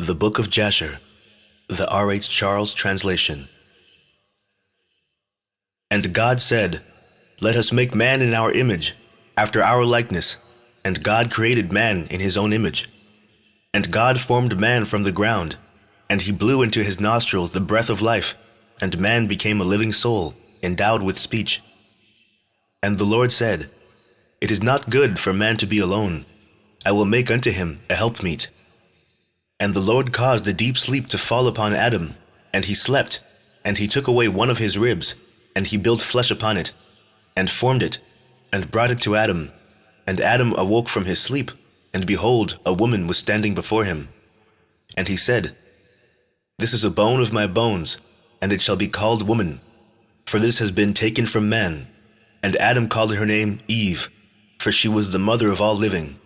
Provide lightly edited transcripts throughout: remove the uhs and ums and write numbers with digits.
The Book of Jasher, the R.H. Charles translation. And God said, "Let us make man in our image, after our likeness." And God created man in his own image. And God formed man from the ground, and he blew into his nostrils the breath of life, and man became a living soul, endowed with speech. And the Lord said, "It is not good for man to be alone. I will make unto him a helpmeet." And the Lord caused a deep sleep to fall upon Adam, and he slept, and he took away one of his ribs, and he built flesh upon it, and formed it, and brought it to Adam. And Adam awoke from his sleep, and behold, a woman was standing before him. And he said, "This is a bone of my bones, and it shall be called woman, for this has been taken from man." And Adam called her name Eve, for she was the mother of all living.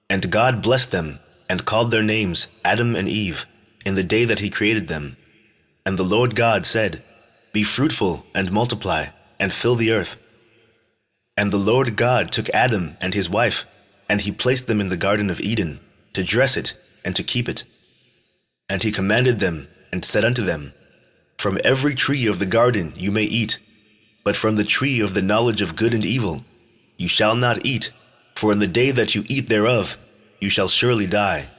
And God blessed them, and called their names Adam and Eve, in the day that he created them. And the Lord God said, "Be fruitful and multiply, and fill the earth." And the Lord God took Adam and his wife, and he placed them in the Garden of Eden, to dress it and to keep it. And he commanded them, and said unto them, "From every tree of the garden you may eat, but from the tree of the knowledge of good and evil you shall not eat, for in the day that you eat thereof you shall surely die."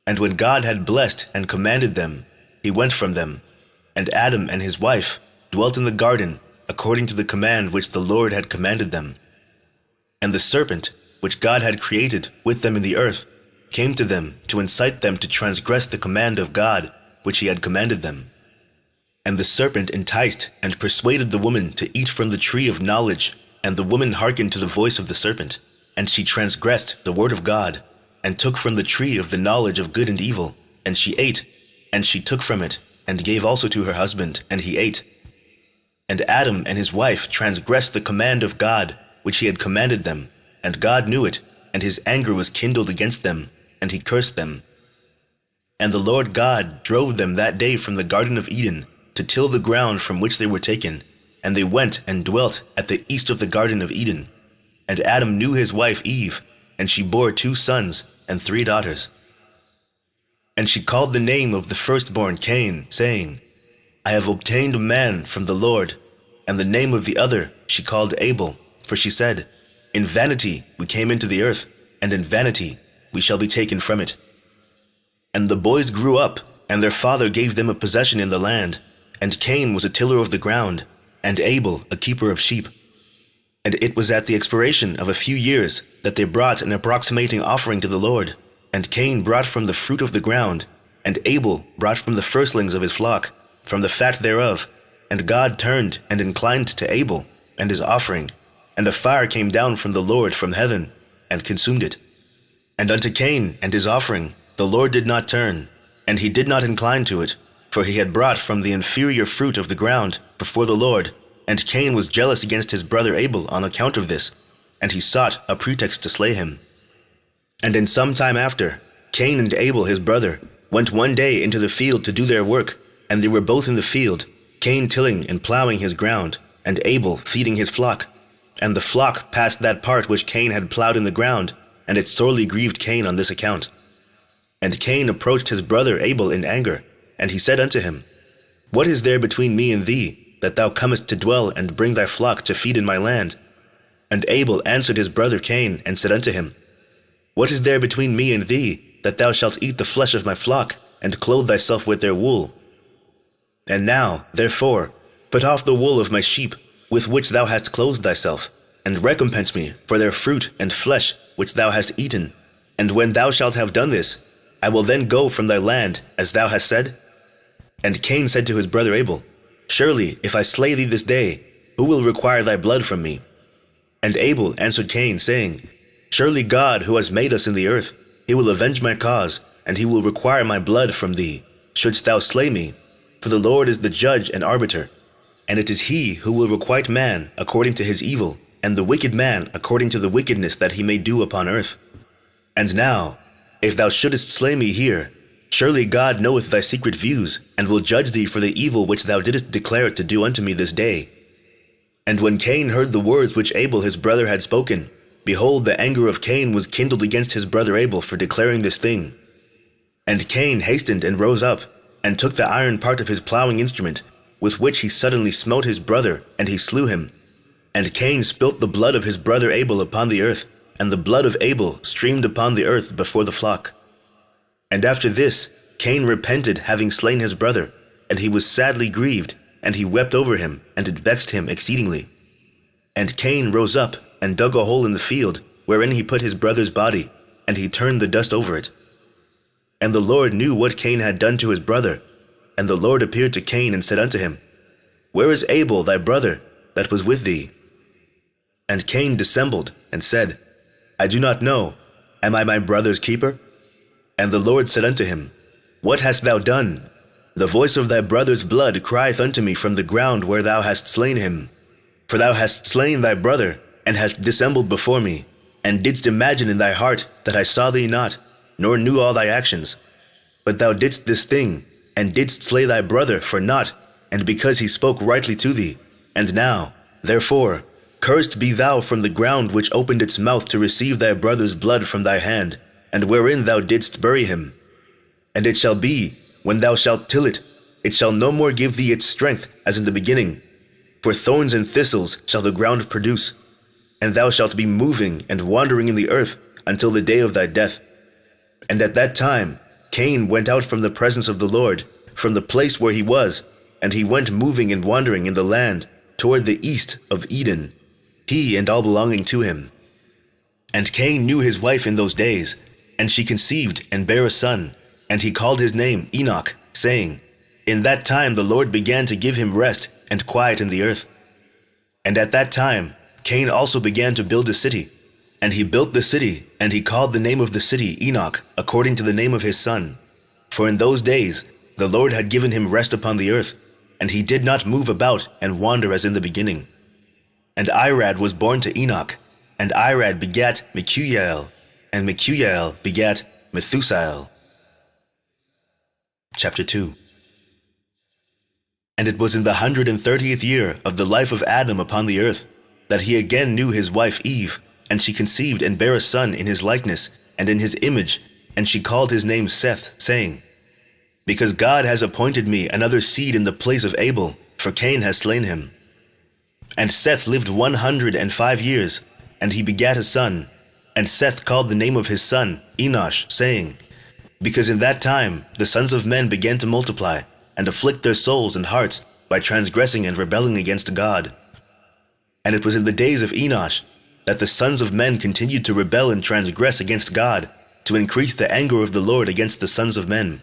And when God had blessed and commanded them, he went from them, and Adam and his wife dwelt in the garden according to the command which the Lord had commanded them. And the serpent, which God had created with them in the earth, came to them to incite them to transgress the command of God which he had commanded them. And the serpent enticed and persuaded the woman to eat from the tree of knowledge, and the woman hearkened to the voice of the serpent, and she transgressed the word of God, and took from the tree of the knowledge of good and evil, and she ate, and she took from it, and gave also to her husband, and he ate. And Adam and his wife transgressed the command of God which he had commanded them, and God knew it, and his anger was kindled against them, and he cursed them. And the Lord God drove them that day from the Garden of Eden, to till the ground from which they were taken, and they went and dwelt at the east of the Garden of Eden. And Adam knew his wife Eve, and she bore 2 sons and 3 daughters. And she called the name of the firstborn Cain, saying, "I have obtained a man from the Lord." And the name of the other she called Abel, for she said, "In vanity we came into the earth, and in vanity we shall be taken from it." And the boys grew up, and their father gave them a possession in the land, and Cain was a tiller of the ground, and Abel a keeper of sheep. And it was at the expiration of a few years that they brought an approximating offering to the Lord, and Cain brought from the fruit of the ground, and Abel brought from the firstlings of his flock, from the fat thereof. And God turned and inclined to Abel and his offering, and a fire came down from the Lord from heaven, and consumed it. And unto Cain and his offering the Lord did not turn, and he did not incline to it, for he had brought from the inferior fruit of the ground before the Lord. And Cain was jealous against his brother Abel on account of this, and he sought a pretext to slay him. And in some time after, Cain and Abel his brother went one day into the field to do their work, and they were both in the field, Cain tilling and plowing his ground, and Abel feeding his flock. And the flock passed that part which Cain had plowed in the ground, and it sorely grieved Cain on this account. And Cain approached his brother Abel in anger, and he said unto him, "What is there between me and thee, that thou comest to dwell and bring thy flock to feed in my land?" And Abel answered his brother Cain, and said unto him, "What is there between me and thee, that thou shalt eat the flesh of my flock, and clothe thyself with their wool? And now, therefore, put off the wool of my sheep, with which thou hast clothed thyself, and recompense me for their fruit and flesh which thou hast eaten. And when thou shalt have done this, I will then go from thy land, as thou hast said." And Cain said to his brother Abel, "Surely, if I slay thee this day, who will require thy blood from me?" And Abel answered Cain, saying, "Surely God, who has made us in the earth, he will avenge my cause, and he will require my blood from thee, shouldst thou slay me. For the Lord is the judge and arbiter, and it is he who will requite man according to his evil, and the wicked man according to the wickedness that he may do upon earth. And now, if thou shouldest slay me here, surely God knoweth thy secret views, and will judge thee for the evil which thou didst declare to do unto me this day." And when Cain heard the words which Abel his brother had spoken, behold, the anger of Cain was kindled against his brother Abel for declaring this thing. And Cain hastened and rose up, and took the iron part of his plowing instrument, with which he suddenly smote his brother, and he slew him. And Cain spilt the blood of his brother Abel upon the earth, and the blood of Abel streamed upon the earth before the flock. And after this, Cain repented having slain his brother, and he was sadly grieved, and he wept over him, and it vexed him exceedingly. And Cain rose up, and dug a hole in the field, wherein he put his brother's body, and he turned the dust over it. And the Lord knew what Cain had done to his brother. And the Lord appeared to Cain and said unto him, Where is Abel thy brother, that was with thee? And Cain dissembled, and said, I do not know. Am I my brother's keeper? And the Lord said unto him, What hast thou done? The voice of thy brother's blood crieth unto me from the ground where thou hast slain him. For thou hast slain thy brother, and hast dissembled before me, and didst imagine in thy heart that I saw thee not, nor knew all thy actions. But thou didst this thing, and didst slay thy brother for naught, and because he spoke rightly to thee. And now, therefore, cursed be thou from the ground which opened its mouth to receive thy brother's blood from thy hand, and wherein thou didst bury him. And it shall be, when thou shalt till it, it shall no more give thee its strength as in the beginning. For thorns and thistles shall the ground produce, and thou shalt be moving and wandering in the earth until the day of thy death. And at that time Cain went out from the presence of the Lord, from the place where he was, and he went moving and wandering in the land toward the east of Eden, he and all belonging to him. And Cain knew his wife in those days, and she conceived and bare a son, and he called his name Enoch, saying, In that time the Lord began to give him rest and quiet in the earth. And at that time Cain also began to build a city. And he built the city, and he called the name of the city Enoch, according to the name of his son. For in those days the Lord had given him rest upon the earth, and he did not move about and wander as in the beginning. And Irad was born to Enoch, and Irad begat Mechuiel, and Mechuiel begat Methusael. Chapter 2. And it was in the 130th year of the life of Adam upon the earth, that he again knew his wife Eve, and she conceived and bare a son in his likeness and in his image, and she called his name Seth, saying, Because God has appointed me another seed in the place of Abel, for Cain has slain him. And Seth lived 105 years, and he begat a son. And Seth called the name of his son Enosh, saying, Because in that time the sons of men began to multiply, and afflict their souls and hearts by transgressing and rebelling against God. And it was in the days of Enosh that the sons of men continued to rebel and transgress against God, to increase the anger of the Lord against the sons of men.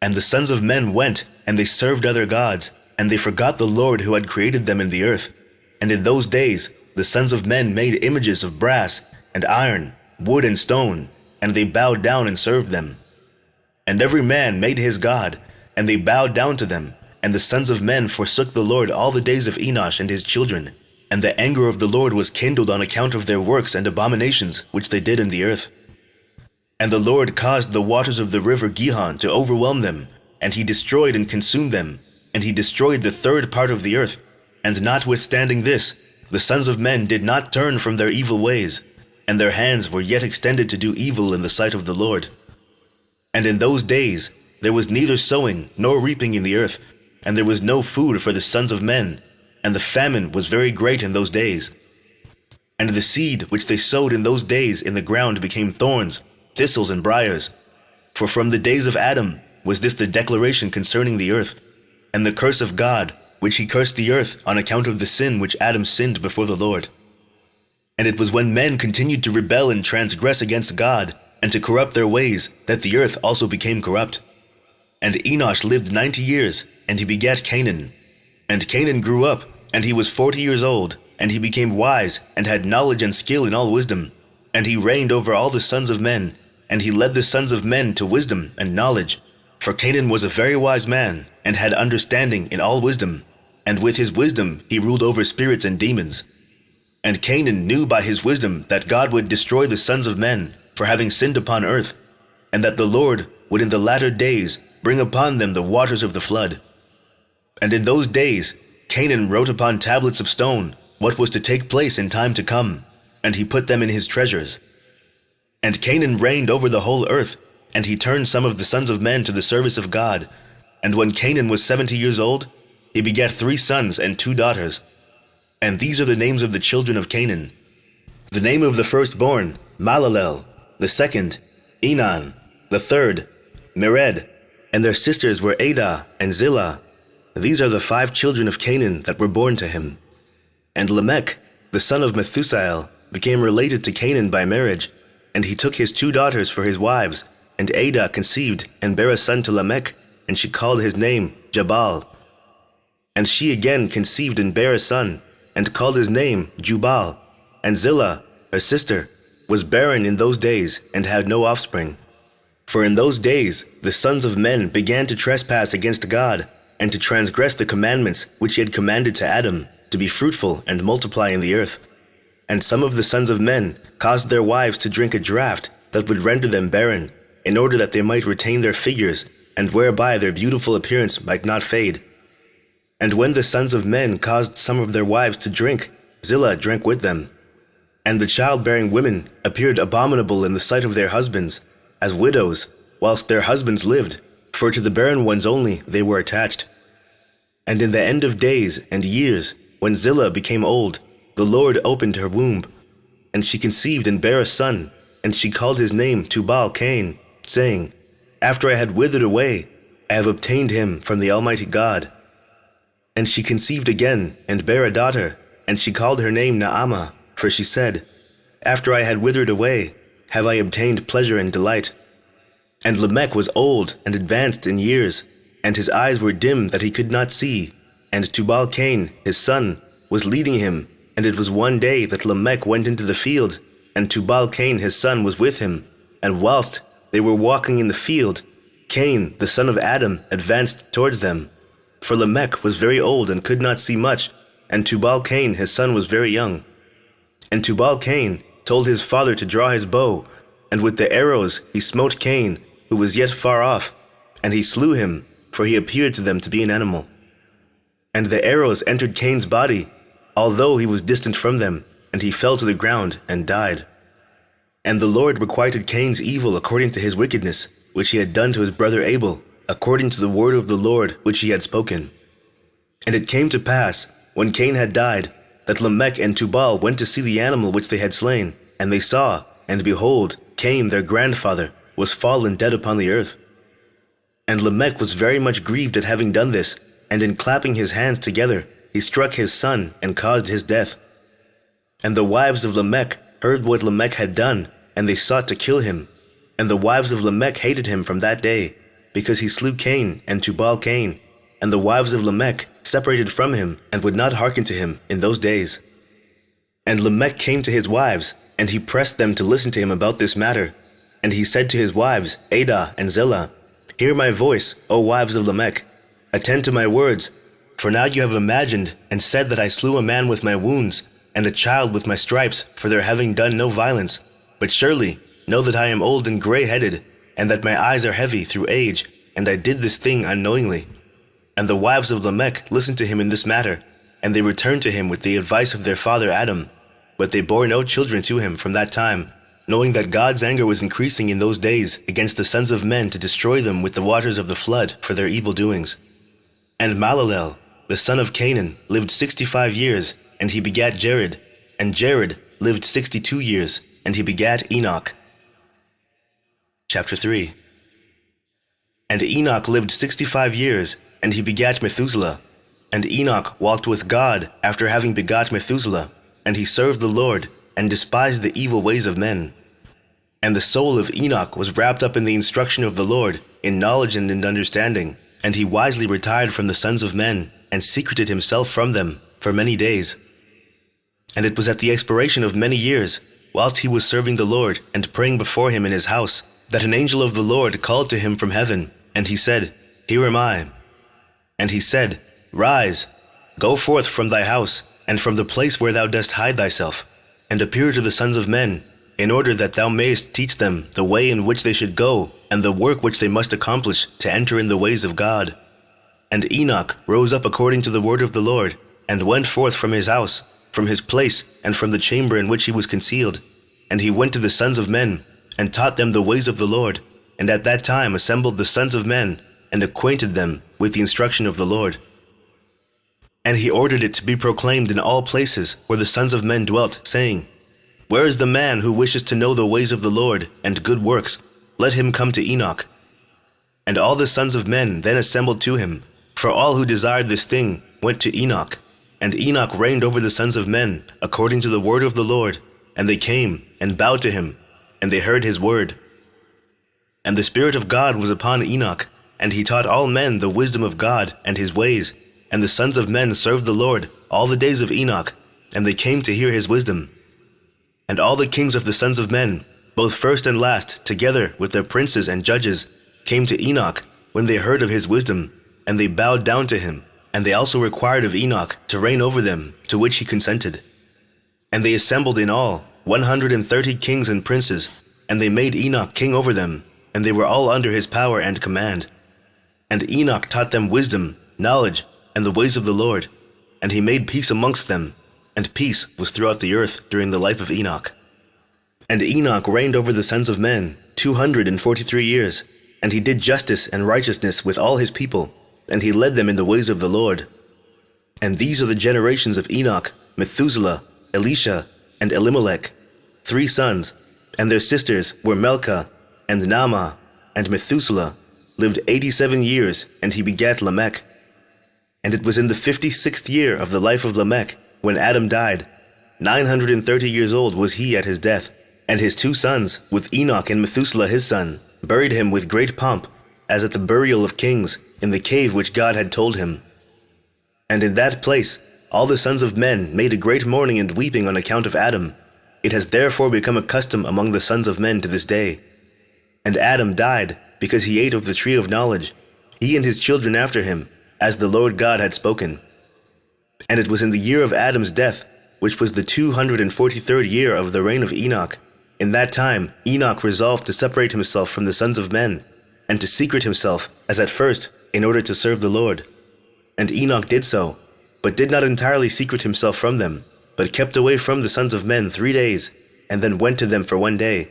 And the sons of men went, and they served other gods, and they forgot the Lord who had created them in the earth. And in those days the sons of men made images of brass, and iron, wood and stone, and they bowed down and served them. And every man made his god, and they bowed down to them, and the sons of men forsook the Lord all the days of Enosh and his children. And the anger of the Lord was kindled on account of their works and abominations which they did in the earth. And the Lord caused the waters of the river Gihon to overwhelm them, and he destroyed and consumed them, and he destroyed the third part of the earth. And notwithstanding this, the sons of men did not turn from their evil ways, and their hands were yet extended to do evil in the sight of the Lord. And in those days there was neither sowing nor reaping in the earth, and there was no food for the sons of men, and the famine was very great in those days. And the seed which they sowed in those days in the ground became thorns, thistles, and briars. For from the days of Adam was this the declaration concerning the earth, and the curse of God, which he cursed the earth on account of the sin which Adam sinned before the Lord. And it was when men continued to rebel and transgress against God, and to corrupt their ways, that the earth also became corrupt. And Enosh lived 90 years, and he begat Canaan. And Canaan grew up, and he was 40 years old, and he became wise, and had knowledge and skill in all wisdom. And he reigned over all the sons of men, and he led the sons of men to wisdom and knowledge. For Canaan was a very wise man, and had understanding in all wisdom. And with his wisdom he ruled over spirits and demons. And Canaan knew by his wisdom that God would destroy the sons of men, for having sinned upon earth, and that the Lord would in the latter days bring upon them the waters of the flood. And in those days Canaan wrote upon tablets of stone what was to take place in time to come, and he put them in his treasures. And Canaan reigned over the whole earth, and he turned some of the sons of men to the service of God. And when Canaan was 70 years old, he begat 3 sons and 2 daughters. And these are the names of the children of Canaan. The name of the firstborn, Malalel, the second, Enan, the third, Mered, and their sisters were Adah and Zillah. These are the 5 children of Canaan that were born to him. And Lamech, the son of Methusael, became related to Canaan by marriage, and he took his 2 daughters for his wives, and Adah conceived and bare a son to Lamech, and she called his name Jabal. And she again conceived and bare a son, and called his name Jubal. And Zillah, her sister, was barren in those days, and had no offspring. For in those days the sons of men began to trespass against God, and to transgress the commandments which he had commanded to Adam, to be fruitful and multiply in the earth. And some of the sons of men caused their wives to drink a draught that would render them barren, in order that they might retain their figures, and whereby their beautiful appearance might not fade. And when the sons of men caused some of their wives to drink, Zillah drank with them. And the childbearing women appeared abominable in the sight of their husbands, as widows, whilst their husbands lived, for to the barren ones only they were attached. And in the end of days and years, when Zillah became old, the Lord opened her womb, and she conceived and bare a son, and she called his name Tubal-Cain, saying, After I had withered away, I have obtained him from the Almighty God. And she conceived again, and bare a daughter, and she called her name Naamah, for she said, After I had withered away, have I obtained pleasure and delight. And Lamech was old and advanced in years, and his eyes were dim that he could not see, and Tubal-Cain, his son, was leading him. And it was one day that Lamech went into the field, and Tubal-Cain his son was with him. And whilst they were walking in the field, Cain, the son of Adam, advanced towards them. For Lamech was very old and could not see much, and Tubal-Cain his son was very young. And Tubal-Cain told his father to draw his bow, and with the arrows he smote Cain, who was yet far off, and he slew him, for he appeared to them to be an animal. And the arrows entered Cain's body, although he was distant from them, and he fell to the ground and died. And the Lord requited Cain's evil according to his wickedness, which he had done to his brother Abel, according to the word of the Lord which he had spoken. And it came to pass, when Cain had died, that Lamech and Tubal went to see the animal which they had slain, and they saw, and behold, Cain their grandfather was fallen dead upon the earth. And Lamech was very much grieved at having done this, and in clapping his hands together, he struck his son and caused his death. And the wives of Lamech heard what Lamech had done, and they sought to kill him. And the wives of Lamech hated him from that day, because he slew Cain and Tubal-Cain. And the wives of Lamech separated from him, and would not hearken to him in those days. And Lamech came to his wives, and he pressed them to listen to him about this matter. And he said to his wives, Adah and Zillah, Hear my voice, O wives of Lamech. Attend to my words, for now you have imagined and said that I slew a man with my wounds, and a child with my stripes, for their having done no violence. But surely know that I am old and gray-headed, and that my eyes are heavy through age, and I did this thing unknowingly. And the wives of Lamech listened to him in this matter, and they returned to him with the advice of their father Adam. But they bore no children to him from that time, knowing that God's anger was increasing in those days against the sons of men to destroy them with the waters of the flood for their evil doings. And Malalel, the son of Canaan, lived 65 years, and he begat Jared. And Jared lived 62 years, and he begat Enoch. Chapter 3. And Enoch lived 65 years, and he begat Methuselah. And Enoch walked with God after having begot Methuselah, and he served the Lord, and despised the evil ways of men. And the soul of Enoch was wrapped up in the instruction of the Lord, in knowledge and in understanding, and he wisely retired from the sons of men, and secreted himself from them for many days. And it was at the expiration of many years, whilst he was serving the Lord and praying before him in his house, that an angel of the Lord called to him from heaven, and he said, Here am I. And he said, Rise, go forth from thy house, and from the place where thou dost hide thyself, and appear to the sons of men, in order that thou mayest teach them the way in which they should go, and the work which they must accomplish to enter in the ways of God. And Enoch rose up according to the word of the Lord, and went forth from his house, from his place, and from the chamber in which he was concealed. And he went to the sons of men, and taught them the ways of the Lord, and at that time assembled the sons of men, and acquainted them with the instruction of the Lord. And he ordered it to be proclaimed in all places where the sons of men dwelt, saying, Where is the man who wishes to know the ways of the Lord, and good works? Let him come to Enoch. And all the sons of men then assembled to him, for all who desired this thing went to Enoch. And Enoch reigned over the sons of men, according to the word of the Lord. And they came, and bowed to him, and they heard his word. And the Spirit of God was upon Enoch, and he taught all men the wisdom of God and his ways. And the sons of men served the Lord all the days of Enoch, and they came to hear his wisdom. And all the kings of the sons of men, both first and last, together with their princes and judges, came to Enoch when they heard of his wisdom, and they bowed down to him. And they also required of Enoch to reign over them, to which he consented. And they assembled in all 130 kings and princes, and they made Enoch king over them, and they were all under his power and command. And Enoch taught them wisdom, knowledge, and the ways of the Lord, and he made peace amongst them, and peace was throughout the earth during the life of Enoch. And Enoch reigned over the sons of men 243 years, and he did justice and righteousness with all his people, and he led them in the ways of the Lord. And these are the generations of Enoch, Methuselah, Elisha, and Elimelech, 3 sons, and their sisters were Melchah and Naamah. And Methuselah lived 87 years, and he begat Lamech. And it was in the 56th year of the life of Lamech, when Adam died. 930 years old was he at his death. And his 2 sons, with Enoch and Methuselah his son, buried him with great pomp, as at the burial of kings, in the cave which God had told him. And in that place all the sons of men made a great mourning and weeping on account of Adam. It has therefore become a custom among the sons of men to this day. And Adam died, because he ate of the tree of knowledge, he and his children after him, as the Lord God had spoken. And it was in the year of Adam's death, which was the 243rd year of the reign of Enoch. In that time Enoch resolved to separate himself from the sons of men, and to secret himself, as at first, in order to serve the Lord. And Enoch did so, but did not entirely secret himself from them, but kept away from the sons of men 3 days, and then went to them for 1 day.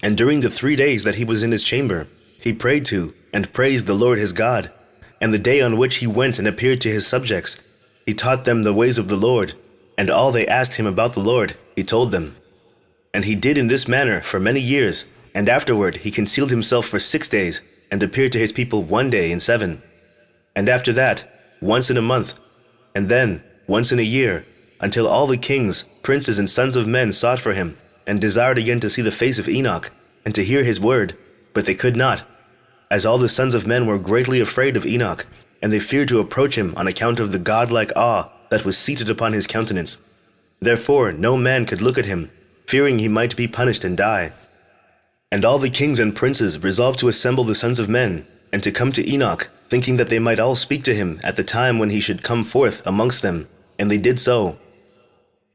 And during the 3 days that he was in his chamber, he prayed to and praised the Lord his God. And the day on which he went and appeared to his subjects, he taught them the ways of the Lord, and all they asked him about the Lord, he told them. And he did in this manner for many years, and afterward he concealed himself for 6 days, and appeared to his people 1 day in 7. And after that, once in a month, and then once in a year, until all the kings, princes, and sons of men sought for him, and desired again to see the face of Enoch, and to hear his word, but they could not, as all the sons of men were greatly afraid of Enoch, and they feared to approach him on account of the godlike awe that was seated upon his countenance. Therefore no man could look at him, fearing he might be punished and die. And all the kings and princes resolved to assemble the sons of men, and to come to Enoch, thinking that they might all speak to him at the time when he should come forth amongst them, and they did so.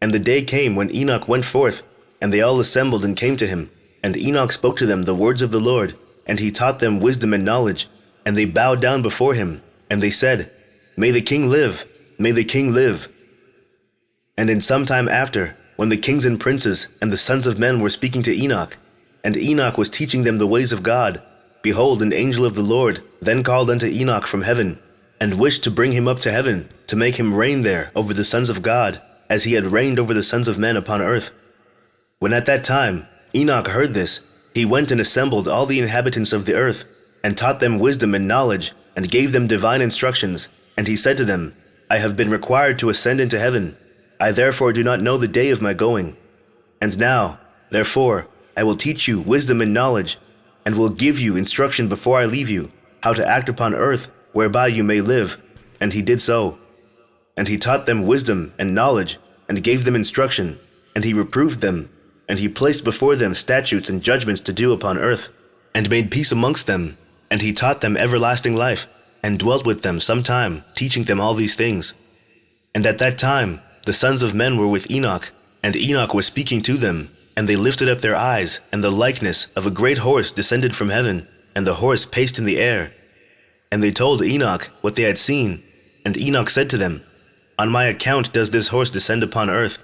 And the day came when Enoch went forth, and they all assembled and came to him, and Enoch spoke to them the words of the Lord, and he taught them wisdom and knowledge, and they bowed down before him, and they said, May the king live, may the king live. And in some time after, when the kings and princes and the sons of men were speaking to Enoch, and Enoch was teaching them the ways of God, behold, an angel of the Lord then called unto Enoch from heaven, and wished to bring him up to heaven, to make him reign there over the sons of God, as he had reigned over the sons of men upon earth. When at that time Enoch heard this, he went and assembled all the inhabitants of the earth, and taught them wisdom and knowledge, and gave them divine instructions. And he said to them, I have been required to ascend into heaven. I therefore do not know the day of my going. And now, therefore, I will teach you wisdom and knowledge, and will give you instruction before I leave you, how to act upon earth, whereby you may live. And he did so. And he taught them wisdom and knowledge, and gave them instruction, and he reproved them, and he placed before them statutes and judgments to do upon earth, and made peace amongst them. And he taught them everlasting life, and dwelt with them some time, teaching them all these things. And at that time the sons of men were with Enoch, and Enoch was speaking to them. And they lifted up their eyes, and the likeness of a great horse descended from heaven, and the horse paced in the air. And they told Enoch what they had seen. And Enoch said to them, On my account does this horse descend upon earth.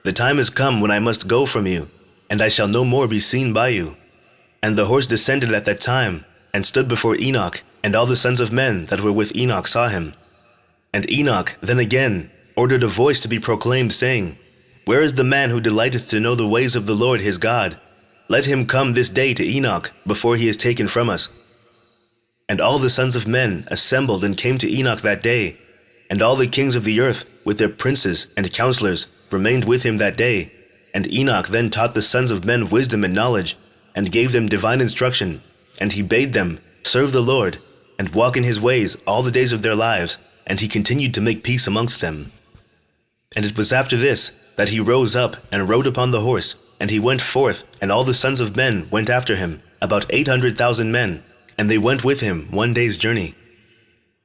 The time is come when I must go from you, and I shall no more be seen by you. And the horse descended at that time, and stood before Enoch, and all the sons of men that were with Enoch saw him. And Enoch then again ordered a voice to be proclaimed, saying, Where is the man who delighteth to know the ways of the Lord his God? Let him come this day to Enoch, before he is taken from us. And all the sons of men assembled and came to Enoch that day, and all the kings of the earth with their princes and counselors remained with him that day. And Enoch then taught the sons of men wisdom and knowledge, and gave them divine instruction, and he bade them serve the Lord, and walk in his ways all the days of their lives, and he continued to make peace amongst them. And it was after this that he rose up and rode upon the horse, and he went forth, and all the sons of men went after him, about 800,000 men, and they went with him 1 day's journey.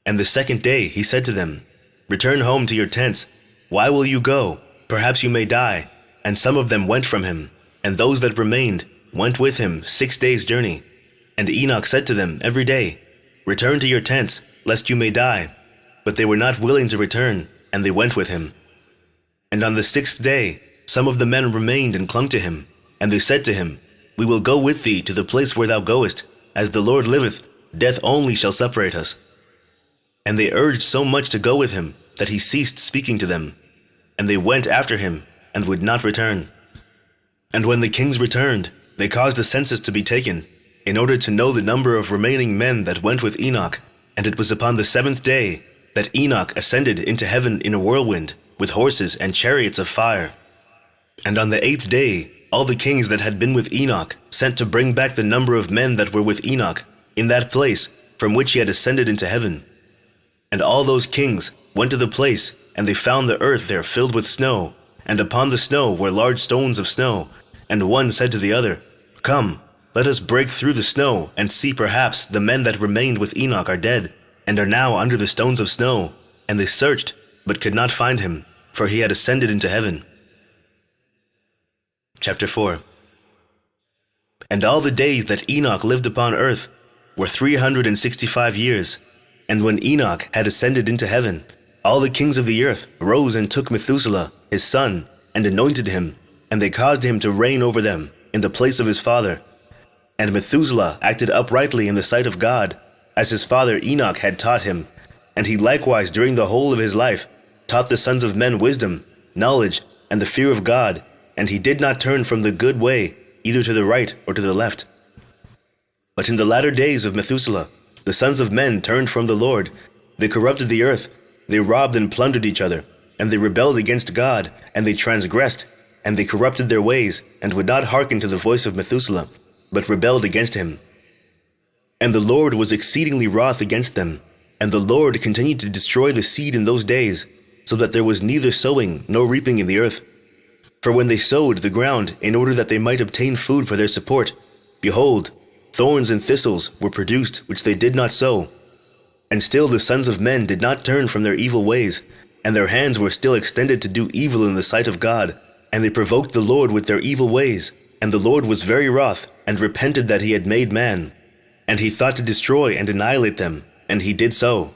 And the second day he said to them, Return home to your tents. Why will you go? Perhaps you may die. And some of them went from him, and those that remained went with him 6 days' journey. And Enoch said to them every day, Return to your tents, lest you may die. But they were not willing to return, and they went with him. And on the 6th day, some of the men remained and clung to him, and they said to him, We will go with thee to the place where thou goest. As the Lord liveth, death only shall separate us. And they urged so much to go with him, that he ceased speaking to them. And they went after him, and would not return. And when the kings returned, they caused a census to be taken, in order to know the number of remaining men that went with Enoch. And it was upon the 7th day that Enoch ascended into heaven in a whirlwind, with horses and chariots of fire. And on the 8th day, all the kings that had been with Enoch sent to bring back the number of men that were with Enoch, in that place from which he had ascended into heaven. And all those kings went to the place, and they found the earth there filled with snow, and upon the snow were large stones of snow. And one said to the other, Come, let us break through the snow, and see perhaps the men that remained with Enoch are dead, and are now under the stones of snow. And they searched, but could not find him, for he had ascended into heaven. Chapter 4. And all the days that Enoch lived upon earth were 365 years. And when Enoch had ascended into heaven, all the kings of the earth rose and took Methuselah, his son, and anointed him, and they caused him to reign over them in the place of his father. And Methuselah acted uprightly in the sight of God, as his father Enoch had taught him. And he likewise during the whole of his life taught the sons of men wisdom, knowledge, and the fear of God, and he did not turn from the good way, either to the right or to the left. But in the latter days of Methuselah, the sons of men turned from the Lord. They corrupted the earth, they robbed and plundered each other, and they rebelled against God, and they transgressed, and they corrupted their ways, and would not hearken to the voice of Methuselah, but rebelled against him. And the Lord was exceedingly wroth against them, and the Lord continued to destroy the seed in those days, so that there was neither sowing nor reaping in the earth. For when they sowed the ground in order that they might obtain food for their support, behold, thorns and thistles were produced which they did not sow. And still the sons of men did not turn from their evil ways, and their hands were still extended to do evil in the sight of God, and they provoked the Lord with their evil ways. And the Lord was very wroth, and repented that he had made man. And he thought to destroy and annihilate them, and he did so.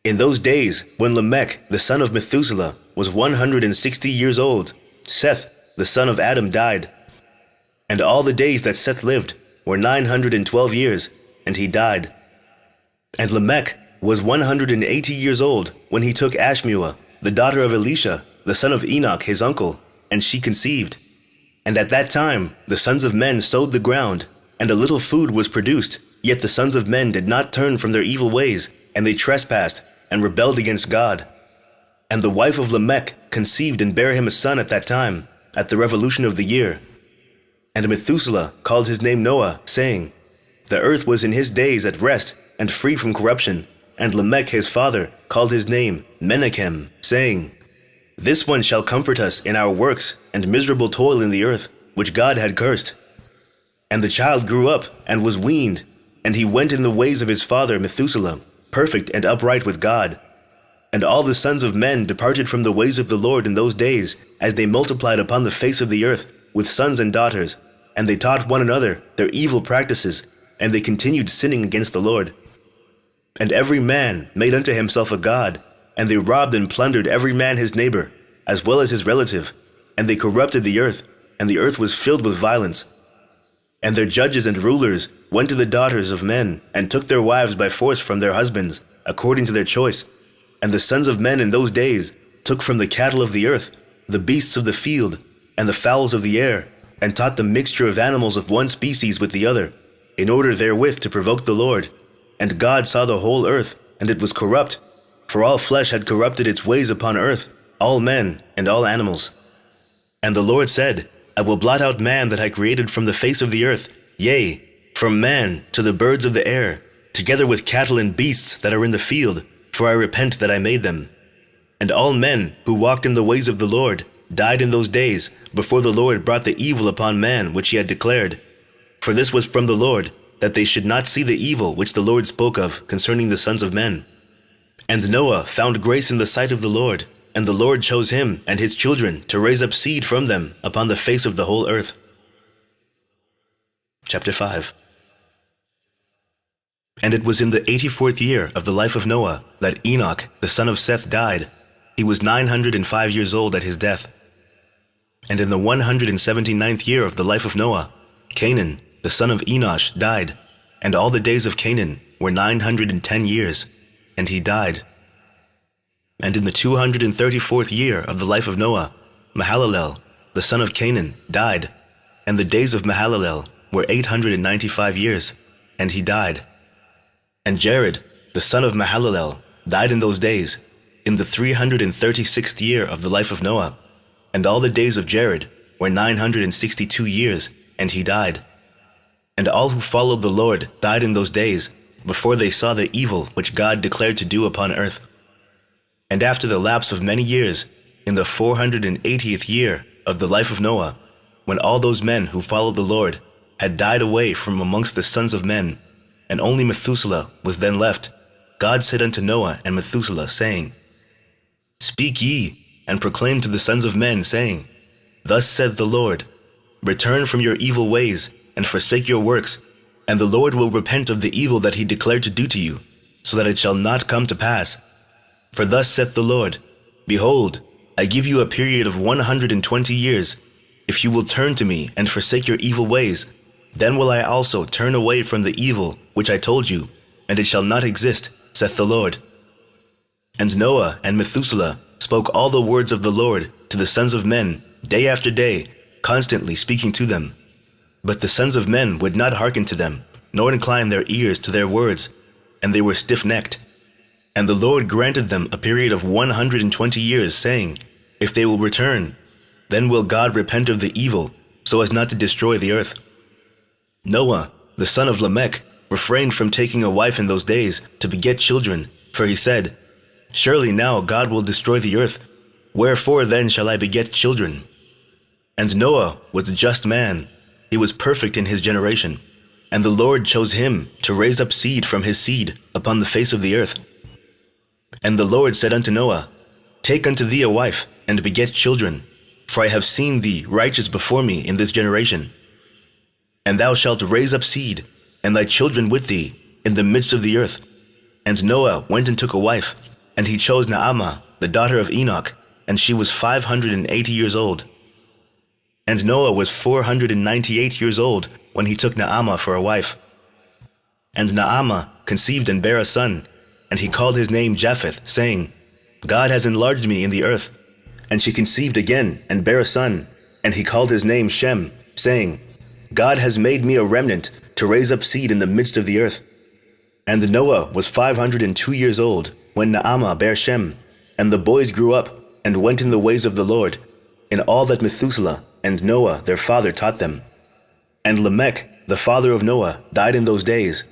In those days, when Lamech, the son of Methuselah, was 160 years old, Seth, the son of Adam, died. And all the days that Seth lived were 912 years, and he died. And Lamech was 180 years old when he took Ashmuah, the daughter of Elisha, the son of Enoch, his uncle, and she conceived. And at that time the sons of men sowed the ground, and a little food was produced, yet the sons of men did not turn from their evil ways, and they trespassed, and rebelled against God. And the wife of Lamech conceived and bare him a son at that time, at the revolution of the year. And Methuselah called his name Noah, saying, The earth was in his days at rest, and free from corruption. And Lamech his father called his name Menachem, saying, This one shall comfort us in our works and miserable toil in the earth, which God had cursed. And the child grew up, and was weaned, and he went in the ways of his father Methuselah, perfect and upright with God. And all the sons of men departed from the ways of the Lord in those days, as they multiplied upon the face of the earth, with sons and daughters, and they taught one another their evil practices, and they continued sinning against the Lord. And every man made unto himself a god, and they robbed and plundered every man his neighbor, as well as his relative, and they corrupted the earth was filled with violence. And their judges and rulers went to the daughters of men, and took their wives by force from their husbands, according to their choice. And the sons of men in those days took from the cattle of the earth, the beasts of the field, and the fowls of the air, and taught the mixture of animals of one species with the other, in order therewith to provoke the Lord. And God saw the whole earth, and it was corrupt, for all flesh had corrupted its ways upon earth, all men and all animals. And the Lord said, I will blot out man that I created from the face of the earth, yea, from man to the birds of the air, together with cattle and beasts that are in the field, for I repent that I made them. And all men who walked in the ways of the Lord died in those days, before the Lord brought the evil upon man which he had declared. For this was from the Lord, that they should not see the evil which the Lord spoke of concerning the sons of men. And Noah found grace in the sight of the Lord, and the Lord chose him and his children to raise up seed from them upon the face of the whole earth. Chapter 5. And it was in the 84th year of the life of Noah that Enoch, the son of Seth, died. He was 905 years old at his death. And in the 179th year of the life of Noah, Canaan, the son of Enosh, died. And all the days of Canaan were 910 years, and he died. And in the 234th year of the life of Noah, Mahalalel, the son of Canaan, died. And the days of Mahalalel were 895 years, and he died. And Jared, the son of Mahalalel, died in those days, in the 336th year of the life of Noah. And all the days of Jared were 962 years, and he died. And all who followed the Lord died in those days, before they saw the evil which God declared to do upon earth. And after the lapse of many years, in the 480th year of the life of Noah, when all those men who followed the Lord had died away from amongst the sons of men, and only Methuselah was then left, God said unto Noah and Methuselah, saying, Speak ye, and proclaim to the sons of men, saying, Thus saith the Lord, Return from your evil ways, and forsake your works, and the Lord will repent of the evil that he declared to do to you, so that it shall not come to pass. For thus saith the Lord, Behold, I give you a period of 120 years. If you will turn to me and forsake your evil ways, then will I also turn away from the evil which I told you, and it shall not exist, saith the Lord. And Noah and Methuselah spoke all the words of the Lord to the sons of men, day after day, constantly speaking to them. But the sons of men would not hearken to them, nor incline their ears to their words, and they were stiff-necked. And the Lord granted them a period of 120 years, saying, If they will return, then will God repent of the evil, so as not to destroy the earth. Noah, the son of Lamech, refrained from taking a wife in those days to beget children, for he said, Surely now God will destroy the earth, wherefore then shall I beget children? And Noah was a just man, he was perfect in his generation, and the Lord chose him to raise up seed from his seed upon the face of the earth. And the Lord said unto Noah, Take unto thee a wife, and beget children, for I have seen thee righteous before me in this generation. And thou shalt raise up seed, and thy children with thee, in the midst of the earth. And Noah went and took a wife, and he chose Naamah, the daughter of Enoch, and she was 580 years old. And Noah was 498 years old when he took Naamah for a wife. And Naamah conceived and bare a son, and he called his name Japheth, saying, God has enlarged me in the earth. And she conceived again and bare a son, and he called his name Shem, saying, God has made me a remnant to raise up seed in the midst of the earth. And Noah was 502 years old when Naamah bare Shem, and the boys grew up and went in the ways of the Lord, in all that Methuselah and Noah their father taught them. And Lamech, the father of Noah, died in those days.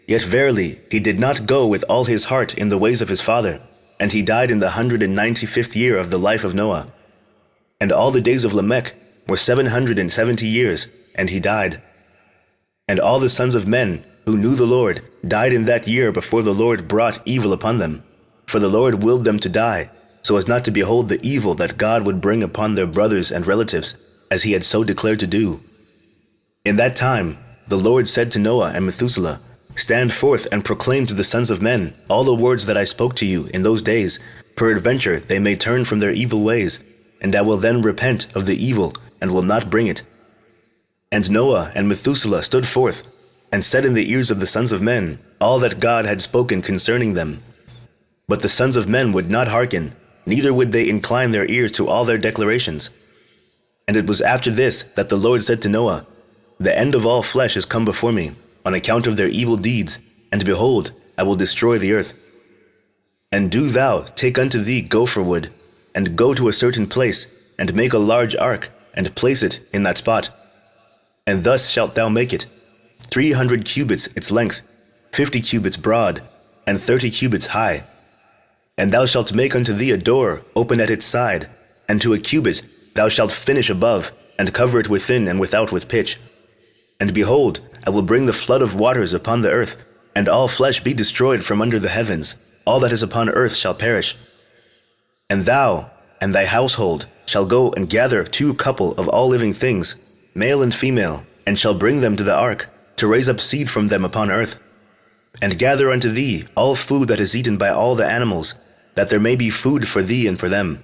Yet verily he did not go with all his heart in the ways of his father, and he died in the 195th year of the life of Noah. And all the days of Lamech were 770 years, and he died. And all the sons of men who knew the Lord died in that year before the Lord brought evil upon them. For the Lord willed them to die, so as not to behold the evil that God would bring upon their brothers and relatives, as he had so declared to do. In that time the Lord said to Noah and Methuselah, Stand forth and proclaim to the sons of men all the words that I spoke to you in those days, peradventure they may turn from their evil ways, and I will then repent of the evil, and will not bring it. And Noah and Methuselah stood forth, and said in the ears of the sons of men all that God had spoken concerning them. But the sons of men would not hearken, neither would they incline their ears to all their declarations. And it was after this that the Lord said to Noah, The end of all flesh is come before me, on account of their evil deeds, and behold, I will destroy the earth. And do thou take unto thee gopher wood, and go to a certain place, and make a large ark, and place it in that spot. And thus shalt thou make it, 300 cubits its length, 50 cubits broad, and 30 cubits high. And thou shalt make unto thee a door open at its side, and to a cubit thou shalt finish above, and cover it within and without with pitch. And behold, I will bring the flood of waters upon the earth, and all flesh be destroyed from under the heavens. All that is upon earth shall perish. And thou and thy household shall go and gather 2 couple of all living things, male and female, and shall bring them to the ark, to raise up seed from them upon earth. And gather unto thee all food that is eaten by all the animals, that there may be food for thee and for them.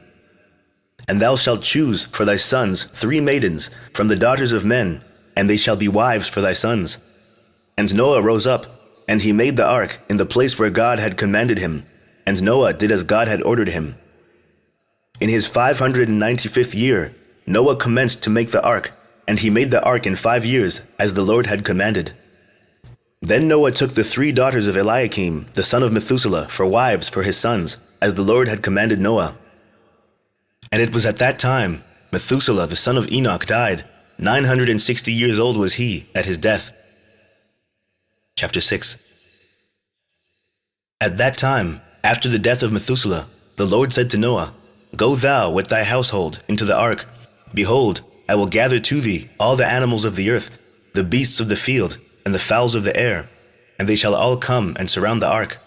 And thou shalt choose for thy sons 3 maidens from the daughters of men, and they shall be wives for thy sons. And Noah rose up, and he made the ark in the place where God had commanded him, and Noah did as God had ordered him. In his 595th year, Noah commenced to make the ark, and he made the ark in 5 years, as the Lord had commanded. Then Noah took the 3 daughters of Eliakim, the son of Methuselah, for wives for his sons, as the Lord had commanded Noah. And it was at that time Methuselah, the son of Enoch, died. 960 years old was he at his death. Chapter 6. At that time, after the death of Methuselah, the Lord said to Noah, Go thou with thy household into the ark. Behold, I will gather to thee all the animals of the earth, the beasts of the field, and the fowls of the air, and they shall all come and surround the ark.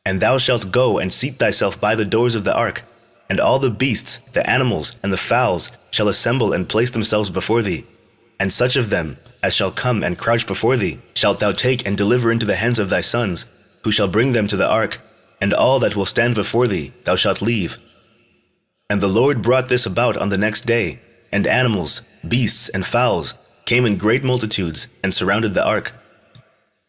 And thou shalt go and seat thyself by the doors of the ark, and all the beasts, the animals, and the fowls shall assemble and place themselves before thee. And such of them as shall come and crouch before thee shalt thou take and deliver into the hands of thy sons, who shall bring them to the ark, and all that will stand before thee thou shalt leave. And the Lord brought this about on the next day, and animals, beasts, and fowls came in great multitudes and surrounded the ark.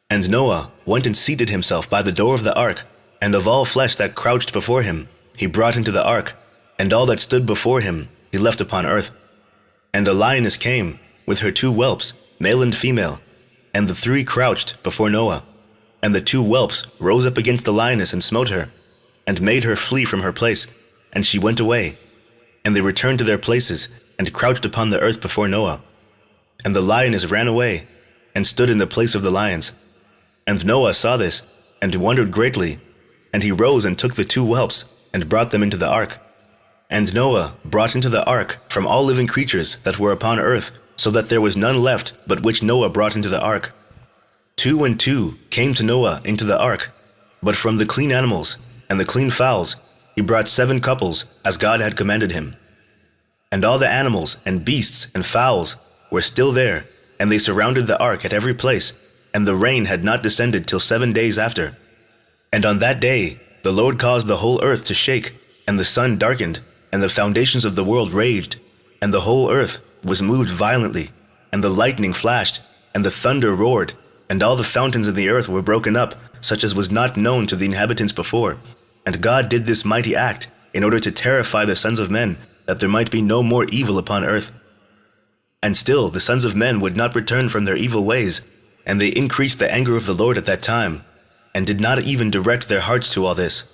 And Noah went and seated himself by the door of the ark, and of all flesh that crouched before him he brought into the ark, and all that stood before him he left upon earth. And a lioness came, with her 2 whelps, male and female, and the 3 crouched before Noah. And the 2 whelps rose up against the lioness and smote her, and made her flee from her place, and she went away. And they returned to their places, and crouched upon the earth before Noah. And the lioness ran away, and stood in the place of the lions. And Noah saw this, and wondered greatly, and he rose and took the 2 whelps, and brought them into the ark. And Noah brought into the ark from all living creatures that were upon earth, so that there was none left but which Noah brought into the ark. 2 and 2 came to Noah into the ark, but from the clean animals and the clean fowls he brought 7 couples, as God had commanded him. And all the animals and beasts and fowls were still there, and they surrounded the ark at every place, and the rain had not descended till 7 days after. And on that day the Lord caused the whole earth to shake, and the sun darkened, and the foundations of the world raged, and the whole earth was moved violently, and the lightning flashed, and the thunder roared, and all the fountains of the earth were broken up, such as was not known to the inhabitants before. And God did this mighty act in order to terrify the sons of men, that there might be no more evil upon earth. And still the sons of men would not return from their evil ways, and they increased the anger of the Lord at that time, and did not even direct their hearts to all this.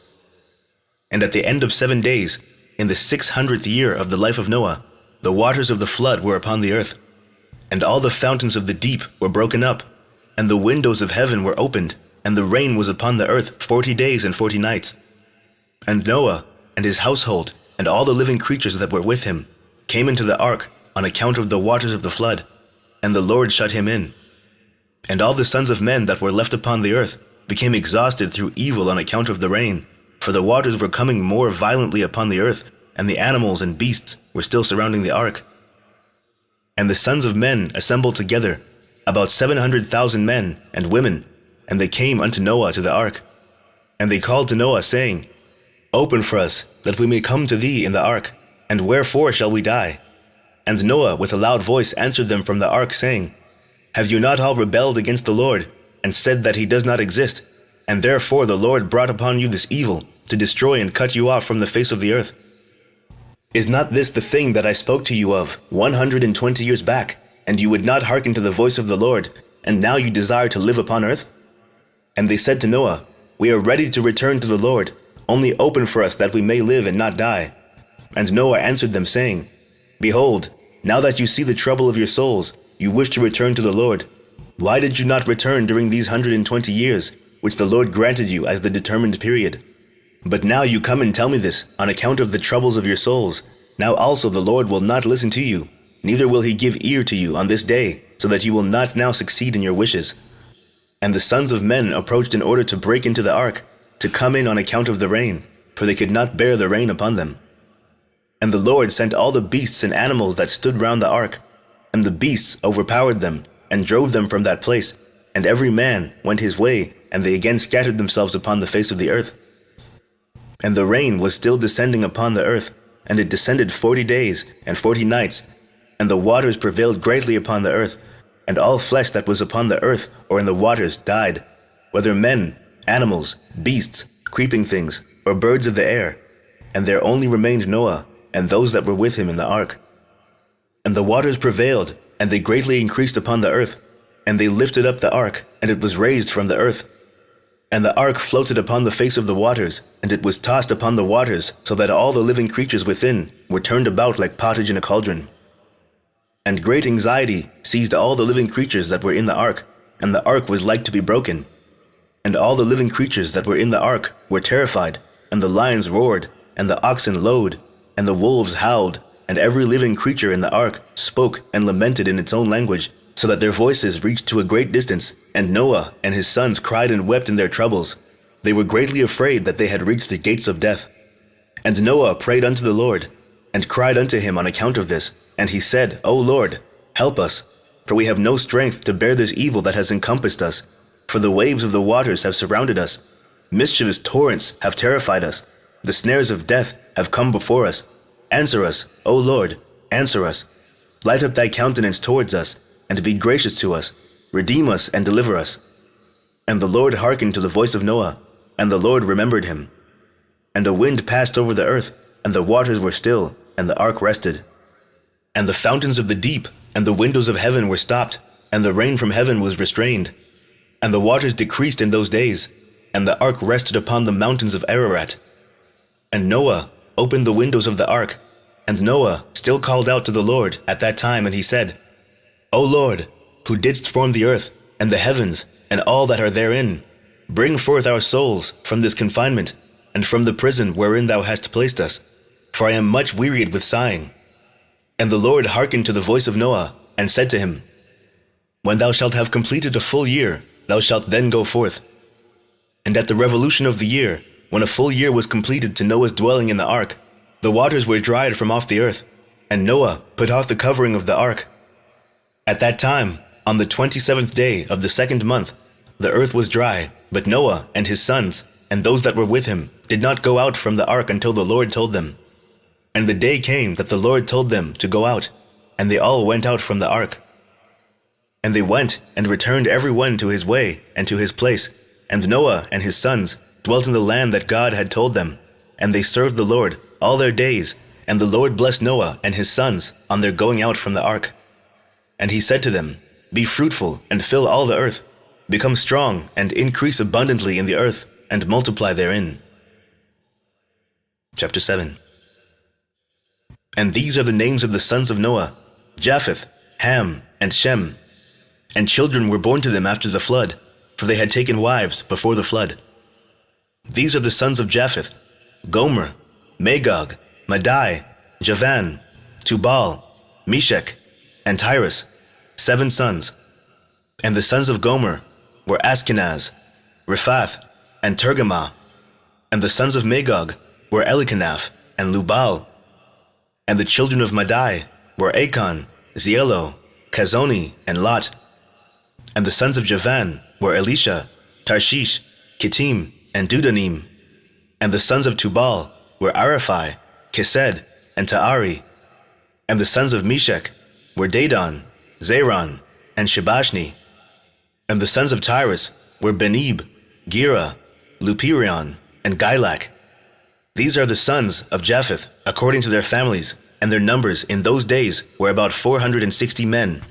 And at the end of 7 days, in the 600th year of the life of Noah, the waters of the flood were upon the earth, and all the fountains of the deep were broken up, and the windows of heaven were opened, and the rain was upon the earth 40 days and 40 nights. And Noah and his household and all the living creatures that were with him came into the ark on account of the waters of the flood, and the Lord shut him in. And all the sons of men that were left upon the earth became exhausted through evil on account of the rain, for the waters were coming more violently upon the earth, and the animals and beasts were still surrounding the ark. And the sons of men assembled together, about 700,000 men and women, and they came unto Noah to the ark. And they called to Noah, saying, Open for us, that we may come to thee in the ark, and wherefore shall we die? And Noah with a loud voice answered them from the ark, saying, Have you not all rebelled against the Lord, and said that he does not exist? And therefore the Lord brought upon you this evil, to destroy and cut you off from the face of the earth. Is not this the thing that I spoke to you of 120 years back, and you would not hearken to the voice of the Lord, and now you desire to live upon earth? And they said to Noah, We are ready to return to the Lord, only open for us that we may live and not die. And Noah answered them, saying, Behold, now that you see the trouble of your souls, you wish to return to the Lord. Why did you not return during these 120 years, which the Lord granted you as the determined period? But now you come and tell me this, on account of the troubles of your souls. Now also the Lord will not listen to you, neither will he give ear to you on this day, so that you will not now succeed in your wishes. And the sons of men approached in order to break into the ark, to come in on account of the rain, for they could not bear the rain upon them. And the Lord sent all the beasts and animals that stood round the ark, and the beasts overpowered them, and drove them from that place, and every man went his way, and they again scattered themselves upon the face of the earth. And the rain was still descending upon the earth, and it descended 40 days and 40 nights, and the waters prevailed greatly upon the earth, and all flesh that was upon the earth or in the waters died, whether men, animals, beasts, creeping things, or birds of the air. And there only remained Noah, and those that were with him in the ark. And the waters prevailed, and they greatly increased upon the earth, and they lifted up the ark, and it was raised from the earth. And the ark floated upon the face of the waters, and it was tossed upon the waters, so that all the living creatures within were turned about like pottage in a cauldron. And great anxiety seized all the living creatures that were in the ark, and the ark was like to be broken. And all the living creatures that were in the ark were terrified, and the lions roared, and the oxen lowed, and the wolves howled, and every living creature in the ark spoke and lamented in its own language, so that their voices reached to a great distance, and Noah and his sons cried and wept in their troubles. They were greatly afraid that they had reached the gates of death. And Noah prayed unto the Lord, and cried unto him on account of this, and he said, O Lord, help us, for we have no strength to bear this evil that has encompassed us, for the waves of the waters have surrounded us. Mischievous torrents have terrified us. The snares of death have come before us. Answer us, O Lord, answer us. Light up thy countenance towards us, and be gracious to us. Redeem us and deliver us. And the Lord hearkened to the voice of Noah, and the Lord remembered him. And a wind passed over the earth, and the waters were still, and the ark rested. And the fountains of the deep and the windows of heaven were stopped, and the rain from heaven was restrained. And the waters decreased in those days, and the ark rested upon the mountains of Ararat. And Noah opened the windows of the ark, and Noah still called out to the Lord at that time, and he said, O Lord, who didst form the earth, and the heavens, and all that are therein, bring forth our souls from this confinement, and from the prison wherein thou hast placed us, for I am much wearied with sighing. And the Lord hearkened to the voice of Noah, and said to him, When thou shalt have completed a full year, thou shalt then go forth. And at the revolution of the year, when a full year was completed to Noah's dwelling in the ark, the waters were dried from off the earth, and Noah put off the covering of the ark. At that time, on the 27th day of the 2nd month, the earth was dry, but Noah and his sons, and those that were with him, did not go out from the ark until the Lord told them. And the day came that the Lord told them to go out, and they all went out from the ark. And they went and returned every one to his way and to his place, and Noah and his sons dwelt in the land that God had told them, and they served the Lord all their days, and the Lord blessed Noah and his sons on their going out from the ark. And he said to them, Be fruitful and fill all the earth, become strong and increase abundantly in the earth, and multiply therein. Chapter 7. And these are the names of the sons of Noah, Japheth, Ham, and Shem. And children were born to them after the flood, for they had taken wives before the flood. These are the sons of Japheth, Gomer, Magog, Madai, Javan, Tubal, Meshech, and Tyrus, 7 sons. And the sons of Gomer were Ashkenaz, Riphath, and Tergamah. And the sons of Magog were Elicanaph and Lubal. And the children of Madai were Achan, Zielo, Kazoni, and Lot. And the sons of Javan were Elisha, Tarshish, Kittim, and Dudanim. And the sons of Tubal were Araphi, Kesed, and Taari. And the sons of Meshech were Dadan, Zaron, and Shebashni. And the sons of Tyrus were Benib, Gera, Lupirion, and Gilak. These are the sons of Japheth according to their families, and their numbers in those days were about 460 men.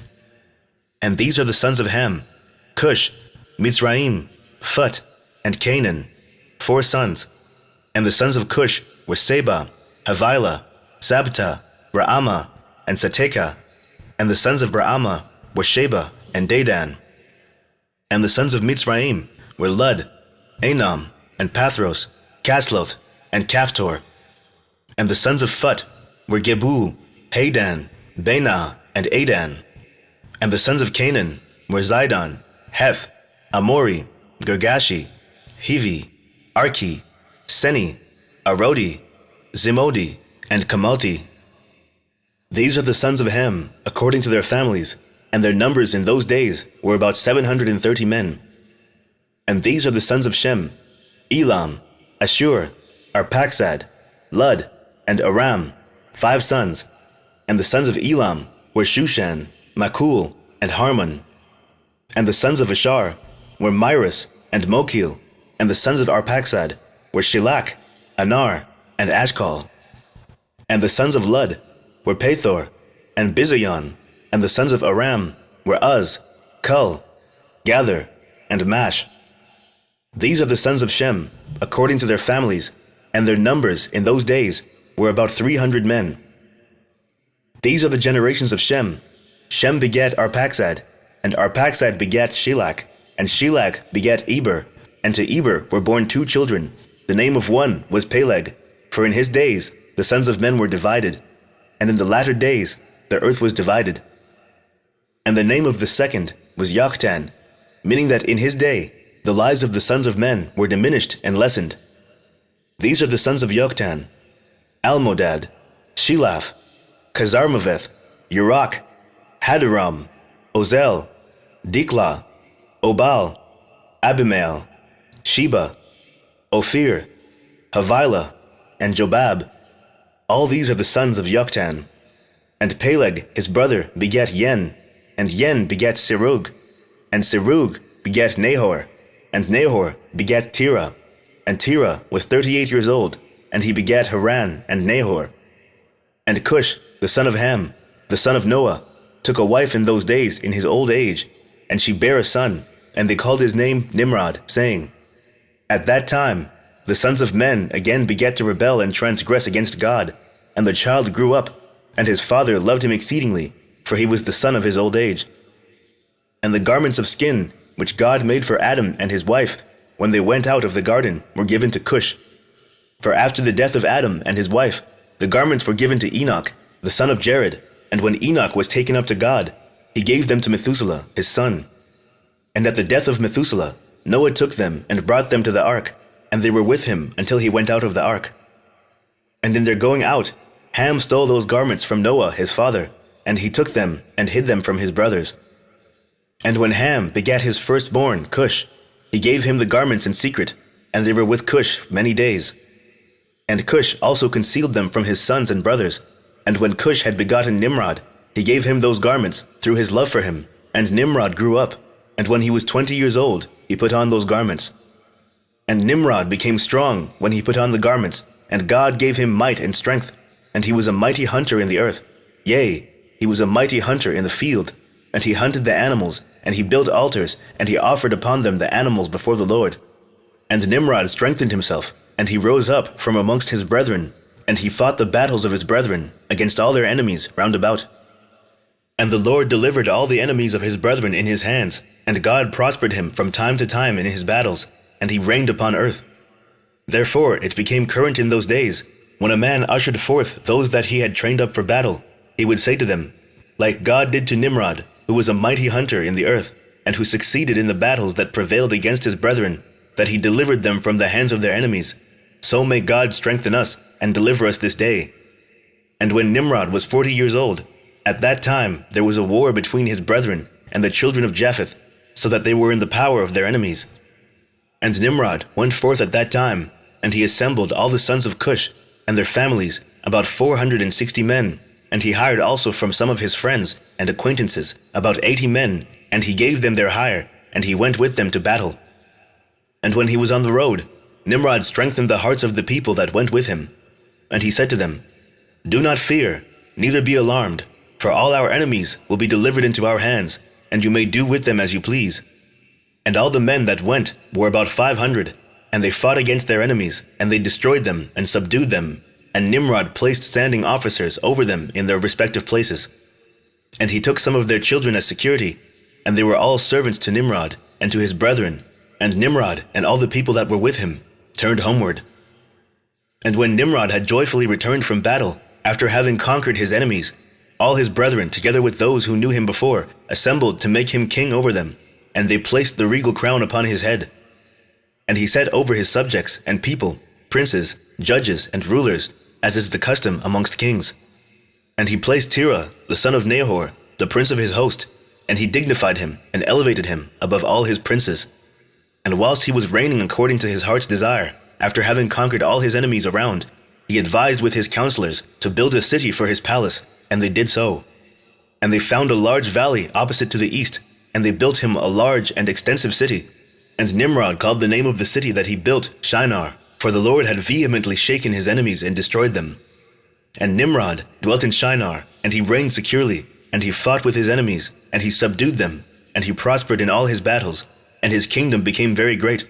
And these are the sons of Ham, Cush, Mitzrayim, Phut, and Canaan, 4 sons. And the sons of Cush were Seba, Havilah, Sabta, Raamah, and Sateka. And the sons of Raamah were Sheba and Dedan. And the sons of Mitzrayim were Lud, Anam, and Pathros, Casloth, and Caphtor. And the sons of Phut were Gebul, Hadan, Benah, and Adan. And the sons of Canaan were Zidon, Heth, Amori, Girgashi, Hivi, Arki, Seni, Arodi, Zimodi, and Kamalti. These are the sons of Ham, according to their families, and their numbers in those days were about 730 men. And these are the sons of Shem, Elam, Ashur, Arpaxad, Lud, and Aram, 5 sons. And the sons of Elam were Shushan, Makul, and Harmon. And the sons of Ashar were Myris and Mokil. And the sons of Arpaxad were Shilach, Anar, and Ashkal. And the sons of Lud were Pathor, and Bizayon. And the sons of Aram were Uz, Kul, Gather, and Mash. These are the sons of Shem, according to their families, and their numbers in those days were about 300 men. These are the generations of Shem. Shem begat Arpaxad, and Arpaxad begat Shilach, and Shilach begat Eber, and to Eber were born 2 children. The name of one was Peleg, for in his days the sons of men were divided, and in the latter days the earth was divided. And the name of the second was Yoktan, meaning that in his day the lives of the sons of men were diminished and lessened. These are the sons of Yoktan: Almodad, Shilaf, Kazarmaveth, Urach, Hadaram, Ozel, Dikla, Obal, Abimael, Sheba, Ophir, Havilah, and Jobab. All these are the sons of Yoktan. And Peleg his brother begat Yen, and Yen begat Serug, and Serug begat Nahor, and Nahor begat Terah, and Terah was 38 years old, and he begat Haran and Nahor. And Cush, the son of Ham, the son of Noah, took a wife in those days in his old age, and she bare a son, and they called his name Nimrod, saying, At that time the sons of men again begat to rebel and transgress against God, and the child grew up, and his father loved him exceedingly, for he was the son of his old age. And the garments of skin which God made for Adam and his wife, when they went out of the garden, were given to Cush. For after the death of Adam and his wife, the garments were given to Enoch, the son of Jared, and when Enoch was taken up to God, he gave them to Methuselah, his son. And at the death of Methuselah, Noah took them and brought them to the ark, and they were with him until he went out of the ark. And in their going out, Ham stole those garments from Noah his father, and he took them and hid them from his brothers. And when Ham begat his firstborn, Cush, he gave him the garments in secret, and they were with Cush many days. And Cush also concealed them from his sons and brothers. And when Cush had begotten Nimrod, he gave him those garments through his love for him. And Nimrod grew up, and when he was 20 years old, he put on those garments. And Nimrod became strong when he put on the garments, and God gave him might and strength, and he was a mighty hunter in the earth. Yea, he was a mighty hunter in the field, and he hunted the animals, and he built altars, and he offered upon them the animals before the Lord. And Nimrod strengthened himself, and he rose up from amongst his brethren, and he fought the battles of his brethren against all their enemies round about. And the Lord delivered all the enemies of his brethren in his hands, and God prospered him from time to time in his battles, and he reigned upon earth. Therefore it became current in those days, when a man ushered forth those that he had trained up for battle, he would say to them, Like God did to Nimrod, who was a mighty hunter in the earth, and who succeeded in the battles that prevailed against his brethren, that he delivered them from the hands of their enemies, so may God strengthen us and deliver us this day. And when Nimrod was 40 years old, at that time there was a war between his brethren and the children of Japheth, so that they were in the power of their enemies. And Nimrod went forth at that time, and he assembled all the sons of Cush and their families, about 460 men, And he hired also from some of his friends and acquaintances about 80 men, and he gave them their hire, and he went with them to battle. And when he was on the road, Nimrod strengthened the hearts of the people that went with him. And he said to them, Do not fear, neither be alarmed, for all our enemies will be delivered into our hands, and you may do with them as you please. And all the men that went were about 500, and they fought against their enemies, and they destroyed them and subdued them. And Nimrod placed standing officers over them in their respective places. And he took some of their children as security, and they were all servants to Nimrod and to his brethren. And Nimrod and all the people that were with him turned homeward. And when Nimrod had joyfully returned from battle, after having conquered his enemies, all his brethren, together with those who knew him before, assembled to make him king over them, and they placed the regal crown upon his head. And he set over his subjects and people, princes, judges, and rulers, as is the custom amongst kings. And he placed Terah, the son of Nahor, the prince of his host, and he dignified him and elevated him above all his princes. And whilst he was reigning according to his heart's desire, after having conquered all his enemies around, he advised with his counselors to build a city for his palace, and they did so. And they found a large valley opposite to the east, and they built him a large and extensive city. And Nimrod called the name of the city that he built Shinar, for the Lord had vehemently shaken his enemies and destroyed them. And Nimrod dwelt in Shinar, and he reigned securely, and he fought with his enemies, and he subdued them, and he prospered in all his battles, and his kingdom became very great.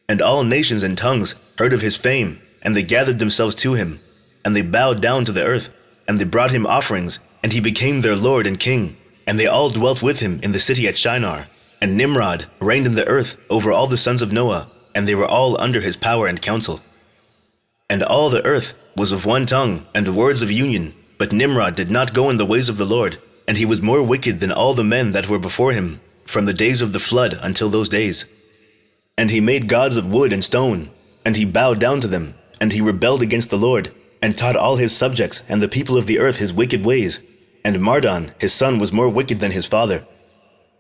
And all nations and tongues heard of his fame, and they gathered themselves to him, and they bowed down to the earth, and they brought him offerings, and he became their lord and king. And they all dwelt with him in the city at Shinar. And Nimrod reigned in the earth over all the sons of Noah, and they were all under his power and counsel. And all the earth was of one tongue and words of union, but Nimrod did not go in the ways of the Lord, and he was more wicked than all the men that were before him, from the days of the flood until those days. And he made gods of wood and stone, and he bowed down to them, and he rebelled against the Lord, and taught all his subjects and the people of the earth his wicked ways. And Mardon his son was more wicked than his father.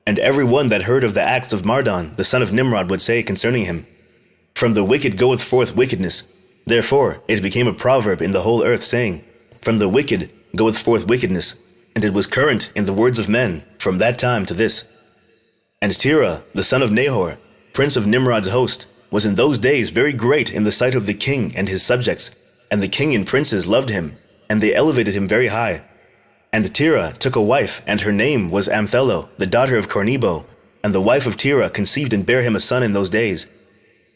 And every one that heard of the acts of Mardon the son of Nimrod would say concerning him, From the wicked goeth forth wickedness. Therefore it became a proverb in the whole earth, saying, From the wicked goeth forth wickedness. And it was current in the words of men from that time to this. And Terah the son of Nahor, prince of Nimrod's host, was in those days very great in the sight of the king and his subjects, and the king and princes loved him, and they elevated him very high. And Terah took a wife, and her name was Amthelo, the daughter of Cornebo, and the wife of Terah conceived and bare him a son in those days.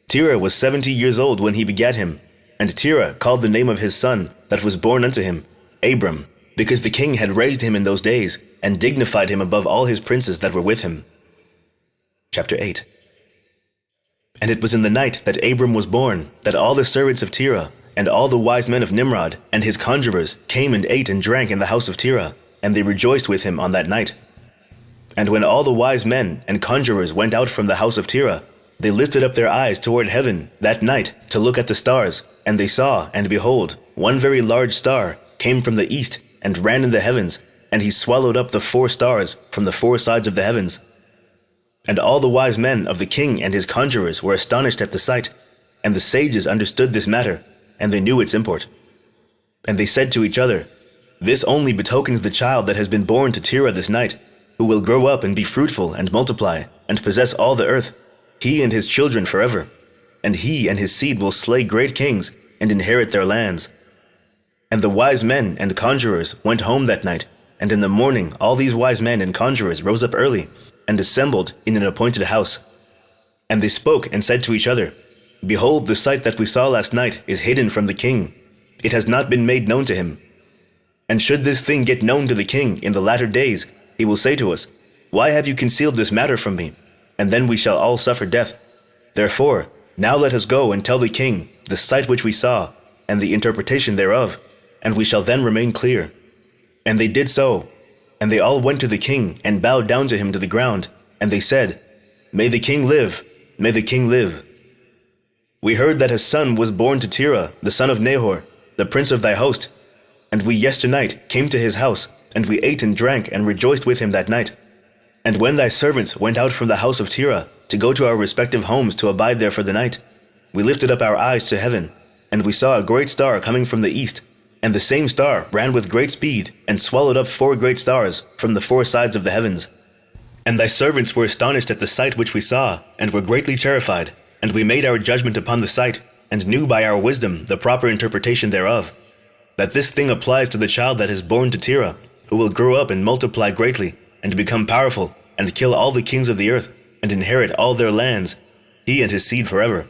Terah was 70 years old when he begat him, and Terah called the name of his son that was born unto him Abram, because the king had raised him in those days, and dignified him above all his princes that were with him. Chapter 8. And it was in the night that Abram was born, that all the servants of Terah, and all the wise men of Nimrod, and his conjurers, came and ate and drank in the house of Terah, and they rejoiced with him on that night. And when all the wise men and conjurers went out from the house of Terah, they lifted up their eyes toward heaven that night to look at the stars, and they saw, and behold, one very large star came from the east, and ran in the heavens, and he swallowed up the 4 stars from the 4 sides of the heavens. And all the wise men of the king and his conjurers were astonished at the sight, and the sages understood this matter, and they knew its import. And they said to each other, This only betokens the child that has been born to Terah this night, who will grow up and be fruitful and multiply, and possess all the earth, he and his children forever. And he and his seed will slay great kings, and inherit their lands. And the wise men and conjurers went home that night, and in the morning all these wise men and conjurers rose up early, and assembled in an appointed house. And they spoke and said to each other, Behold, the sight that we saw last night is hidden from the king. It has not been made known to him. And should this thing get known to the king in the latter days, he will say to us, Why have you concealed this matter from me? And then we shall all suffer death. Therefore, now let us go and tell the king the sight which we saw, and the interpretation thereof, and we shall then remain clear. And they did so. And they all went to the king, and bowed down to him to the ground. And they said, May the king live, may the king live. We heard that a son was born to Terah, the son of Nahor, the prince of thy host. And we yesternight came to his house, and we ate and drank, and rejoiced with him that night. And when thy servants went out from the house of Terah, to go to our respective homes to abide there for the night, we lifted up our eyes to heaven, and we saw a great star coming from the east, And the same star ran with great speed, and swallowed up 4 great stars from the 4 sides of the heavens. And thy servants were astonished at the sight which we saw, and were greatly terrified. And we made our judgment upon the sight, and knew by our wisdom the proper interpretation thereof, that this thing applies to the child that is born to Terah, who will grow up and multiply greatly, and become powerful, and kill all the kings of the earth, and inherit all their lands, he and his seed forever.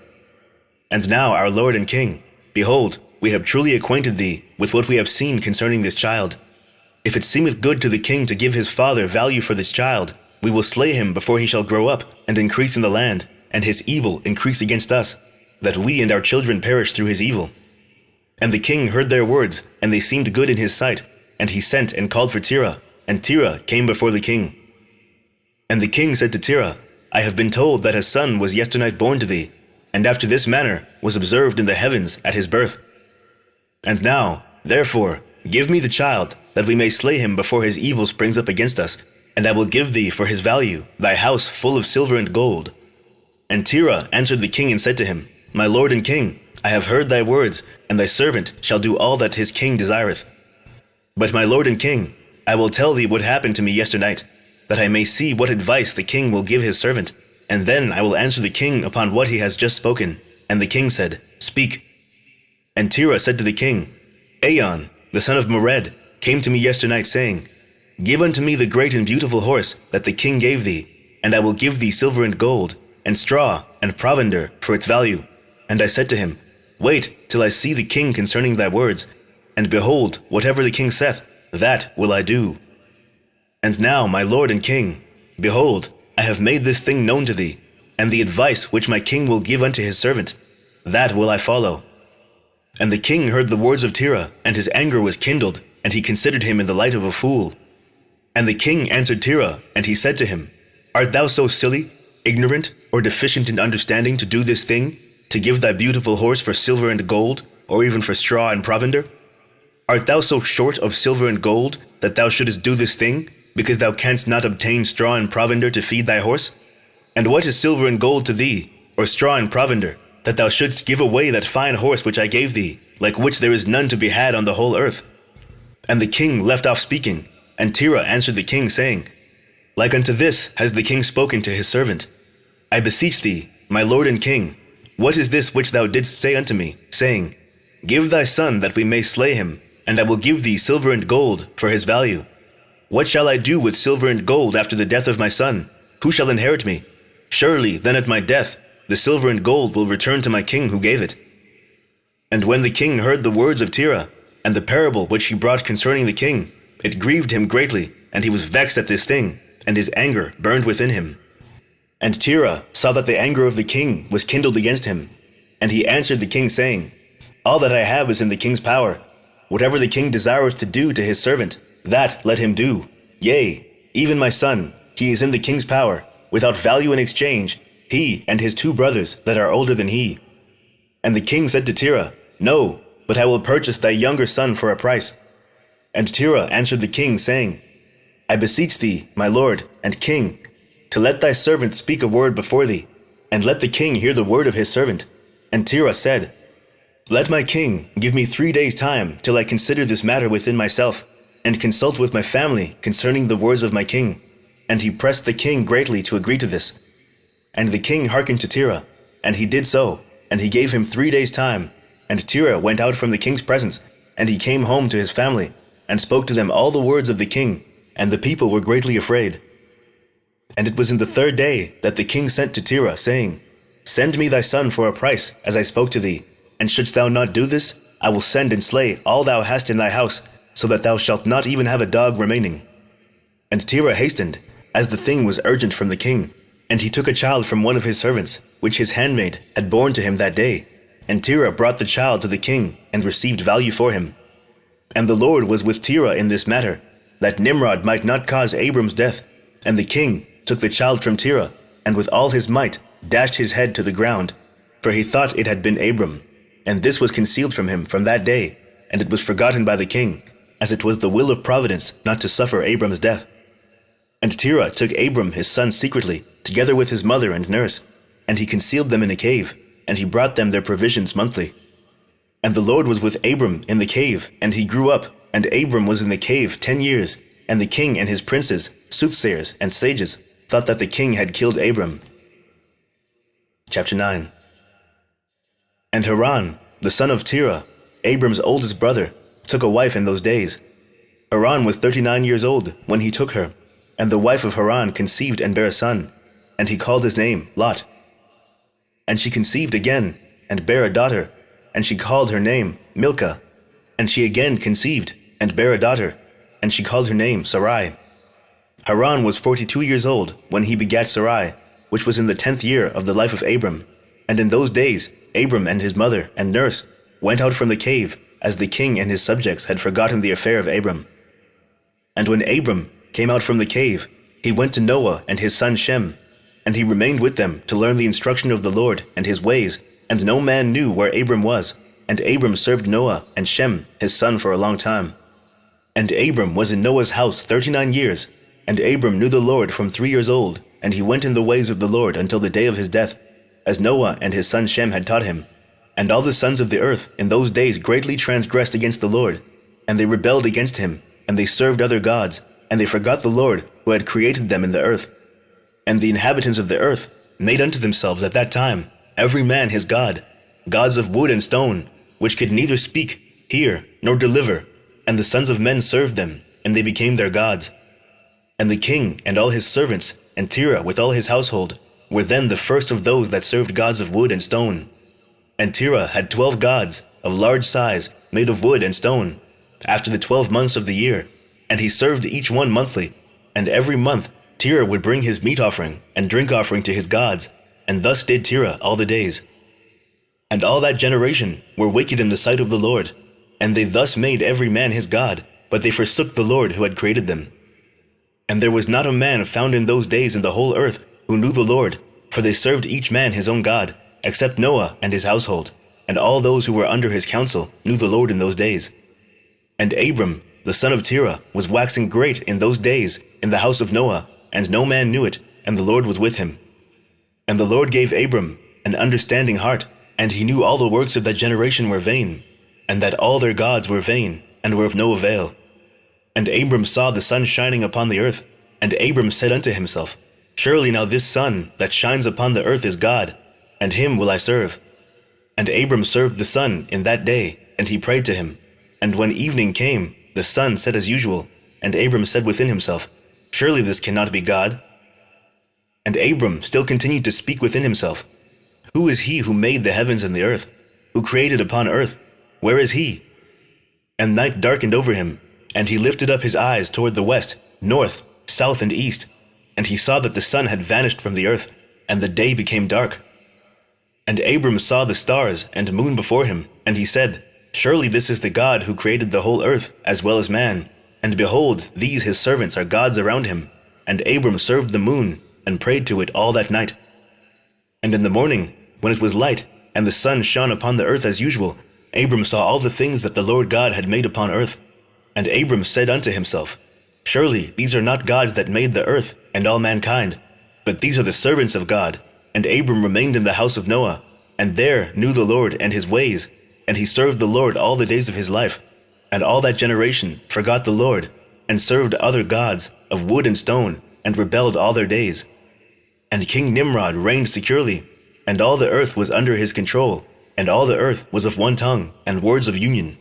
And now, our Lord and King, behold, we have truly acquainted thee with what we have seen concerning this child. If it seemeth good to the king to give his father value for this child, we will slay him before he shall grow up and increase in the land, and his evil increase against us, that we and our children perish through his evil. And the king heard their words, and they seemed good in his sight, and he sent and called for Terah, and Terah came before the king. And the king said to Terah, I have been told that a son was yesternight born to thee, and after this manner was observed in the heavens at his birth. And now, therefore, give me the child, that we may slay him before his evil springs up against us, and I will give thee for his value thy house full of silver and gold. And Terah answered the king and said to him, My lord and king, I have heard thy words, and thy servant shall do all that his king desireth. But my lord and king, I will tell thee what happened to me yesternight, that I may see what advice the king will give his servant, and then I will answer the king upon what he has just spoken. And the king said, Speak. And Terah said to the king, Aon, the son of Mered, came to me yesternight, saying, Give unto me the great and beautiful horse that the king gave thee, and I will give thee silver and gold, and straw, and provender for its value. And I said to him, Wait till I see the king concerning thy words, and behold, whatever the king saith, that will I do. And now, my lord and king, behold, I have made this thing known to thee, and the advice which my king will give unto his servant, that will I follow. And the king heard the words of Terah, and his anger was kindled, and he considered him in the light of a fool. And the king answered Terah, and he said to him, Art thou so silly, ignorant, or deficient in understanding to do this thing, to give thy beautiful horse for silver and gold, or even for straw and provender? Art thou so short of silver and gold, that thou shouldest do this thing, because thou canst not obtain straw and provender to feed thy horse? And what is silver and gold to thee, or straw and provender, that thou shouldst give away that fine horse which I gave thee, like which there is none to be had on the whole earth? And the king left off speaking, and Terah answered the king, saying, Like unto this has the king spoken to his servant. I beseech thee, my lord and king, what is this which thou didst say unto me, saying, Give thy son that we may slay him, and I will give thee silver and gold for his value? What shall I do with silver and gold after the death of my son? Who shall inherit me? Surely then at my death the silver and gold will return to my king who gave it. And when the king heard the words of Terah, and the parable which he brought concerning the king, it grieved him greatly, and he was vexed at this thing, and his anger burned within him. And Terah saw that the anger of the king was kindled against him. And he answered the king, saying, All that I have is in the king's power. Whatever the king desireth to do to his servant, that let him do. Yea, even my son, he is in the king's power, without value in exchange, he and his 2 brothers that are older than he. And the king said to Terah, No, but I will purchase thy younger son for a price. And Terah answered the king, saying, I beseech thee, my lord and king, to let thy servant speak a word before thee, and let the king hear the word of his servant. And Terah said, Let my king give me 3 days' time till I consider this matter within myself, and consult with my family concerning the words of my king. And he pressed the king greatly to agree to this. And the king hearkened to Terah, and he did so, and he gave him 3 days' time. And Terah went out from the king's presence, and he came home to his family, and spoke to them all the words of the king, and the people were greatly afraid. And it was in the 3rd day that the king sent to Terah, saying, Send me thy son for a price, as I spoke to thee, and shouldst thou not do this, I will send and slay all thou hast in thy house, so that thou shalt not even have a dog remaining. And Terah hastened, as the thing was urgent from the king, and he took a child from one of his servants, which his handmaid had borne to him that day. And Terah brought the child to the king, and received value for him. And the Lord was with Terah in this matter, that Nimrod might not cause Abram's death. And the king took the child from Terah, and with all his might dashed his head to the ground, for he thought it had been Abram. And this was concealed from him from that day, and it was forgotten by the king, as it was the will of providence not to suffer Abram's death. And Terah took Abram his son secretly, together with his mother and nurse, and he concealed them in a cave, and he brought them their provisions monthly. And the Lord was with Abram in the cave, and he grew up, and Abram was in the cave 10 years, and the king and his princes, soothsayers and sages, thought that the king had killed Abram. Chapter 9. And Haran, the son of Terah, Abram's oldest brother, took a wife in those days. Haran was 39 years old when he took her, and the wife of Haran conceived and bare a son, and he called his name Lot. And she conceived again, and bare a daughter, and she called her name Milcah. And she again conceived, and bare a daughter, and she called her name Sarai. Haran was 42 years old when he begat Sarai, which was in the 10th year of the life of Abram. And in those days Abram and his mother and nurse went out from the cave, as the king and his subjects had forgotten the affair of Abram. And when Abram came out from the cave, he went to Noah and his son Shem, and he remained with them to learn the instruction of the Lord and his ways, and no man knew where Abram was. And Abram served Noah and Shem his son for a long time. And Abram was in Noah's house 39 years, and Abram knew the Lord from 3 years old, and he went in the ways of the Lord until the day of his death, as Noah and his son Shem had taught him. And all the sons of the earth in those days greatly transgressed against the Lord, and they rebelled against him, and they served other gods, and they forgot the Lord who had created them in the earth. And the inhabitants of the earth made unto themselves at that time every man his god, gods of wood and stone, which could neither speak, hear, nor deliver, and the sons of men served them, and they became their gods. And the king and all his servants, and Terah with all his household, were then the first of those that served gods of wood and stone. And Terah had 12 gods of large size, made of wood and stone, after the 12 months of the year, and he served each one monthly. And every month Terah would bring his meat offering and drink offering to his gods, and thus did Terah all the days. And all that generation were wicked in the sight of the Lord, and they thus made every man his god, but they forsook the Lord who had created them. And there was not a man found in those days in the whole earth who knew the Lord, for they served each man his own god, except Noah and his household, and all those who were under his counsel knew the Lord in those days. And Abram, the son of Terah, was waxing great in those days in the house of Noah, and no man knew it, and the Lord was with him. And the Lord gave Abram an understanding heart, and he knew all the works of that generation were vain, and that all their gods were vain, and were of no avail. And Abram saw the sun shining upon the earth, and Abram said unto himself, Surely now this sun that shines upon the earth is God, and him will I serve. And Abram served the sun in that day, and he prayed to him. And when evening came, the sun set as usual, and Abram said within himself, Surely this cannot be God. And Abram still continued to speak within himself, Who is he who made the heavens and the earth, who created upon earth? Where is he? And night darkened over him, and he lifted up his eyes toward the west, north, south, and east, and he saw that the sun had vanished from the earth, and the day became dark. And Abram saw the stars and moon before him, and he said, Surely this is the God who created the whole earth, as well as man. And behold, these his servants are gods around him. And Abram served the moon, and prayed to it all that night. And in the morning, when it was light, and the sun shone upon the earth as usual, Abram saw all the things that the Lord God had made upon earth. And Abram said unto himself, Surely these are not gods that made the earth and all mankind, but these are the servants of God. And Abram remained in the house of Noah, and there knew the Lord and his ways, and he served the Lord all the days of his life. And all that generation forgot the Lord, and served other gods of wood and stone, and rebelled all their days. And King Nimrod reigned securely, and all the earth was under his control, and all the earth was of one tongue, and words of union.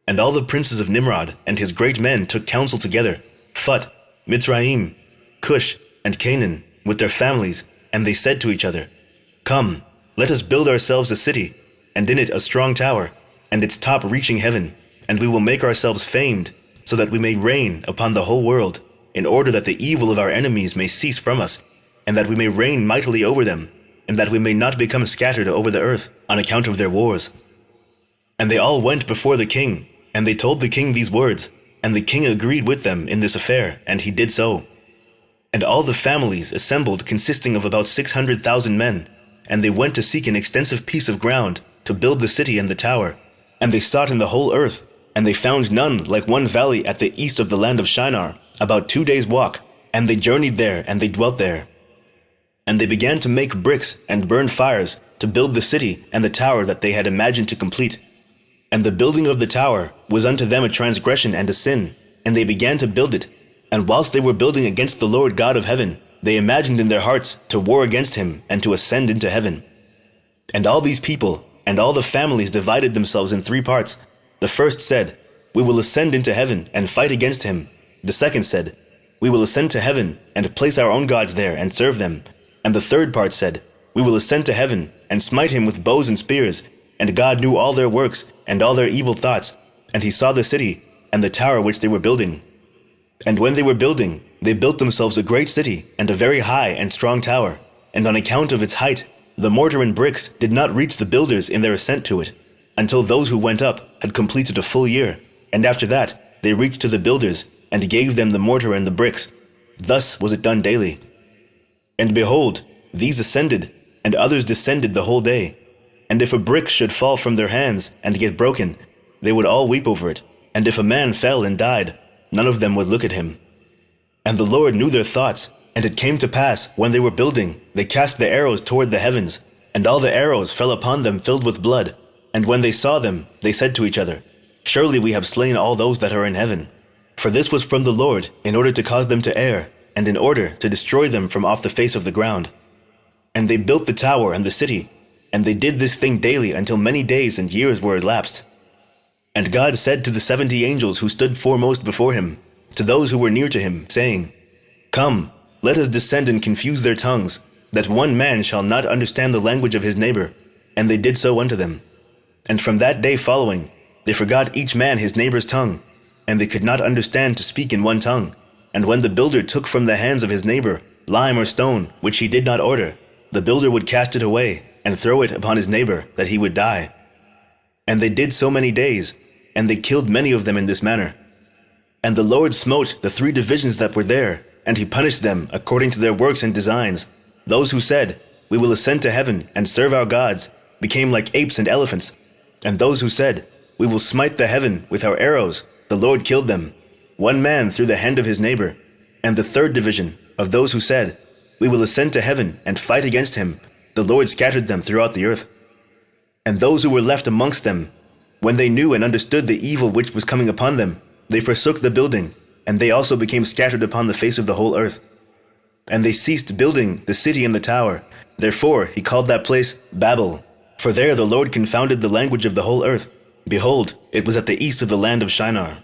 And all the princes of Nimrod and his great men took counsel together, Phut, Mitzrayim, Cush, and Canaan, with their families, and they said to each other, Come, let us build ourselves a city, and in it a strong tower, and its top reaching heaven, and we will make ourselves famed, so that we may reign upon the whole world, in order that the evil of our enemies may cease from us, and that we may reign mightily over them, and that we may not become scattered over the earth on account of their wars. And they all went before the king, and they told the king these words, and the king agreed with them in this affair, and he did so. And all the families assembled, consisting of about 600,000 men, and they went to seek an extensive piece of ground to build the city and the tower. And they sought in the whole earth, and they found none like one valley at the east of the land of Shinar, about 2 days' walk, and they journeyed there, and they dwelt there. And they began to make bricks and burn fires to build the city and the tower that they had imagined to complete. And the building of the tower was unto them a transgression and a sin, and they began to build it. And whilst they were building against the Lord God of heaven, they imagined in their hearts to war against him and to ascend into heaven. And all these people and all the families divided themselves in 3 parts. The first said, "We will ascend into heaven and fight against him." The second said, "We will ascend to heaven and place our own gods there and serve them." And the third part said, "We will ascend to heaven and smite him with bows and spears." And God knew all their works and all their evil thoughts, and he saw the city and the tower which they were building. And when they were building, they built themselves a great city and a very high and strong tower. And on account of its height, the mortar and bricks did not reach the builders in their ascent to it, until those who went up had completed a full year. And after that, they reached to the builders and gave them the mortar and the bricks. Thus was it done daily. And behold, these ascended, and others descended the whole day. And if a brick should fall from their hands and get broken, they would all weep over it. And if a man fell and died, none of them would look at him. And the Lord knew their thoughts, and it came to pass, when they were building, they cast the arrows toward the heavens, and all the arrows fell upon them filled with blood. And when they saw them, they said to each other, "Surely we have slain all those that are in heaven." For this was from the Lord, in order to cause them to err, and in order to destroy them from off the face of the ground. And they built the tower and the city, and they did this thing daily until many days and years were elapsed. And God said to the 70 angels who stood foremost before him, to those who were near to him, saying, "Come, let us descend and confuse their tongues, that one man shall not understand the language of his neighbor." And they did so unto them. And from that day following, they forgot each man his neighbor's tongue, and they could not understand to speak in one tongue. And when the builder took from the hands of his neighbor lime or stone, which he did not order, the builder would cast it away, and throw it upon his neighbor, that he would die. And they did so many days, and they killed many of them in this manner. And the Lord smote the 3 divisions that were there, and he punished them according to their works and designs. Those who said, "We will ascend to heaven and serve our gods," became like apes and elephants. And those who said, "We will smite the heaven with our arrows," the Lord killed them, one man through the hand of his neighbor. And the 3rd division of those who said, "We will ascend to heaven and fight against him," the Lord scattered them throughout the earth. And those who were left amongst them, when they knew and understood the evil which was coming upon them, they forsook the building, and they also became scattered upon the face of the whole earth. And they ceased building the city and the tower. Therefore he called that place Babel, for there the Lord confounded the language of the whole earth. Behold, it was at the east of the land of Shinar.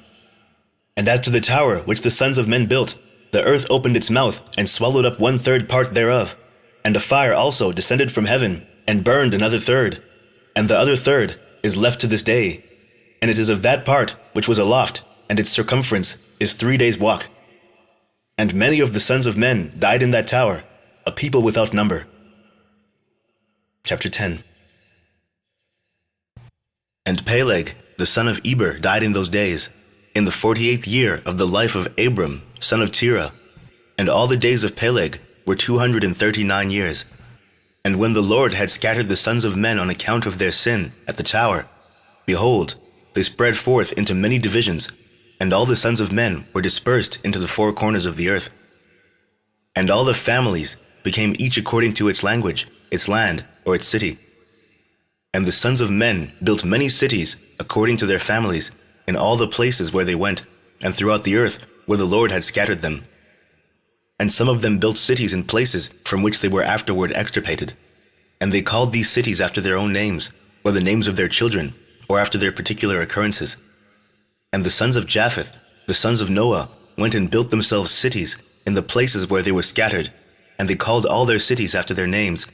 And as to the tower which the sons of men built, the earth opened its mouth and swallowed up 1/3 part thereof. And a fire also descended from heaven, and burned another 1/3. And the other 1/3 is left to this day. And it is of that part which was aloft, and its circumference is 3 days' walk. And many of the sons of men died in that tower, a people without number. Chapter 10. And Peleg, the son of Eber, died in those days, in the 48th year of the life of Abram, son of Terah. And all the days of Peleg were 239 years. And when the Lord had scattered the sons of men on account of their sin at the tower, behold, they spread forth into many divisions, and all the sons of men were dispersed into the 4 corners of the earth. And all the families became each according to its language, its land, or its city. And the sons of men built many cities according to their families in all the places where they went, and throughout the earth where the Lord had scattered them. And some of them built cities in places from which they were afterward extirpated. And they called these cities after their own names, or the names of their children, or after their particular occurrences. And the sons of Japheth, the sons of Noah, went and built themselves cities in the places where they were scattered, and they called all their cities after their names.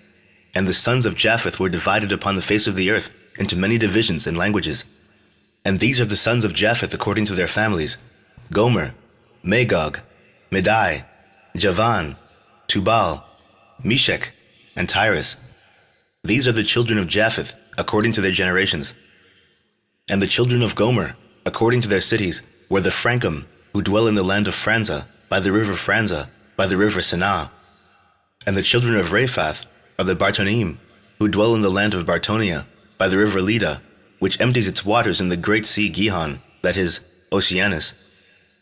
And the sons of Japheth were divided upon the face of the earth into many divisions and languages. And these are the sons of Japheth according to their families: Gomer, Magog, Medai, Javan, Tubal, Meshech, and Tyrus. These are the children of Japheth according to their generations. And the children of Gomer, according to their cities, were the Frankim, who dwell in the land of Franza, by the river Franza, by the river Sanaa. And the children of Rephath are the Bartonim, who dwell in the land of Bartonia, by the river Leda, which empties its waters in the great sea Gihon, that is, Oceanus.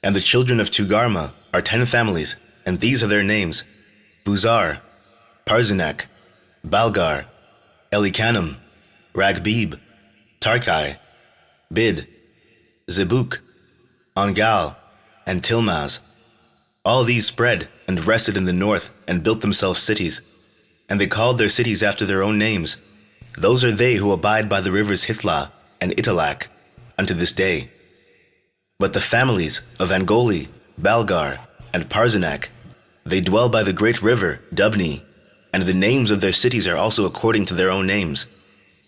And the children of Tugarma are 10 families, and these are their names: Buzar, Parzinak, Balgar, Elikanim, Ragbib, Tarkai, Bid, Zebuk, Ongal, and Tilmaz. All these spread and rested in the north and built themselves cities, and they called their cities after their own names. Those are they who abide by the rivers Hithlah and Italak unto this day. But the families of Angoli, Balgar, and Parzanak, they dwell by the great river Dubni, and the names of their cities are also according to their own names.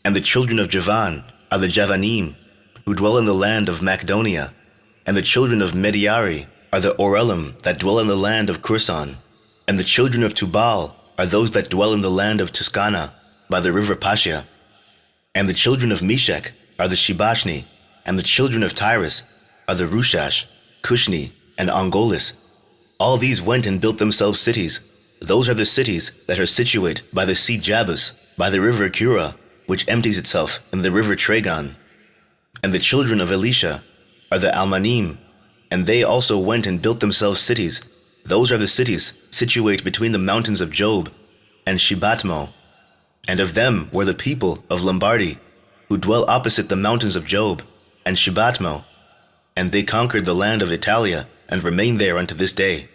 And the children of Javan are the Javanim, who dwell in the land of Macedonia, and the children of Mediari are the Orelim that dwell in the land of Curson, and the children of Tubal are those that dwell in the land of Tuscana by the river Pasha. And the children of Meshech are the Shibashni, and the children of Tyrus are the Rushash, Cushni, and Ongolis. All these went and built themselves cities. Those are the cities that are situate by the sea Jabus, by the river Cura, which empties itself in the river Tragon. And the children of Elisha are the Almanim, and they also went and built themselves cities. Those are the cities situate between the mountains of Job and Shibatmo. And of them were the people of Lombardy, who dwell opposite the mountains of Job and Shibatmo. And they conquered the land of Italia, and remain there unto this day.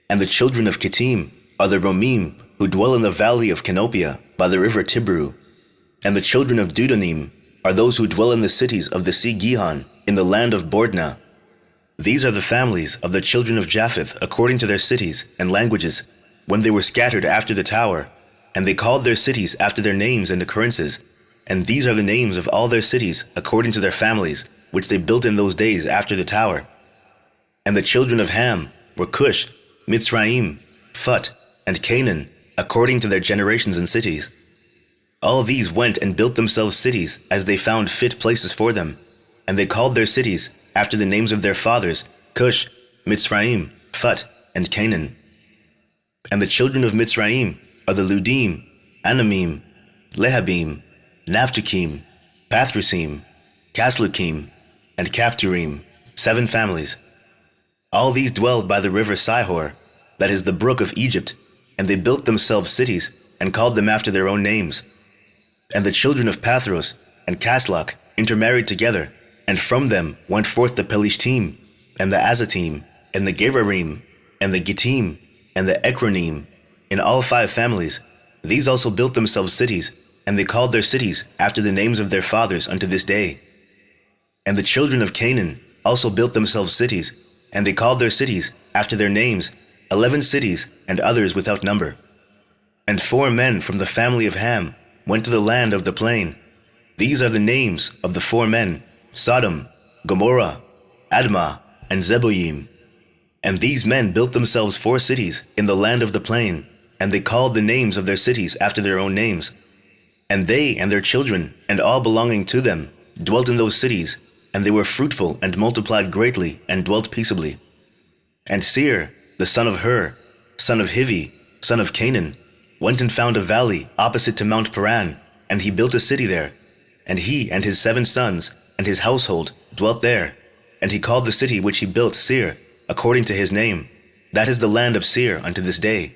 And the children of Kittim are the Romim, who dwell in the valley of Canopia, by the river Tibru. And the children of Dudanim are those who dwell in the cities of the sea Gihon, in the land of Bordna. These are the families of the children of Japheth, according to their cities and languages, when they were scattered after the tower, and they called their cities after their names and occurrences. And these are the names of all their cities, according to their families, which they built in those days after the tower. And the children of Ham were Cush, Mitzrayim, Phut, and Canaan, according to their generations and cities. All these went and built themselves cities as they found fit places for them, and they called their cities after the names of their fathers, Cush, Mitzrayim, Phut, and Canaan. And the children of Mitzrayim are the Ludim, Anamim, Lehabim, Naphtuchim, Pathrusim, Casluchim, and Caphturim, 7 families. All these dwelled by the river Sihor, that is the brook of Egypt, and they built themselves cities, and called them after their own names. And the children of Pathros and Caslach intermarried together, and from them went forth the Pelishtim, and the Azatim, and the Gerarim, and the Gittim, and the Ekronim, in all 5 families. These also built themselves cities, and they called their cities after the names of their fathers unto this day. And the children of Canaan also built themselves cities, and they called their cities after their names, 11 cities, and others without number. And 4 men from the family of Ham went to the land of the plain. These are the names of the 4 men, Sodom, Gomorrah, Admah, and Zeboyim. And these men built themselves 4 cities in the land of the plain, and they called the names of their cities after their own names. And they and their children, and all belonging to them, dwelt in those cities, and they were fruitful and multiplied greatly, and dwelt peaceably. And Seir, the son of Hur, son of Hivi, son of Canaan, went and found a valley opposite to Mount Paran, and he built a city there. And he and his 7 sons and his household dwelt there. And he called the city which he built Seir, according to his name. That is the land of Seir unto this day.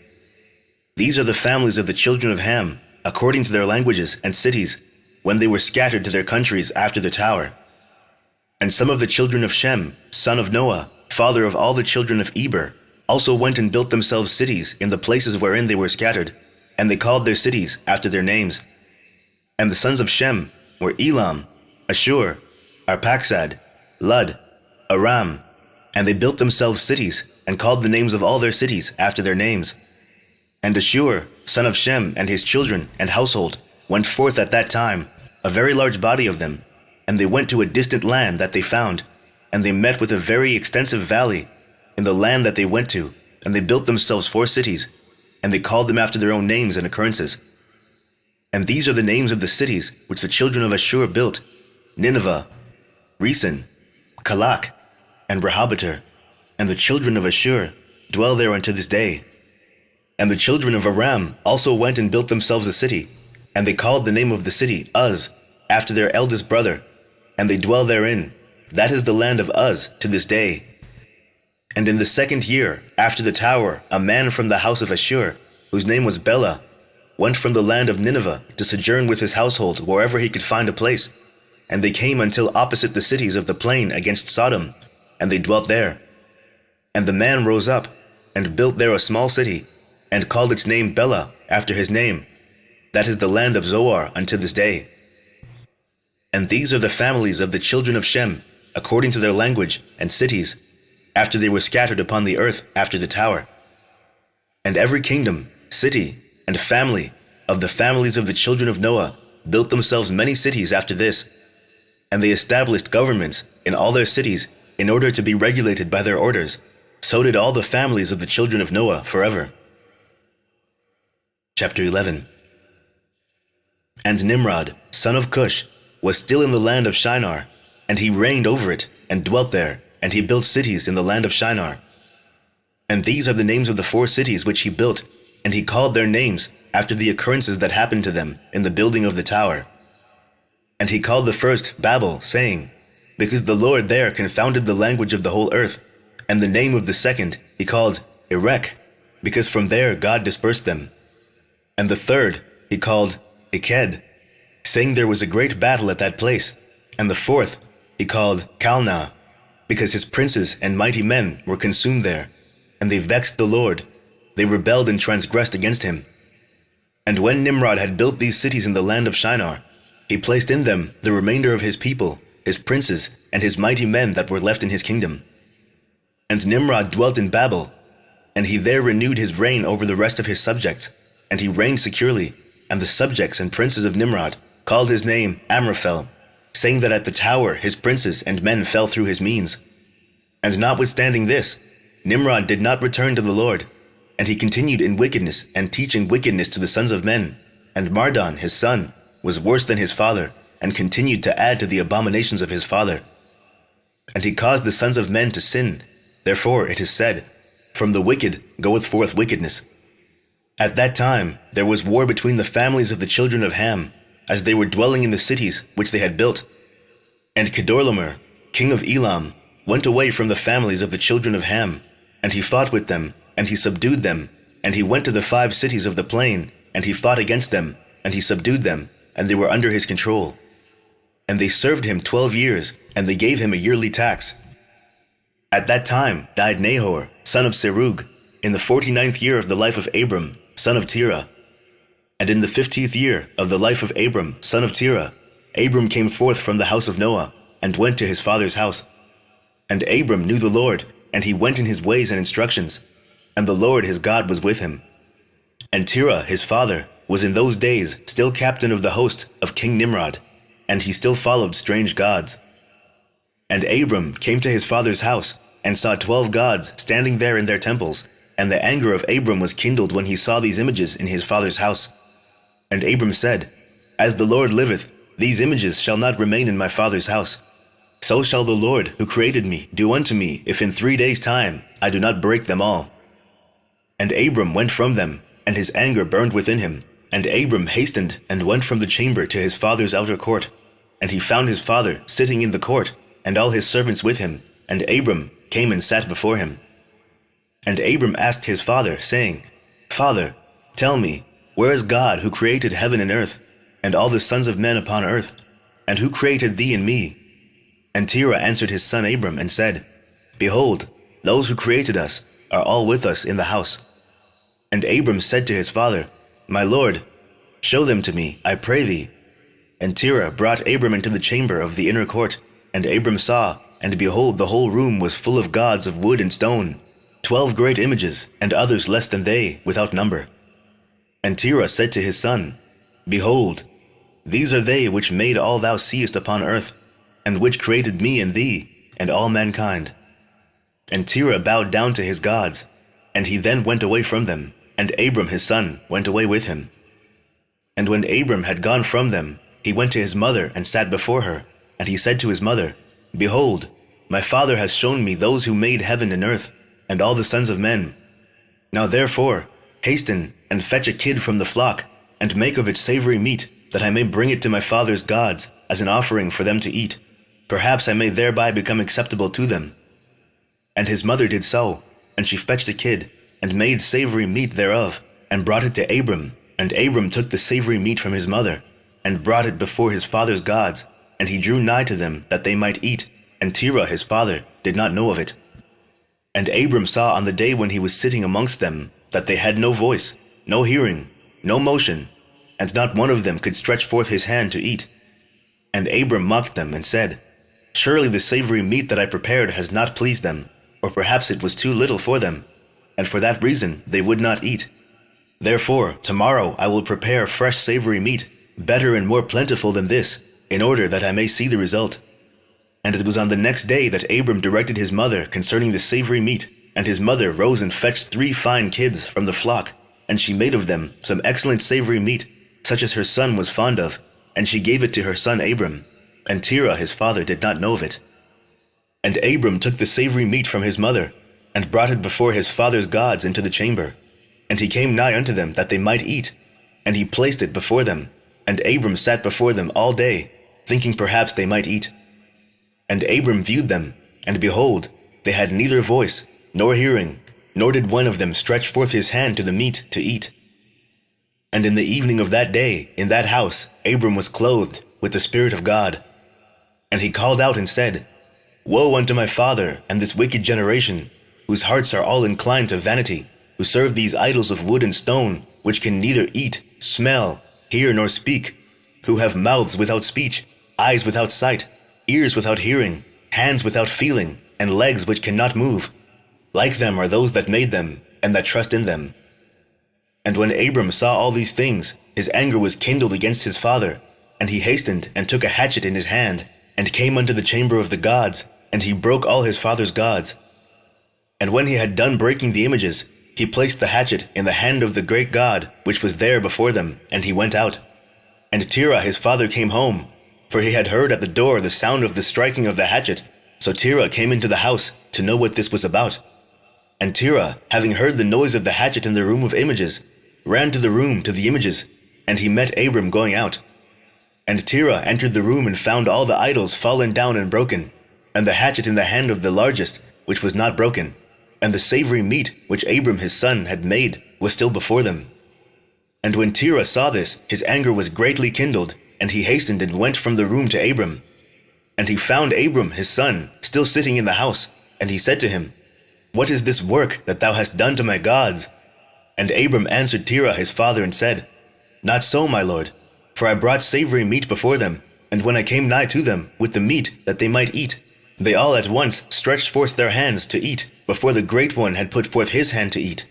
These are the families of the children of Ham, according to their languages and cities, when they were scattered to their countries after the tower. And some of the children of Shem, son of Noah, father of all the children of Eber, also went and built themselves cities in the places wherein they were scattered, and they called their cities after their names. And the sons of Shem were Elam, Ashur, Arpaxad, Lud, Aram, and they built themselves cities, and called the names of all their cities after their names. And Ashur, son of Shem, and his children and household went forth at that time, a very large body of them, and they went to a distant land that they found, and they met with a very extensive valley in the land that they went to, and they built themselves 4 cities, and they called them after their own names and occurrences. And these are the names of the cities which the children of Ashur built: Nineveh, Resen, Kalak, and Rehoboter. And the children of Ashur dwell there unto this day. And the children of Aram also went and built themselves a city, and they called the name of the city Uz, after their eldest brother, and they dwell therein. That is the land of Uz to this day. And in the 2nd year after the tower, a man from the house of Ashur, whose name was Bela, went from the land of Nineveh to sojourn with his household wherever he could find a place. and they came until opposite the cities of the plain against Sodom, and they dwelt there. And the man rose up, and built there a small city, and called its name Bela, after his name. That is the land of Zoar unto this day. And these are the families of the children of Shem, according to their language and cities, after they were scattered upon the earth after the tower. And every kingdom, city, and family of the families of the children of Noah built themselves many cities after this, and they established governments in all their cities in order to be regulated by their orders. So did all the families of the children of Noah forever. Chapter 11. And Nimrod, son of Cush, was still in the land of Shinar, and he reigned over it, and dwelt there, and he built cities in the land of Shinar. And these are the names of the 4 cities which he built, and he called their names after the occurrences that happened to them in the building of the tower. And he called the first Babel, saying, because the Lord there confounded the language of the whole earth. And the name of the second he called Erech, because from there God dispersed them. And the third he called Iked, saying there was a great battle at that place. And the fourth he called Calneh, because his princes and mighty men were consumed there. And they vexed the Lord. They rebelled and transgressed against him. And when Nimrod had built these cities in the land of Shinar, he placed in them the remainder of his people, his princes, and his mighty men that were left in his kingdom. And Nimrod dwelt in Babel, and he there renewed his reign over the rest of his subjects, and he reigned securely, and the subjects and princes of Nimrod called his name Amraphel, saying that at the tower his princes and men fell through his means. And notwithstanding this, Nimrod did not return to the Lord, and he continued in wickedness and teaching wickedness to the sons of men. And Mardon, his son, was worse than his father, and continued to add to the abominations of his father. And he caused the sons of men to sin. Therefore it is said, from the wicked goeth forth wickedness. At that time there was war between the families of the children of Ham, as they were dwelling in the cities which they had built. And Kedorlaomer, king of Elam, went away from the families of the children of Ham, and he fought with them, and he subdued them. And he went to the 5 cities of the plain, and he fought against them, and he subdued them, and they were under his control. And they served him 12 years, and they gave him a yearly tax. At that time died Nahor, son of Serug, in the 49th year of the life of Abram, son of Terah. And in the 50th year of the life of Abram, son of Terah, Abram came forth from the house of Noah, and went to his father's house. And Abram knew the Lord, and he went in his ways and instructions, and the Lord his God was with him. And Terah his father was in those days still captain of the host of King Nimrod, and he still followed strange gods. And Abram came to his father's house, and saw 12 gods standing there in their temples, and the anger of Abram was kindled when he saw these images in his father's house. And Abram said, as the Lord liveth, these images shall not remain in my father's house. So shall the Lord who created me do unto me, if in 3 days' time I do not break them all. And Abram went from them, and his anger burned within him. And Abram hastened and went from the chamber to his father's outer court. And he found his father sitting in the court, and all his servants with him. And Abram came and sat before him. And Abram asked his father, saying, Father, tell me, where is God who created heaven and earth, and all the sons of men upon earth? And who created thee and me? And Terah answered his son Abram and said, Behold, those who created us are all with us in the house. And Abram said to his father, My lord, show them to me, I pray thee. And Terah brought Abram into the chamber of the inner court, and Abram saw, and behold, the whole room was full of gods of wood and stone, 12 great images, and others less than they, without number. And Terah said to his son, Behold, these are they which made all thou seest upon earth, and which created me and thee, and all mankind. And Terah bowed down to his gods, and he then went away from them, and Abram his son went away with him. And when Abram had gone from them, he went to his mother and sat before her, and he said to his mother, Behold, my father has shown me those who made heaven and earth, and all the sons of men. Now therefore, hasten and fetch a kid from the flock, and make of it savory meat, that I may bring it to my father's gods, as an offering for them to eat. Perhaps I may thereby become acceptable to them. And his mother did so, and she fetched a kid, and made savory meat thereof, and brought it to Abram. And Abram took the savory meat from his mother, and brought it before his father's gods, and he drew nigh to them that they might eat, and Terah his father did not know of it. And Abram saw on the day when he was sitting amongst them that they had no voice, no hearing, no motion, and not one of them could stretch forth his hand to eat. And Abram mocked them and said, Surely the savory meat that I prepared has not pleased them, or perhaps it was too little for them, and for that reason they would not eat. Therefore tomorrow I will prepare fresh savory meat, better and more plentiful than this, in order that I may see the result. And it was on the next day that Abram directed his mother concerning the savory meat, and his mother rose and fetched 3 fine kids from the flock, and she made of them some excellent savory meat, such as her son was fond of, and she gave it to her son Abram, and Terah his father did not know of it. And Abram took the savory meat from his mother, and brought it before his father's gods into the chamber. And he came nigh unto them that they might eat, and he placed it before them. And Abram sat before them all day, thinking perhaps they might eat. And Abram viewed them, and behold, they had neither voice, nor hearing, nor did one of them stretch forth his hand to the meat to eat. And in the evening of that day, in that house, Abram was clothed with the Spirit of God. And he called out and said, Woe unto my father and this wicked generation, whose hearts are all inclined to vanity, who serve these idols of wood and stone, which can neither eat, smell, hear, nor speak, who have mouths without speech, eyes without sight, ears without hearing, hands without feeling, and legs which cannot move. Like them are those that made them, and that trust in them. And when Abram saw all these things, his anger was kindled against his father, and he hastened and took a hatchet in his hand, and came unto the chamber of the gods, and he broke all his father's gods. And when he had done breaking the images, he placed the hatchet in the hand of the great God, which was there before them, and he went out. And Terah his father came home, for he had heard at the door the sound of the striking of the hatchet. So Terah came into the house to know what this was about. And Terah, having heard the noise of the hatchet in the room of images, ran to the room to the images, and he met Abram going out. And Terah entered the room and found all the idols fallen down and broken, and the hatchet in the hand of the largest, which was not broken, and the savory meat which Abram his son had made was still before them. And when Terah saw this, his anger was greatly kindled, and he hastened and went from the room to Abram. And he found Abram his son still sitting in the house, and he said to him, What is this work that thou hast done to my gods? And Abram answered Terah his father and said, Not so, my lord, for I brought savory meat before them, and when I came nigh to them with the meat that they might eat, they all at once stretched forth their hands to eat, before the great one had put forth his hand to eat.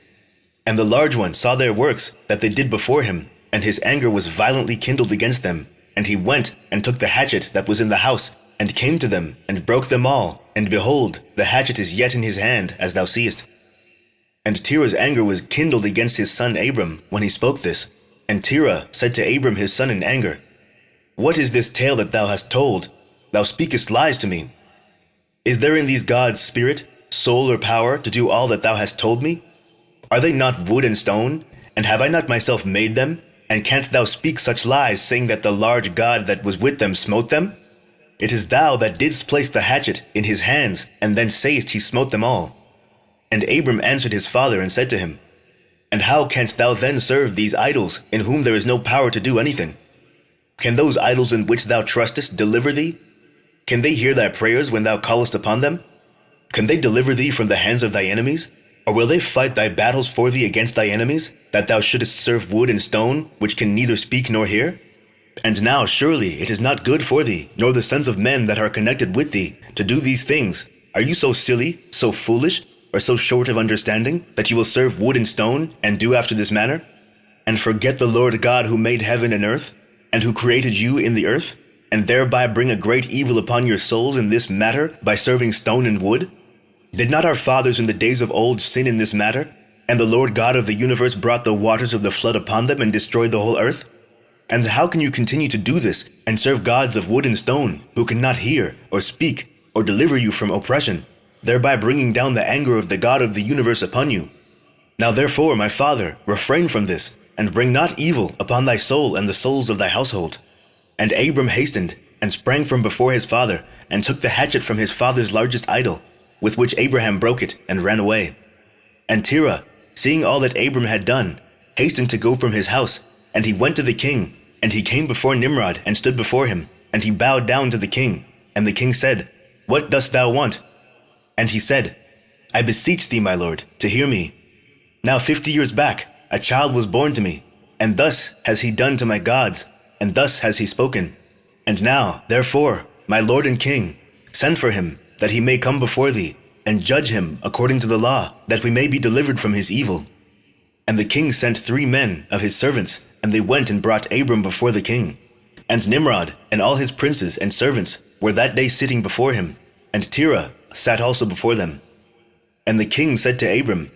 And the large one saw their works that they did before him, and his anger was violently kindled against them. And he went and took the hatchet that was in the house, and came to them, and broke them all. And behold, the hatchet is yet in his hand, as thou seest. And Terah's anger was kindled against his son Abram when he spoke this. And Terah said to Abram his son in anger, What is this tale that thou hast told? Thou speakest lies to me. Is there in these gods spirit, soul, or power to do all that thou hast told me? Are they not wood and stone? And have I not myself made them? And canst thou speak such lies, saying that the large God that was with them smote them? It is thou that didst place the hatchet in his hands, and then sayest he smote them all. And Abram answered his father and said to him, And how canst thou then serve these idols, in whom there is no power to do anything? Can those idols in which thou trustest deliver thee? Can they hear thy prayers when thou callest upon them? Can they deliver thee from the hands of thy enemies? Or will they fight thy battles for thee against thy enemies, that thou shouldest serve wood and stone, which can neither speak nor hear? And now surely it is not good for thee, nor the sons of men that are connected with thee, to do these things. Are you so silly, so foolish, or so short of understanding, that you will serve wood and stone, and do after this manner? And forget the Lord God who made heaven and earth, and who created you in the earth, and thereby bring a great evil upon your souls in this matter by serving stone and wood? Did not our fathers in the days of old sin in this matter? And the Lord God of the universe brought the waters of the flood upon them and destroyed the whole earth? And how can you continue to do this and serve gods of wood and stone, who cannot hear or speak or deliver you from oppression, thereby bringing down the anger of the God of the universe upon you? Now therefore, my father, refrain from this, and bring not evil upon thy soul and the souls of thy household. And Abram hastened, and sprang from before his father, and took the hatchet from his father's largest idol, with which Abraham broke it, and ran away. And Terah, seeing all that Abram had done, hastened to go from his house, and he went to the king, and he came before Nimrod, and stood before him. and he bowed down to the king. And the king said, "What dost thou want?" And he said, "I beseech thee, my lord, to hear me. Now 50 years back, a child was born to me, and thus has he done to my gods, and thus has he spoken. And now, therefore, my lord and king, send for him, that he may come before thee, and judge him according to the law, that we may be delivered from his evil." And the king sent 3 men of his servants, and they went and brought Abram before the king. And Nimrod and all his princes and servants were that day sitting before him, and Terah sat also before them. And the king said to Abram,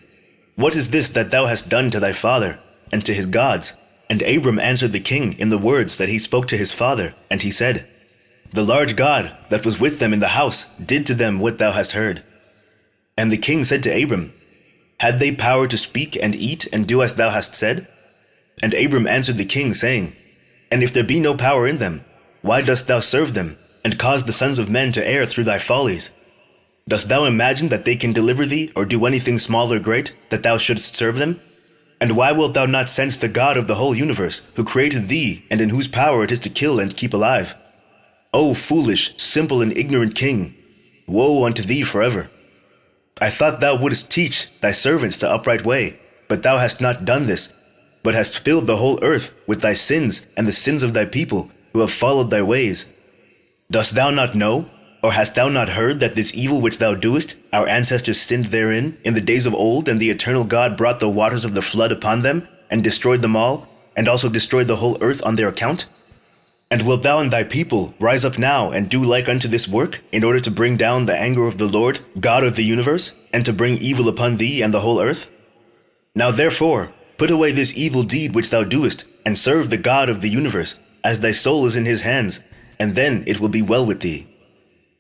"What is this that thou hast done to thy father, and to his gods?" And Abram answered the king in the words that he spoke to his father, and he said, "The large God that was with them in the house did to them what thou hast heard." And the king said to Abram, "Had they power to speak and eat and do as thou hast said?" And Abram answered the king, saying, "And if there be no power in them, why dost thou serve them, and cause the sons of men to err through thy follies? Dost thou imagine that they can deliver thee, or do anything small or great, that thou shouldst serve them? And why wilt thou not sense the God of the whole universe, who created thee, and in whose power it is to kill and keep alive? O foolish, simple, and ignorant king, woe unto thee forever! I thought thou wouldst teach thy servants the upright way, but thou hast not done this, but hast filled the whole earth with thy sins and the sins of thy people, who have followed thy ways. Dost thou not know, or hast thou not heard that this evil which thou doest, our ancestors sinned therein, in the days of old, and the eternal God brought the waters of the flood upon them, and destroyed them all, and also destroyed the whole earth on their account? And wilt thou and thy people rise up now and do like unto this work, in order to bring down the anger of the Lord, God of the universe, and to bring evil upon thee and the whole earth? Now therefore, put away this evil deed which thou doest, and serve the God of the universe, as thy soul is in his hands, and then it will be well with thee.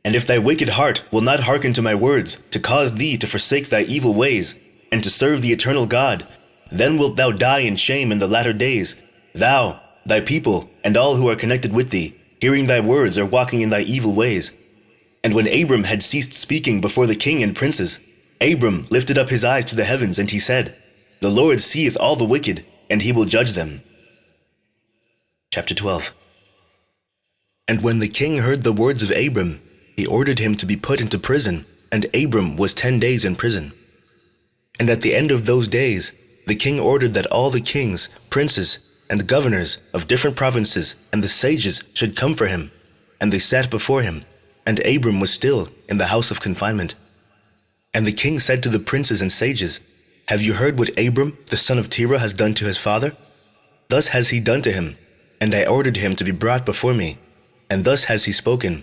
And if thy wicked heart will not hearken to my words, to cause thee to forsake thy evil ways, and to serve the eternal God, then wilt thou die in shame in the latter days, thou, thy people, and all who are connected with thee, hearing thy words or walking in thy evil ways." And when Abram had ceased speaking before the king and princes, Abram lifted up his eyes to the heavens, and he said, "The Lord seeth all the wicked, and he will judge them." Chapter 12. And when the king heard the words of Abram, he ordered him to be put into prison, and Abram was 10 days in prison. And at the end of those days, the king ordered that all the kings, princes, and governors of different provinces and the sages should come for him. And they sat before him, and Abram was still in the house of confinement. And the king said to the princes and sages, "Have you heard what Abram, the son of Terah, has done to his father? Thus has he done to him, and I ordered him to be brought before me, and thus has he spoken.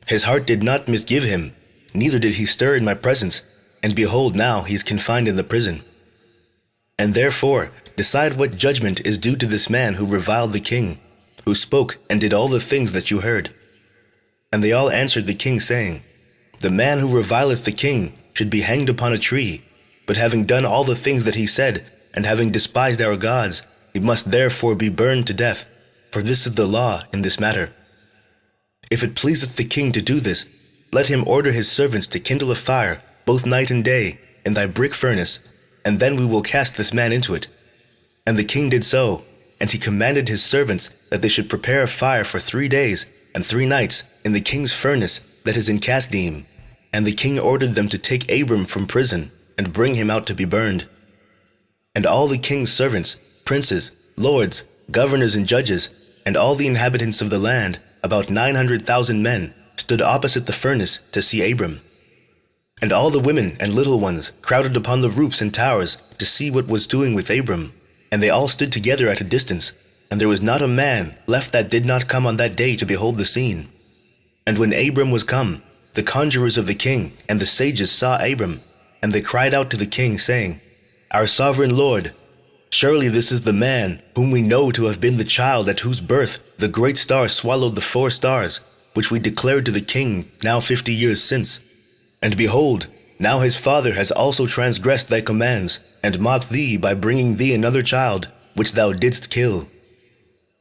His heart did not misgive him, neither did he stir in my presence, and behold, now he is confined in the prison. And therefore decide what judgment is due to this man who reviled the king, who spoke and did all the things that you heard." And they all answered the king, saying, "The man who revileth the king should be hanged upon a tree, but having done all the things that he said, and having despised our gods, he must therefore be burned to death, for this is the law in this matter. If it pleaseth the king to do this, let him order his servants to kindle a fire, both night and day, in thy brick furnace, and then we will cast this man into it." And the king did so, and he commanded his servants that they should prepare a fire for 3 days and 3 nights in the king's furnace that is in Kasdim. And the king ordered them to take Abram from prison and bring him out to be burned. And all the king's servants, princes, lords, governors, and judges, and all the inhabitants of the land, about 900,000 men, stood opposite the furnace to see Abram. And all the women and little ones crowded upon the roofs and towers to see what was doing with Abram. And they all stood together at a distance, and there was not a man left that did not come on that day to behold the scene. And when Abram was come, the conjurers of the king and the sages saw Abram, and they cried out to the king, saying, "Our sovereign lord, surely this is the man whom we know to have been the child at whose birth the great star swallowed the 4 stars, which we declared to the king now 50 years since. And behold, now his father has also transgressed thy commands, and mocked thee by bringing thee another child, which thou didst kill."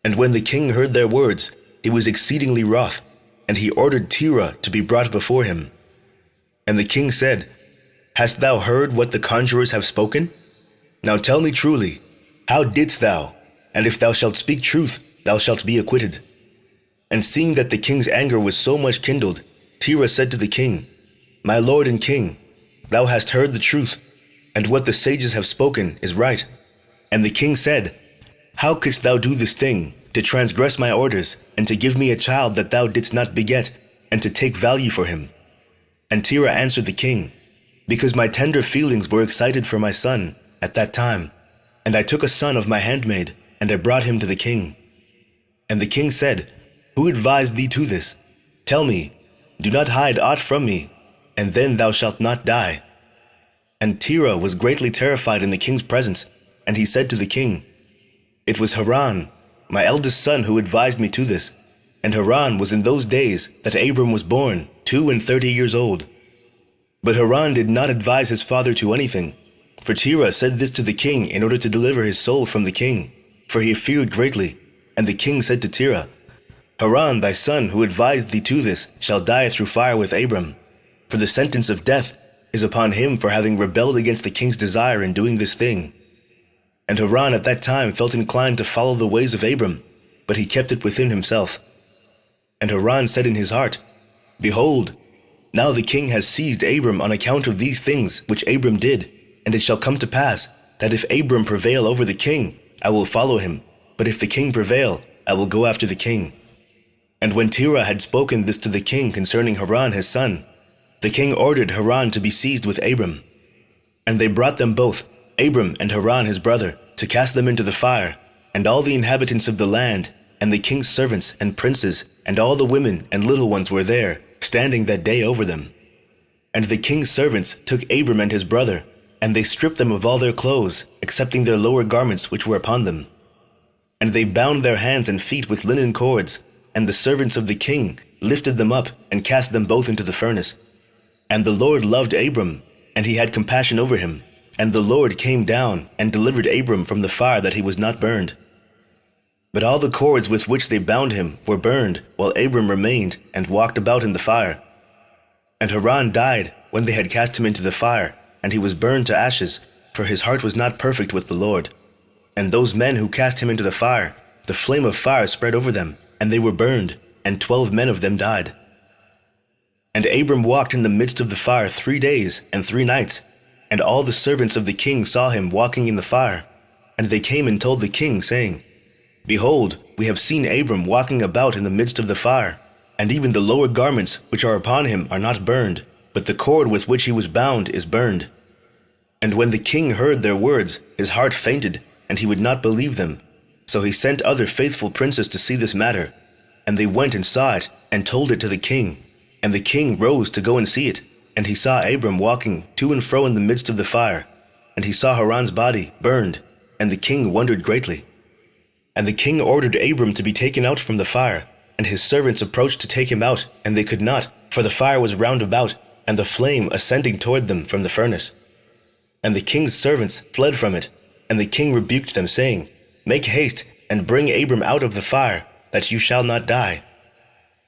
And when the king heard their words, he was exceedingly wroth, and he ordered Terah to be brought before him. And the king said, "Hast thou heard what the conjurers have spoken? Now tell me truly, how didst thou? And if thou shalt speak truth, thou shalt be acquitted." And seeing that the king's anger was so much kindled, Terah said to the king, My lord and king, thou hast heard the truth, and what the sages have spoken is right. And the king said, How couldst thou do this thing, to transgress my orders, and to give me a child that thou didst not beget, and to take value for him? And Terah answered the king, Because my tender feelings were excited for my son at that time, and I took a son of my handmaid, and I brought him to the king. And the king said, Who advised thee to this? Tell me, do not hide aught from me, and then thou shalt not die. And Terah was greatly terrified in the king's presence, and he said to the king, It was Haran, my eldest son, who advised me to this. And Haran was in those days that Abram was born, 32 years old. But Haran did not advise his father to anything, for Terah said this to the king in order to deliver his soul from the king, for he feared greatly. And the king said to Terah, Haran, thy son, who advised thee to this, shall die through fire with Abram, for the sentence of death is upon him for having rebelled against the king's desire in doing this thing. And Haran at that time felt inclined to follow the ways of Abram, but he kept it within himself. And Haran said in his heart, Behold, now the king has seized Abram on account of these things which Abram did, and it shall come to pass, that if Abram prevail over the king, I will follow him, but if the king prevail, I will go after the king. And when Terah had spoken this to the king concerning Haran his son, the king ordered Haran to be seized with Abram. And they brought them both, Abram and Haran his brother, to cast them into the fire, and all the inhabitants of the land, and the king's servants and princes, and all the women and little ones were there, standing that day over them. And the king's servants took Abram and his brother, and they stripped them of all their clothes, excepting their lower garments which were upon them. And they bound their hands and feet with linen cords, and the servants of the king lifted them up and cast them both into the furnace. And the Lord loved Abram, and he had compassion over him. And the Lord came down and delivered Abram from the fire, that he was not burned. But all the cords with which they bound him were burned, while Abram remained and walked about in the fire. And Haran died when they had cast him into the fire, and he was burned to ashes, for his heart was not perfect with the Lord. And those men who cast him into the fire, the flame of fire spread over them, and they were burned, and 12 men of them died. And Abram walked in the midst of the fire 3 days and 3 nights, and all the servants of the king saw him walking in the fire. And they came and told the king, saying, Behold, we have seen Abram walking about in the midst of the fire, and even the lower garments which are upon him are not burned, but the cord with which he was bound is burned. And when the king heard their words, his heart fainted, and he would not believe them. So he sent other faithful princes to see this matter. And they went and saw it, and told it to the king. And the king rose to go and see it. And he saw Abram walking to and fro in the midst of the fire. And he saw Haran's body burned, and the king wondered greatly. And the king ordered Abram to be taken out from the fire. And his servants approached to take him out, and they could not, for the fire was round about, and the flame ascending toward them from the furnace. And the king's servants fled from it. And the king rebuked them, saying, Make haste, and bring Abram out of the fire, that you shall not die.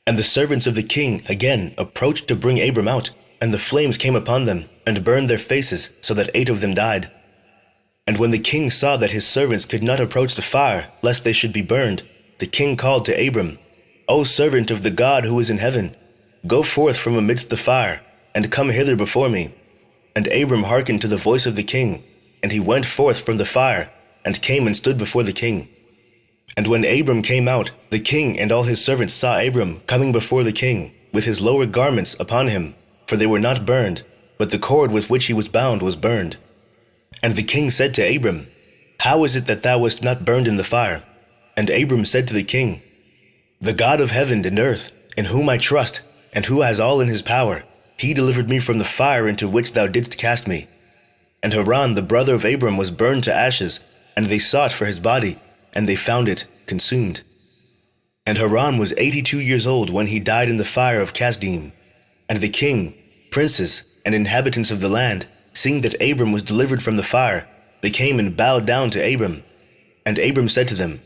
And the servants of the king again approached to bring Abram out, and the flames came upon them, and burned their faces, so that 8 of them died. And when the king saw that his servants could not approach the fire, lest they should be burned, the king called to Abram, O servant of the God who is in heaven, go forth from amidst the fire, and come hither before me. And Abram hearkened to the voice of the king, and he went forth from the fire, and came and stood before the king. And when Abram came out, the king and all his servants saw Abram coming before the king, with his lower garments upon him, for they were not burned, but the cord with which he was bound was burned. And the king said to Abram, How is it that thou wast not burned in the fire? And Abram said to the king, The God of heaven and earth, in whom I trust, and who has all in his power, he delivered me from the fire into which thou didst cast me. And Haran the brother of Abram was burned to ashes, and they sought for his body, and they found it consumed. And Haran was 82 years old when he died in the fire of Kasdim. And the king, princes, and inhabitants of the land, seeing that Abram was delivered from the fire, they came and bowed down to Abram. And Abram said to them,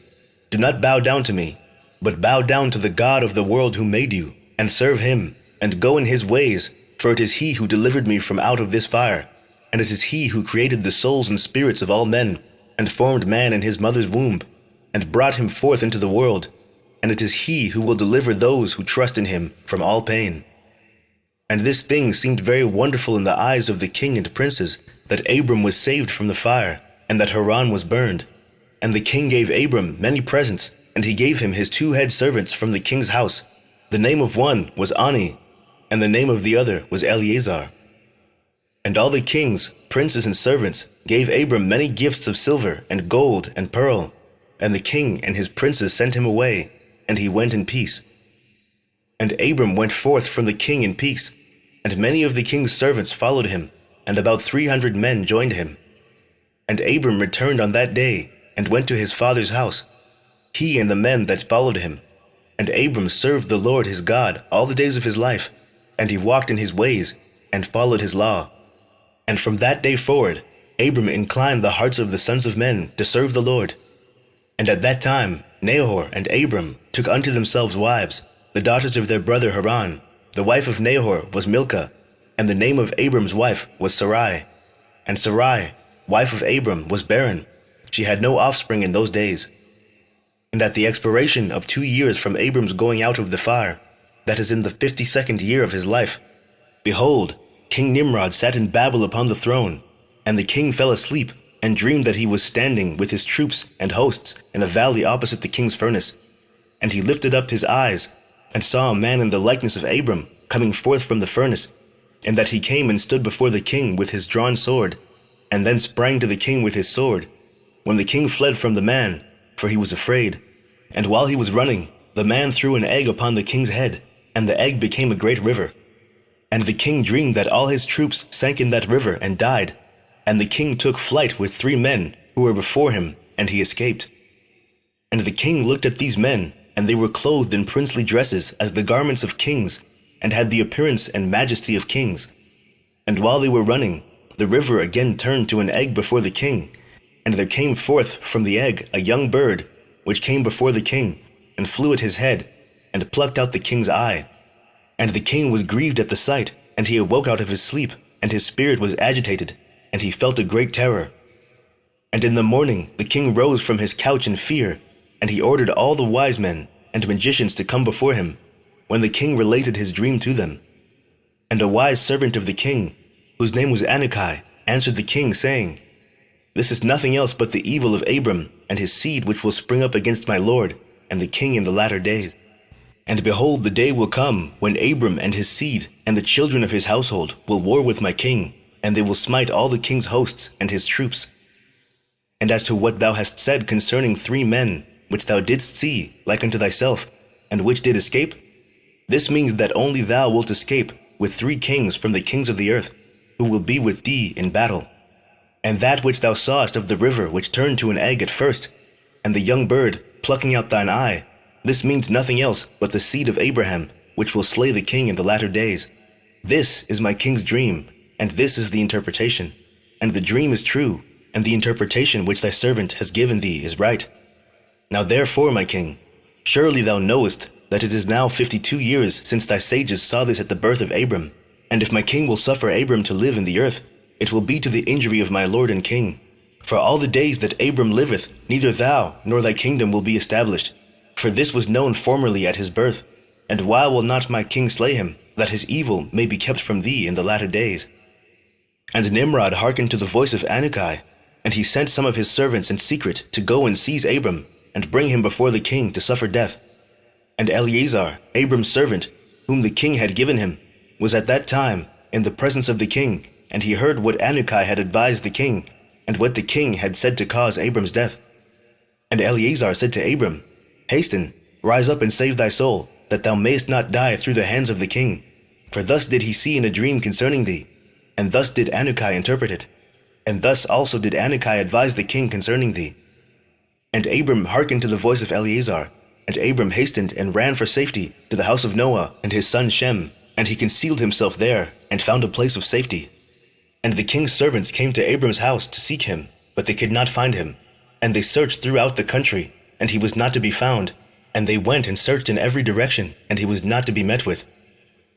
Do not bow down to me, but bow down to the God of the world who made you, and serve him, and go in his ways, for it is he who delivered me from out of this fire. And it is he who created the souls and spirits of all men, and formed man in his mother's womb, and brought him forth into the world. and it is he who will deliver those who trust in him from all pain. And this thing seemed very wonderful in the eyes of the king and princes, that Abram was saved from the fire, and that Haran was burned. And the king gave Abram many presents, and he gave him his 2 head servants from the king's house. The name of one was Ani, and the name of the other was Eleazar. And all the kings, princes, and servants gave Abram many gifts of silver and gold and pearl. And the king and his princes sent him away, and he went in peace. And Abram went forth from the king in peace, and many of the king's servants followed him, and about 300 men joined him. And Abram returned on that day, and went to his father's house, he and the men that followed him. And Abram served the Lord his God all the days of his life, and he walked in his ways, and followed his law. And from that day forward, Abram inclined the hearts of the sons of men to serve the Lord. And at that time Nahor and Abram took unto themselves wives, the daughters of their brother Haran. The wife of Nahor was Milcah, and the name of Abram's wife was Sarai. And Sarai, wife of Abram, was barren. She had no offspring in those days. And at the expiration of 2 years from Abram's going out of the fire, that is in the 52nd year of his life, behold, King Nimrod sat in Babel upon the throne. And the king fell asleep, and dreamed that he was standing with his troops and hosts in a valley opposite the king's furnace. And he lifted up his eyes, and saw a man in the likeness of Abram coming forth from the furnace, and that he came and stood before the king with his drawn sword, and then sprang to the king with his sword, when the king fled from the man, for he was afraid. And while he was running, the man threw an egg upon the king's head, and the egg became a great river. And the king dreamed that all his troops sank in that river and died. And the king took flight with 3 men who were before him, and he escaped. And the king looked at these men, and they were clothed in princely dresses as the garments of kings, and had the appearance and majesty of kings. And while they were running, the river again turned to an egg before the king. And there came forth from the egg a young bird, which came before the king, and flew at his head, and plucked out the king's eye. And the king was grieved at the sight, and he awoke out of his sleep, and his spirit was agitated, and he felt a great terror. And in the morning the king rose from his couch in fear, and he ordered all the wise men and magicians to come before him, when the king related his dream to them. And a wise servant of the king, whose name was Anukai, answered the king, saying, This is nothing else but the evil of Abram and his seed, which will spring up against my lord and the king in the latter days. And behold, the day will come when Abram and his seed and the children of his household will war with my king, and they will smite all the king's hosts and his troops. And as to what thou hast said concerning 3 men, which thou didst see, like unto thyself, and which did escape, this means that only thou wilt escape with 3 kings from the kings of the earth, who will be with thee in battle. And that which thou sawest of the river which turned to an egg at first, and the young bird plucking out thine eye, this means nothing else but the seed of Abraham, which will slay the king in the latter days. This is my king's dream, and this is the interpretation. And the dream is true, and the interpretation which thy servant has given thee is right. Now therefore, my king, surely thou knowest that it is now 52 years since thy sages saw this at the birth of Abram. And if my king will suffer Abram to live in the earth, it will be to the injury of my lord and king. For all the days that Abram liveth, neither thou nor thy kingdom will be established. For this was known formerly at his birth. And why will not my king slay him, that his evil may be kept from thee in the latter days? And Nimrod hearkened to the voice of Anukai, and he sent some of his servants in secret to go and seize Abram, and bring him before the king to suffer death. And Eleazar, Abram's servant, whom the king had given him, was at that time in the presence of the king, and he heard what Anukai had advised the king, and what the king had said to cause Abram's death. And Eleazar said to Abram, Hasten, rise up and save thy soul, that thou mayest not die through the hands of the king. For thus did he see in a dream concerning thee, and thus did Anukai interpret it, and thus also did Anukai advise the king concerning thee. And Abram hearkened to the voice of Eleazar, and Abram hastened and ran for safety to the house of Noah and his son Shem, and he concealed himself there, and found a place of safety. And the king's servants came to Abram's house to seek him, but they could not find him. And they searched throughout the country, and he was not to be found. And they went and searched in every direction, and he was not to be met with.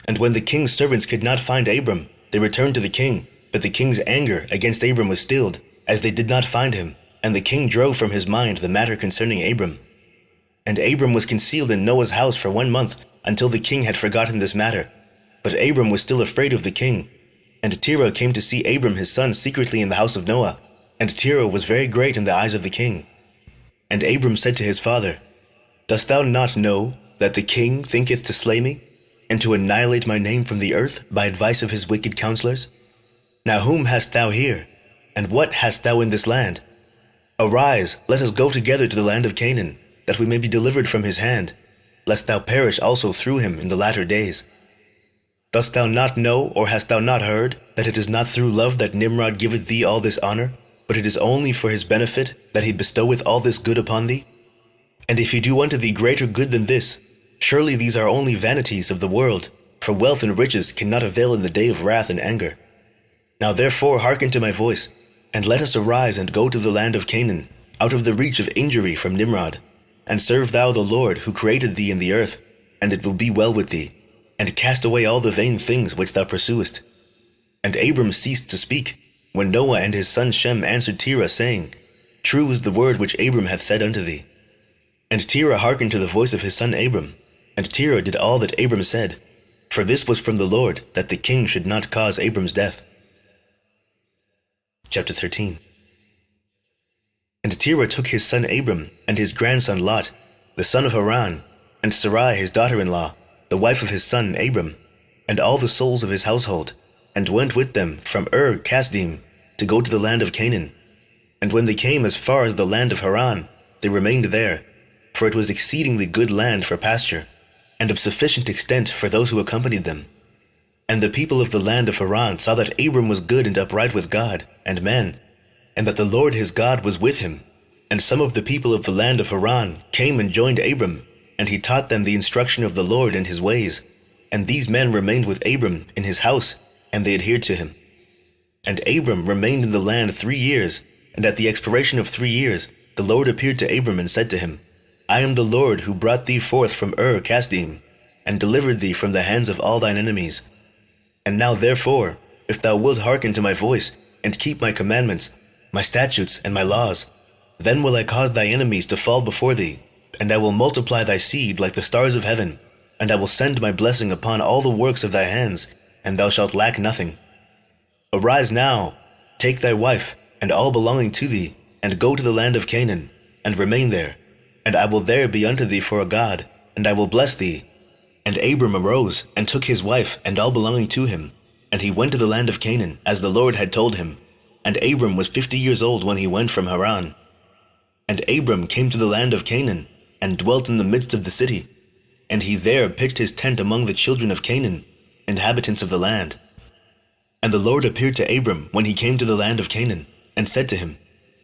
And when the king's servants could not find Abram, they returned to the king, but the king's anger against Abram was stilled, as they did not find him, and the king drove from his mind the matter concerning Abram. And Abram was concealed in Noah's house for 1 month, until the king had forgotten this matter. But Abram was still afraid of the king. And Terah came to see Abram his son secretly in the house of Noah. And Terah was very great in the eyes of the king. And Abram said to his father, Dost thou not know that the king thinketh to slay me, and to annihilate my name from the earth by advice of his wicked counselors? Now whom hast thou here, and what hast thou in this land? Arise, let us go together to the land of Canaan, that we may be delivered from his hand, lest thou perish also through him in the latter days. Dost thou not know, or hast thou not heard, that it is not through love that Nimrod giveth thee all this honor, but it is only for his benefit that he bestoweth all this good upon thee? And if he do unto thee greater good than this, surely these are only vanities of the world, for wealth and riches cannot avail in the day of wrath and anger. Now therefore hearken to my voice, and let us arise and go to the land of Canaan, out of the reach of injury from Nimrod, and serve thou the Lord who created thee in the earth, and it will be well with thee, and cast away all the vain things which thou pursuest. And Abram ceased to speak, when Noah and his son Shem answered Terah, saying, True is the word which Abram hath said unto thee. And Terah hearkened to the voice of his son Abram, and Terah did all that Abram said, for this was from the Lord, that the king should not cause Abram's death. Chapter 13. And Terah took his son Abram, and his grandson Lot, the son of Haran, and Sarai his daughter-in-law, the wife of his son Abram, and all the souls of his household, and went with them from Kasdim to go to the land of Canaan. And when they came as far as the land of Haran, they remained there, for it was exceedingly good land for pasture, and of sufficient extent for those who accompanied them. And the people of the land of Haran saw that Abram was good and upright with God and men, and that the Lord his God was with him. And some of the people of the land of Haran came and joined Abram, and he taught them the instruction of the Lord and his ways. And these men remained with Abram in his house, and they adhered to him. And Abram remained in the land 3 years, and at the expiration of 3 years the Lord appeared to Abram and said to him, I am the Lord who brought thee forth from Kasdim, and delivered thee from the hands of all thine enemies. And now therefore, if thou wilt hearken to my voice, and keep my commandments, my statutes, and my laws, then will I cause thy enemies to fall before thee, and I will multiply thy seed like the stars of heaven, and I will send my blessing upon all the works of thy hands, and thou shalt lack nothing. Arise now, take thy wife, and all belonging to thee, and go to the land of Canaan, and remain there, and I will there be unto thee for a God, and I will bless thee. And Abram arose, and took his wife, and all belonging to him, and he went to the land of Canaan, as the Lord had told him. And Abram was 50 years old when he went from Haran. And Abram came to the land of Canaan, and dwelt in the midst of the city. And he there pitched his tent among the children of Canaan, inhabitants of the land. And the Lord appeared to Abram when he came to the land of Canaan, and said to him,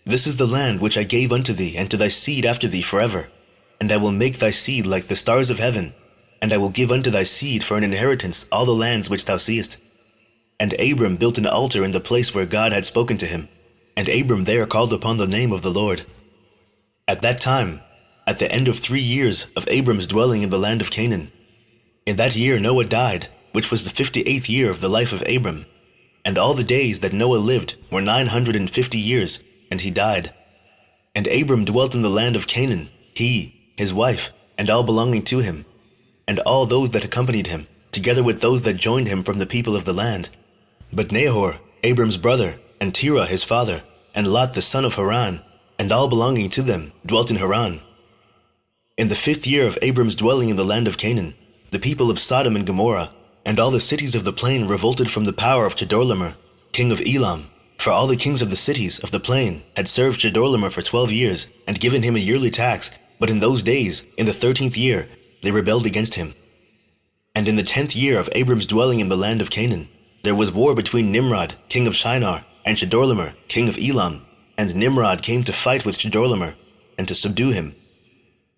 This is the land which I gave unto thee and to thy seed after thee forever. And I will make thy seed like the stars of heaven, and I will give unto thy seed for an inheritance all the lands which thou seest. And Abram built an altar in the place where God had spoken to him, and Abram there called upon the name of the Lord. At that time, at the end of 3 years of Abram's dwelling in the land of Canaan, in that year Noah died, which was the 58th year of the life of Abram. And all the days that Noah lived were 950 years, and he died. And Abram dwelt in the land of Canaan, he, his wife, and all belonging to him, and all those that accompanied him, together with those that joined him from the people of the land. But Nahor, Abram's brother, and Terah his father, and Lot the son of Haran, and all belonging to them, dwelt in Haran. In the 5th year of Abram's dwelling in the land of Canaan, the people of Sodom and Gomorrah, and all the cities of the plain revolted from the power of Chedorlaomer, king of Elam, for all the kings of the cities of the plain had served Chedorlaomer for 12 years, and given him a yearly tax, but in those days, in the 13th year, they rebelled against him. And in the 10th year of Abram's dwelling in the land of Canaan, there was war between Nimrod, king of Shinar, and Chedorlaomer, king of Elam, and Nimrod came to fight with Chedorlaomer, and to subdue him.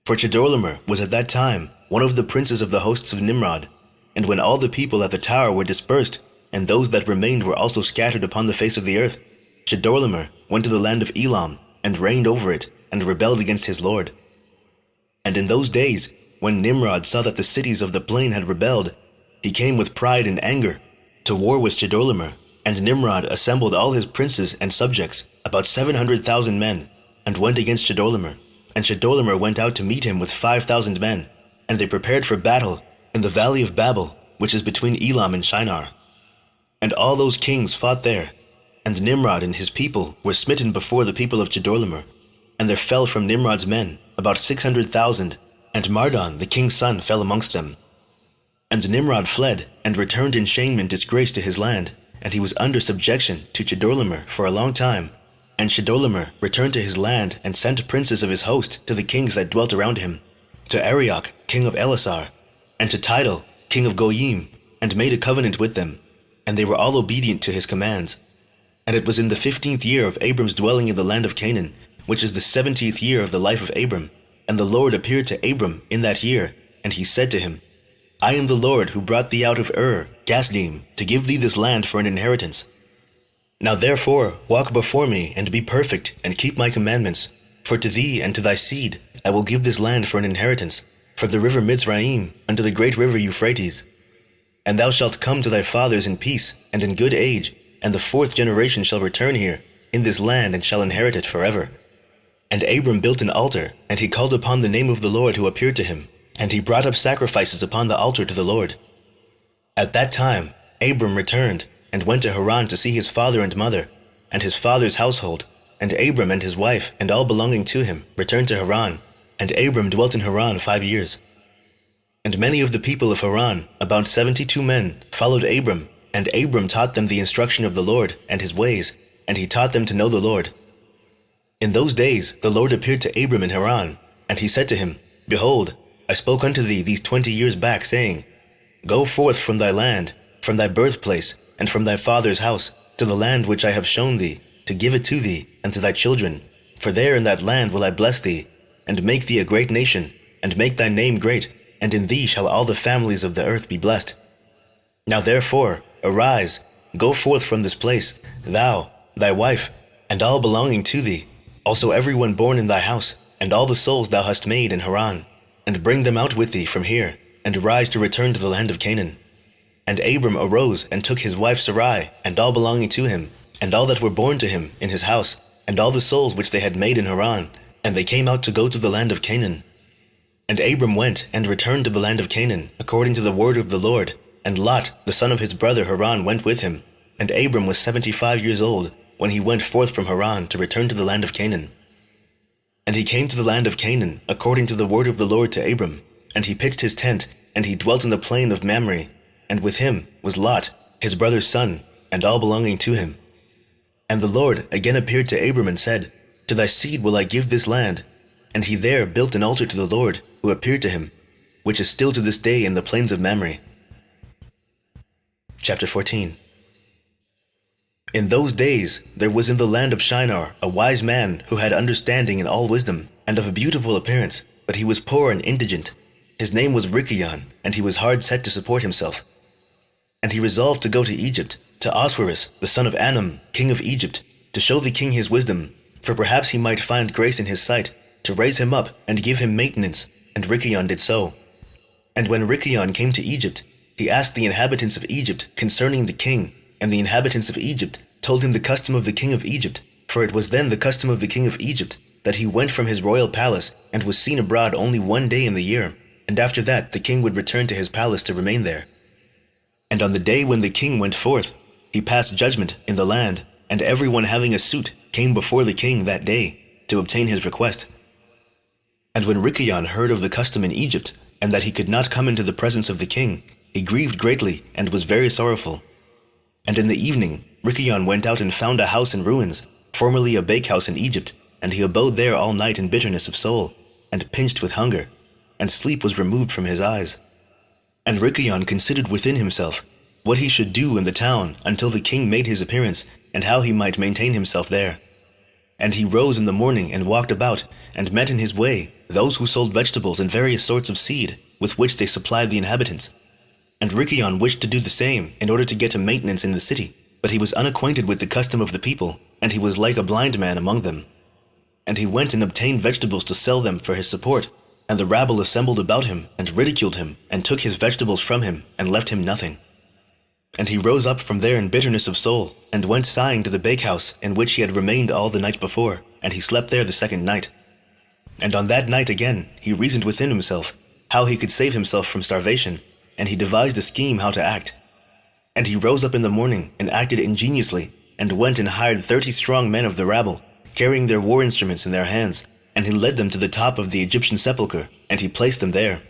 For Chedorlaomer was at that time one of the princes of the hosts of Nimrod. And when all the people at the tower were dispersed, and those that remained were also scattered upon the face of the earth, Chedorlaomer went to the land of Elam, and reigned over it, and rebelled against his lord. And in those days, when Nimrod saw that the cities of the plain had rebelled, he came with pride and anger to war with Chedorlaomer, and Nimrod assembled all his princes and subjects, about 700,000 men, and went against Chedorlaomer, and Chedorlaomer went out to meet him with 5,000 men, and they prepared for battle in the valley of Babel, which is between Elam and Shinar. And all those kings fought there, and Nimrod and his people were smitten before the people of Chedorlaomer, and there fell from Nimrod's men about 600,000, and Mardon the king's son fell amongst them. And Nimrod fled, and returned in shame and disgrace to his land, and he was under subjection to Chedorlaomer for a long time. And Chedorlaomer returned to his land, and sent princes of his host to the kings that dwelt around him, to Arioch king of Elasar, and to Tidal king of Goyim, and made a covenant with them, and they were all obedient to his commands. And it was in the 15th year of Abram's dwelling in the land of Canaan, which is the 70th year of the life of Abram, and the Lord appeared to Abram in that year, and he said to him, I am the Lord who brought thee out of Kasdim, to give thee this land for an inheritance. Now therefore walk before me, and be perfect, and keep my commandments, for to thee and to thy seed I will give this land for an inheritance, from the river Mizraim unto the great river Euphrates. And thou shalt come to thy fathers in peace and in good age, and the 4th generation shall return here in this land, and shall inherit it forever. And Abram built an altar, and he called upon the name of the Lord who appeared to him, and he brought up sacrifices upon the altar to the Lord. At that time Abram returned, and went to Haran to see his father and mother, and his father's household. And Abram and his wife, and all belonging to him, returned to Haran, and Abram dwelt in Haran 5 years. And many of the people of Haran, about 72 men, followed Abram, and Abram taught them the instruction of the Lord and his ways, and he taught them to know the Lord. In those days the Lord appeared to Abram in Haran, and he said to him, Behold, I spoke unto thee these 20 years back, saying, Go forth from thy land, from thy birthplace, and from thy father's house, to the land which I have shown thee, to give it to thee and to thy children. For there in that land will I bless thee, and make thee a great nation, and make thy name great, and in thee shall all the families of the earth be blessed. Now therefore, arise, go forth from this place, thou, thy wife, and all belonging to thee, also everyone born in thy house, and all the souls thou hast made in Haran, and bring them out with thee from here, and rise to return to the land of Canaan. And Abram arose, and took his wife Sarai, and all belonging to him, and all that were born to him in his house, and all the souls which they had made in Haran, and they came out to go to the land of Canaan. And Abram went, and returned to the land of Canaan, according to the word of the Lord, and Lot, the son of his brother Haran, went with him. And Abram was 75 years old, when he went forth from Haran to return to the land of Canaan. And he came to the land of Canaan, according to the word of the Lord to Abram, and he pitched his tent, and he dwelt in the plain of Mamre, and with him was Lot, his brother's son, and all belonging to him. And the Lord again appeared to Abram and said, To thy seed will I give this land. And he there built an altar to the Lord, who appeared to him, which is still to this day in the plains of Mamre. Chapter 14. In those days there was in the land of Shinar a wise man who had understanding in all wisdom, and of a beautiful appearance, but he was poor and indigent. His name was Richion, and he was hard set to support himself. And he resolved to go to Egypt, to Oswiris, the son of Anam, king of Egypt, to show the king his wisdom, for perhaps he might find grace in his sight, to raise him up and give him maintenance. And Richion did so. And when Richion came to Egypt, he asked the inhabitants of Egypt concerning the king, and the inhabitants of Egypt told him the custom of the king of Egypt, for it was then the custom of the king of Egypt, that he went from his royal palace, and was seen abroad only 1 day in the year, and after that the king would return to his palace to remain there. And on the day when the king went forth, he passed judgment in the land, and everyone having a suit came before the king that day, to obtain his request. And when Richion heard of the custom in Egypt, and that he could not come into the presence of the king, he grieved greatly, and was very sorrowful. And in the evening Richion went out and found a house in ruins, formerly a bakehouse in Egypt, and he abode there all night in bitterness of soul, and pinched with hunger, and sleep was removed from his eyes. And Richion considered within himself what he should do in the town until the king made his appearance, and how he might maintain himself there. And he rose in the morning and walked about, and met in his way those who sold vegetables and various sorts of seed, with which they supplied the inhabitants. And Richion wished to do the same in order to get a maintenance in the city, but he was unacquainted with the custom of the people, and he was like a blind man among them. And he went and obtained vegetables to sell them for his support, and the rabble assembled about him, and ridiculed him, and took his vegetables from him, and left him nothing. And he rose up from there in bitterness of soul, and went sighing to the bakehouse in which he had remained all the night before, and he slept there the second night. And on that night again he reasoned within himself how he could save himself from starvation, and he devised a scheme how to act. And he rose up in the morning and acted ingeniously, and went and hired 30 strong men of the rabble, carrying their war instruments in their hands, and he led them to the top of the Egyptian sepulchre, and he placed them there.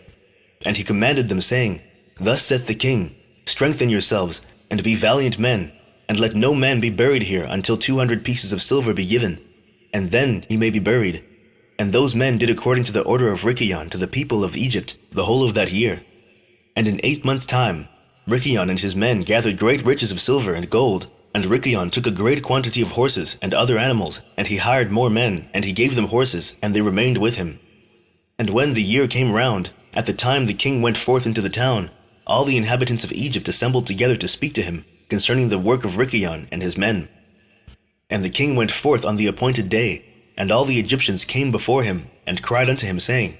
And he commanded them, saying, Thus saith the king, Strengthen yourselves, and be valiant men, and let no man be buried here until 200 pieces of silver be given, and then he may be buried. And those men did according to the order of Ricion to the people of Egypt the whole of that year. And in 8 months' time, Ricion and his men gathered great riches of silver and gold, and Ricion took a great quantity of horses and other animals, and he hired more men, and he gave them horses, and they remained with him. And when the year came round, at the time the king went forth into the town, all the inhabitants of Egypt assembled together to speak to him concerning the work of Ricion and his men. And the king went forth on the appointed day, and all the Egyptians came before him, and cried unto him, saying,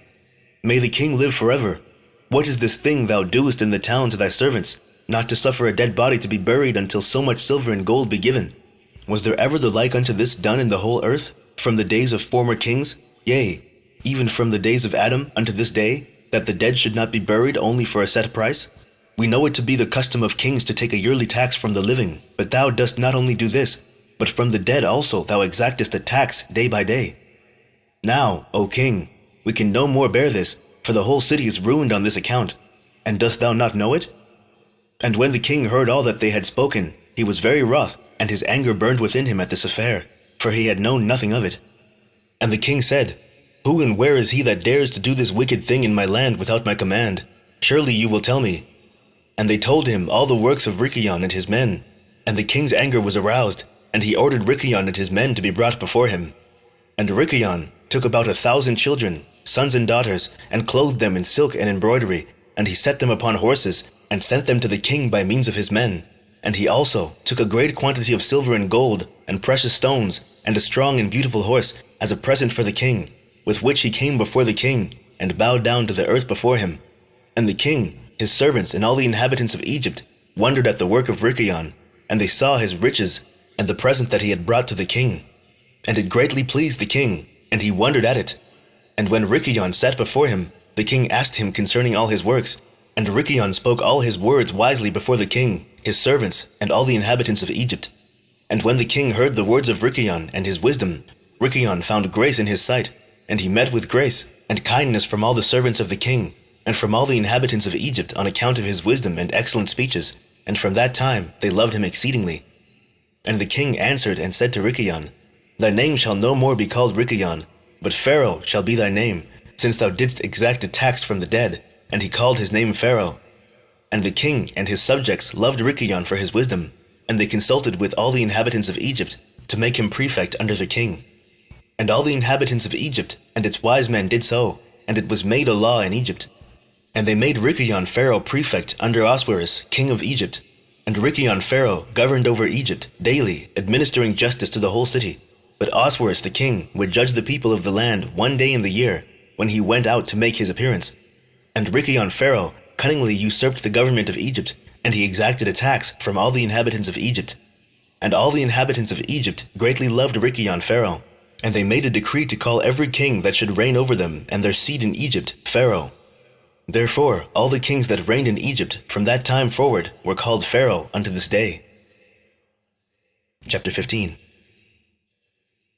May the king live forever. What is this thing thou doest in the town to thy servants, not to suffer a dead body to be buried until so much silver and gold be given? Was there ever the like unto this done in the whole earth, from the days of former kings, yea, even from the days of Adam unto this day, that the dead should not be buried only for a set price? We know it to be the custom of kings to take a yearly tax from the living, but thou dost not only do this, but from the dead also thou exactest a tax day by day. Now, O king, we can no more bear this, for the whole city is ruined on this account, and dost thou not know it? And when the king heard all that they had spoken, he was very wroth, and his anger burned within him at this affair, for he had known nothing of it. And the king said, Who and where is he that dares to do this wicked thing in my land without my command? Surely you will tell me. And they told him all the works of Ricion and his men. And the king's anger was aroused, and he ordered Ricion and his men to be brought before him. And Ricion took about 1,000 children, sons and daughters, and clothed them in silk and embroidery, and he set them upon horses, and sent them to the king by means of his men. And he also took a great quantity of silver and gold, and precious stones, and a strong and beautiful horse, as a present for the king, with which he came before the king, and bowed down to the earth before him. And the king, his servants, and all the inhabitants of Egypt wondered at the work of Ricion, and they saw his riches, and the present that he had brought to the king. And it greatly pleased the king, and he wondered at it. And when Ricion sat before him, the king asked him concerning all his works, and Ricion spoke all his words wisely before the king, his servants, and all the inhabitants of Egypt. And when the king heard the words of Ricion and his wisdom, Ricion found grace in his sight, and he met with grace and kindness from all the servants of the king, and from all the inhabitants of Egypt on account of his wisdom and excellent speeches, and from that time they loved him exceedingly. And the king answered and said to Ricion, Thy name shall no more be called Ricion, but Pharaoh shall be thy name, since thou didst exact a tax from the dead. And he called his name Pharaoh. And the king and his subjects loved Ricion for his wisdom, and they consulted with all the inhabitants of Egypt to make him prefect under the king. And all the inhabitants of Egypt and its wise men did so, and it was made a law in Egypt. And they made Ricion Pharaoh prefect under Oswiris, king of Egypt. And Ricion Pharaoh governed over Egypt daily, administering justice to the whole city. But Oswiris the king would judge the people of the land one day in the year, when he went out to make his appearance. And Ricion Pharaoh cunningly usurped the government of Egypt, and he exacted a tax from all the inhabitants of Egypt. And all the inhabitants of Egypt greatly loved Ricion Pharaoh, and they made a decree to call every king that should reign over them and their seed in Egypt Pharaoh. Therefore all the kings that reigned in Egypt from that time forward were called Pharaoh unto this day. Chapter 15.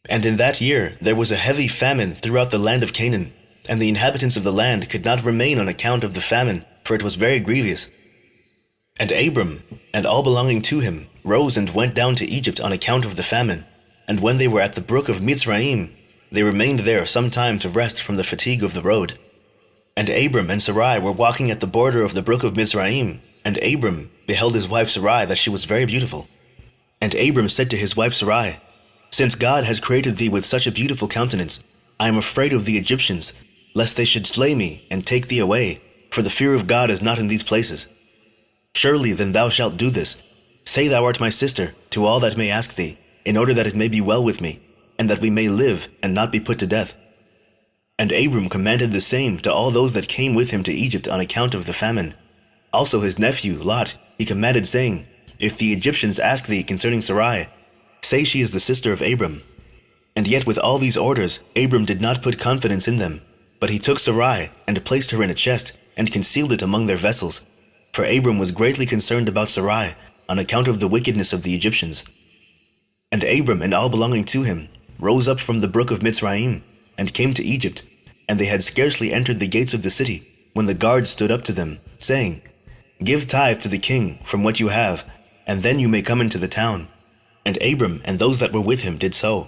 And in that year there was a heavy famine throughout the land of Canaan, and the inhabitants of the land could not remain on account of the famine, for it was very grievous. And Abram, and all belonging to him, rose and went down to Egypt on account of the famine. And when they were at the brook of Mizraim, they remained there some time to rest from the fatigue of the road. And Abram and Sarai were walking at the border of the brook of Mizraim, and Abram beheld his wife Sarai that she was very beautiful. And Abram said to his wife Sarai, Since God has created thee with such a beautiful countenance, I am afraid of the Egyptians, lest they should slay me and take thee away, for the fear of God is not in these places. Surely then thou shalt do this. Say thou art my sister, to all that may ask thee, in order that it may be well with me, and that we may live and not be put to death. And Abram commanded the same to all those that came with him to Egypt on account of the famine. Also his nephew Lot he commanded, saying, If the Egyptians ask thee concerning Sarai, say she is the sister of Abram. And yet with all these orders, Abram did not put confidence in them, but he took Sarai and placed her in a chest and concealed it among their vessels. For Abram was greatly concerned about Sarai on account of the wickedness of the Egyptians. And Abram and all belonging to him rose up from the brook of Mitzrayim and came to Egypt, and they had scarcely entered the gates of the city when the guards stood up to them, saying, "Give tithe to the king from what you have, and then you may come into the town." And Abram and those that were with him did so.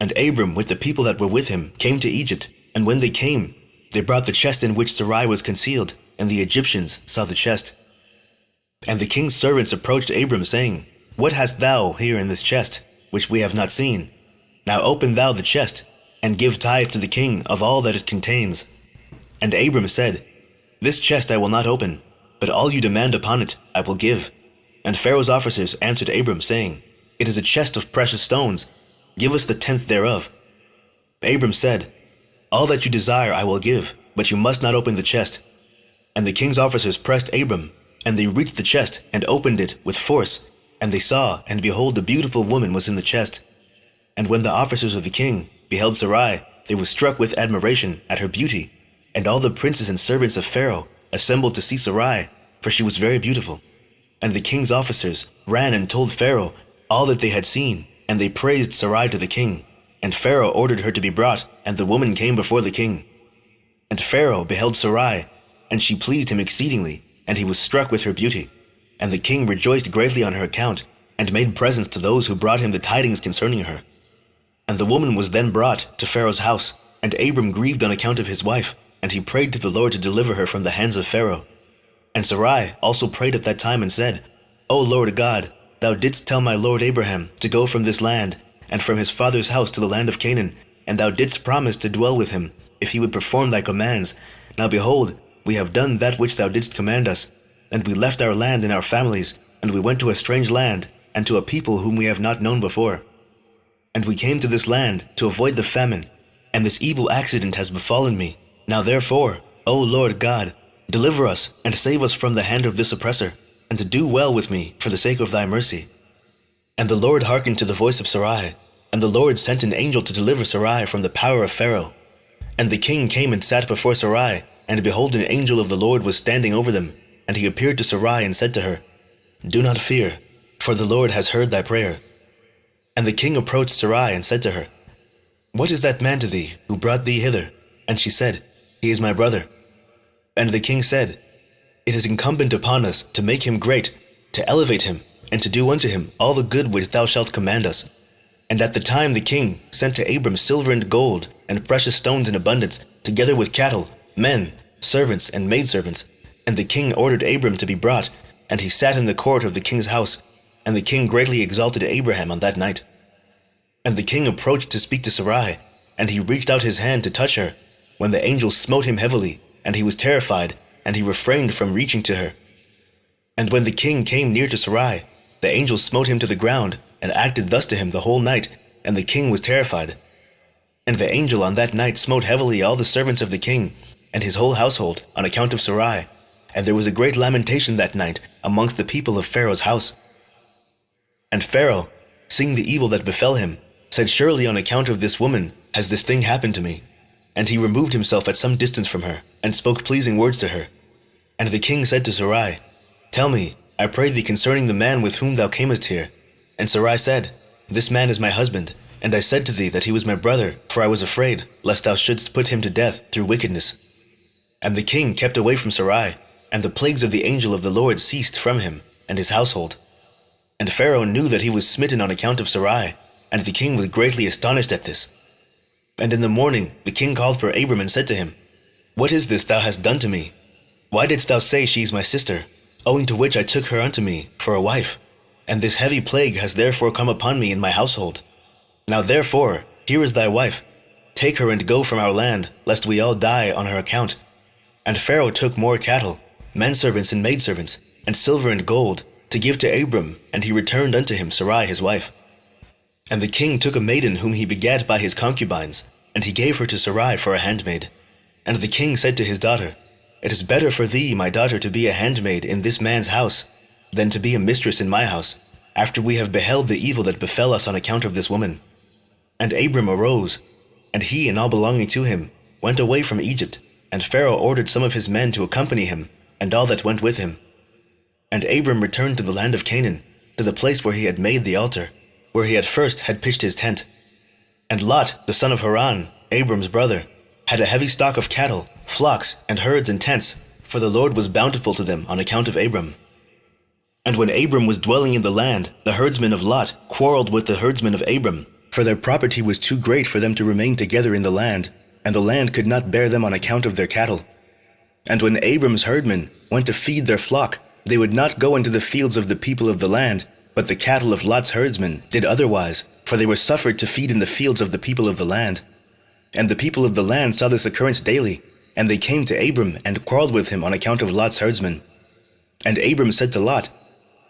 And Abram with the people that were with him came to Egypt, and when they came, they brought the chest in which Sarai was concealed, and the Egyptians saw the chest. And the king's servants approached Abram, saying, "What hast thou here in this chest, which we have not seen? Now open thou the chest, and give tithe to the king of all that it contains." And Abram said, "This chest I will not open, but all you demand upon it I will give." And Pharaoh's officers answered Abram, saying, "It is a chest of precious stones. Give us the tenth thereof." Abram said, "All that you desire I will give, but you must not open the chest." And the king's officers pressed Abram, and they reached the chest and opened it with force. And they saw, and behold, a beautiful woman was in the chest. And when the officers of the king beheld Sarai, they were struck with admiration at her beauty. And all the princes and servants of Pharaoh assembled to see Sarai, for she was very beautiful. And the king's officers ran and told Pharaoh all that they had seen, and they praised Sarai to the king. And Pharaoh ordered her to be brought, and the woman came before the king. And Pharaoh beheld Sarai, and she pleased him exceedingly, and he was struck with her beauty. And the king rejoiced greatly on her account, and made presents to those who brought him the tidings concerning her. And the woman was then brought to Pharaoh's house, and Abram grieved on account of his wife, and he prayed to the Lord to deliver her from the hands of Pharaoh. And Sarai also prayed at that time and said, "O Lord God, thou didst tell my lord Abraham to go from this land, and from his father's house to the land of Canaan, and thou didst promise to dwell with him, if he would perform thy commands. Now behold, we have done that which thou didst command us, and we left our land and our families, and we went to a strange land, and to a people whom we have not known before. And we came to this land to avoid the famine, and this evil accident has befallen me. Now therefore, O Lord God, deliver us and save us from the hand of this oppressor, and to do well with me for the sake of thy mercy." And the Lord hearkened to the voice of Sarai, and the Lord sent an angel to deliver Sarai from the power of Pharaoh. And the king came and sat before Sarai, and behold, an angel of the Lord was standing over them. And he appeared to Sarai and said to her, "Do not fear, for the Lord has heard thy prayer." And the king approached Sarai and said to her, "What is that man to thee who brought thee hither?" And she said, "He is my brother." And the king said, "It is incumbent upon us to make him great, to elevate him, and to do unto him all the good which thou shalt command us." And at the time the king sent to Abram silver and gold, and precious stones in abundance, together with cattle, men, servants, and maidservants. And the king ordered Abram to be brought, and he sat in the court of the king's house. And the king greatly exalted Abraham on that night. And the king approached to speak to Sarai, and he reached out his hand to touch her, when the angel smote him heavily, and he was terrified, and he refrained from reaching to her. And when the king came near to Sarai, the angel smote him to the ground, and acted thus to him the whole night, and the king was terrified. And the angel on that night smote heavily all the servants of the king, and his whole household, on account of Sarai. And there was a great lamentation that night amongst the people of Pharaoh's house. And Pharaoh, seeing the evil that befell him, said, "Surely on account of this woman has this thing happened to me." And he removed himself at some distance from her, and spoke pleasing words to her. And the king said to Sarai, "Tell me, I pray thee, concerning the man with whom thou camest here." And Sarai said, "This man is my husband, and I said to thee that he was my brother, for I was afraid, lest thou shouldst put him to death through wickedness." And the king kept away from Sarai, and the plagues of the angel of the Lord ceased from him and his household. And Pharaoh knew that he was smitten on account of Sarai, and the king was greatly astonished at this. And in the morning the king called for Abram and said to him, "What is this thou hast done to me? Why didst thou say she is my sister, owing to which I took her unto me for a wife? And this heavy plague has therefore come upon me in my household. Now therefore, here is thy wife. Take her and go from our land, lest we all die on her account." And Pharaoh took more cattle, menservants and maidservants, and silver and gold, to give to Abram, and he returned unto him Sarai his wife. And the king took a maiden whom he begat by his concubines, and he gave her to Sarai for a handmaid. And the king said to his daughter, "It is better for thee, my daughter, to be a handmaid in this man's house, than to be a mistress in my house, after we have beheld the evil that befell us on account of this woman." And Abram arose, and he and all belonging to him went away from Egypt, and Pharaoh ordered some of his men to accompany him, and all that went with him. And Abram returned to the land of Canaan, to the place where he had made the altar, where he at first had pitched his tent. And Lot, the son of Haran, Abram's brother, had a heavy stock of cattle, flocks, and herds and tents, for the Lord was bountiful to them on account of Abram. And when Abram was dwelling in the land, the herdsmen of Lot quarreled with the herdsmen of Abram, for their property was too great for them to remain together in the land, and the land could not bear them on account of their cattle. And when Abram's herdmen went to feed their flock, they would not go into the fields of the people of the land, but the cattle of Lot's herdsmen did otherwise, for they were suffered to feed in the fields of the people of the land. And the people of the land saw this occurrence daily, and they came to Abram and quarreled with him on account of Lot's herdsmen. And Abram said to Lot,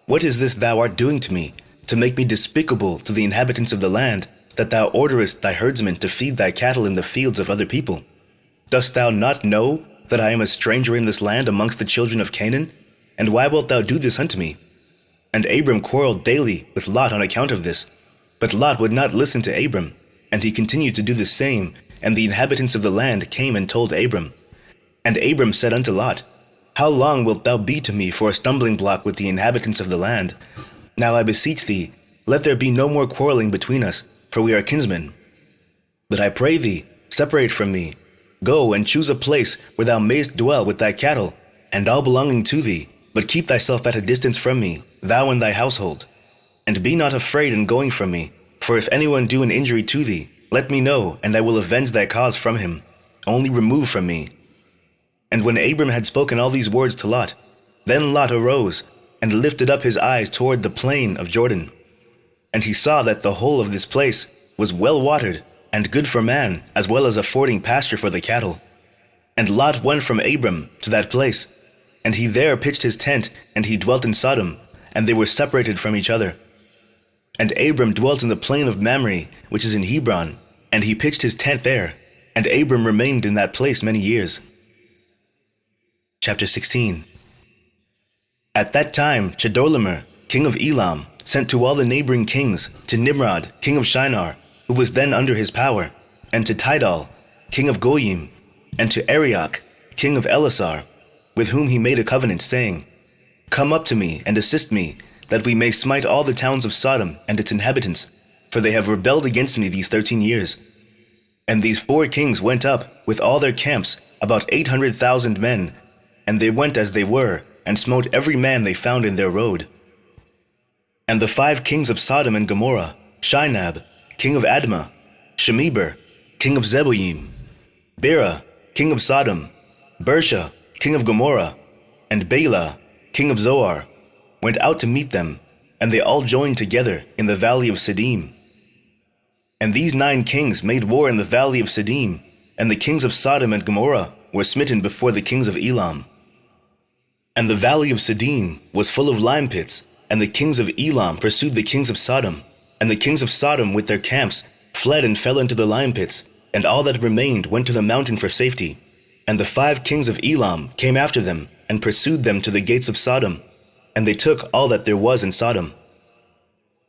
"What is this thou art doing to me, to make me despicable to the inhabitants of the land, that thou orderest thy herdsmen to feed thy cattle in the fields of other people? Dost thou not know that I am a stranger in this land amongst the children of Canaan? And why wilt thou do this unto me?" And Abram quarreled daily with Lot on account of this. But Lot would not listen to Abram, and he continued to do the same, and the inhabitants of the land came and told Abram. And Abram said unto Lot, "How long wilt thou be to me for a stumbling block with the inhabitants of the land? Now I beseech thee, let there be no more quarreling between us, for we are kinsmen. But I pray thee, separate from me. Go and choose a place where thou mayest dwell with thy cattle, and all belonging to thee, but keep thyself at a distance from me, thou and thy household. And be not afraid in going from me, for if anyone do an injury to thee, let me know, and I will avenge thy cause from him. Only remove from me." And when Abram had spoken all these words to Lot, then Lot arose, and lifted up his eyes toward the plain of Jordan. And he saw that the whole of this place was well watered, and good for man, as well as affording pasture for the cattle. And Lot went from Abram to that place, and he there pitched his tent, and he dwelt in Sodom, and they were separated from each other. And Abram dwelt in the plain of Mamre, which is in Hebron, and he pitched his tent there, and Abram remained in that place many years. Chapter 16. At that time Chedorlaomer, king of Elam, sent to all the neighboring kings, to Nimrod, king of Shinar, who was then under his power, and to Tidal, king of Goyim, and to Arioch, king of Elasar, with whom he made a covenant, saying, "Come up to me and assist me, that we may smite all the towns of Sodom and its inhabitants, for they have rebelled against me these 13 years. And these 4 kings went up with all their camps, about 800,000 men, and they went as they were, and smote every man they found in their road. And the 5 kings of Sodom and Gomorrah, Shinab, king of Admah, Shemeber, king of Zeboyim, Bera, king of Sodom, Bersha, king of Gomorrah, and Bela, king of Zoar, went out to meet them, and they all joined together in the valley of Siddim. And these 9 kings made war in the valley of Siddim, and the kings of Sodom and Gomorrah were smitten before the kings of Elam. And the valley of Siddim was full of lime pits, and the kings of Elam pursued the kings of Sodom, and the kings of Sodom with their camps fled and fell into the lime pits, and all that remained went to the mountain for safety. And the 5 kings of Elam came after them, and pursued them to the gates of Sodom, and they took all that there was in Sodom.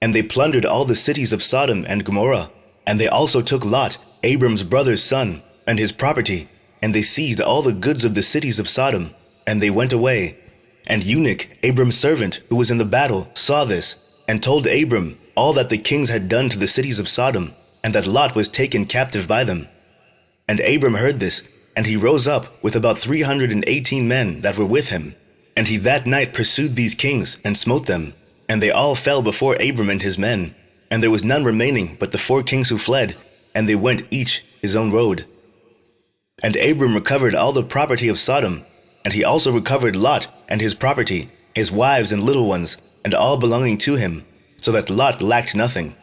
And they plundered all the cities of Sodom and Gomorrah, and they also took Lot, Abram's brother's son, and his property, and they seized all the goods of the cities of Sodom, and they went away. And Eunuch, Abram's servant, who was in the battle, saw this, and told Abram all that the kings had done to the cities of Sodom, and that Lot was taken captive by them. And Abram heard this, and he rose up with about 318 men that were with him. And he that night pursued these kings, and smote them. And they all fell before Abram and his men. And there was none remaining but the 4 kings who fled, and they went each his own road. And Abram recovered all the property of Sodom, and he also recovered Lot and his property, his wives and little ones, and all belonging to him, so that Lot lacked nothing.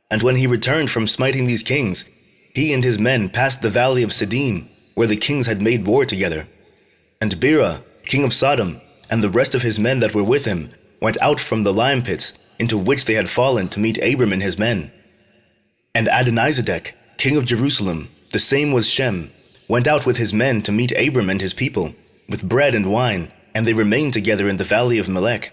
And when he returned from smiting these kings, he and his men passed the valley of Siddim, where the kings had made war together. And Bera, king of Sodom, and the rest of his men that were with him, went out from the lime pits, into which they had fallen, to meet Abram and his men. And Adonizedek, king of Jerusalem, the same was Shem, went out with his men to meet Abram and his people, with bread and wine, and they remained together in the valley of Melech.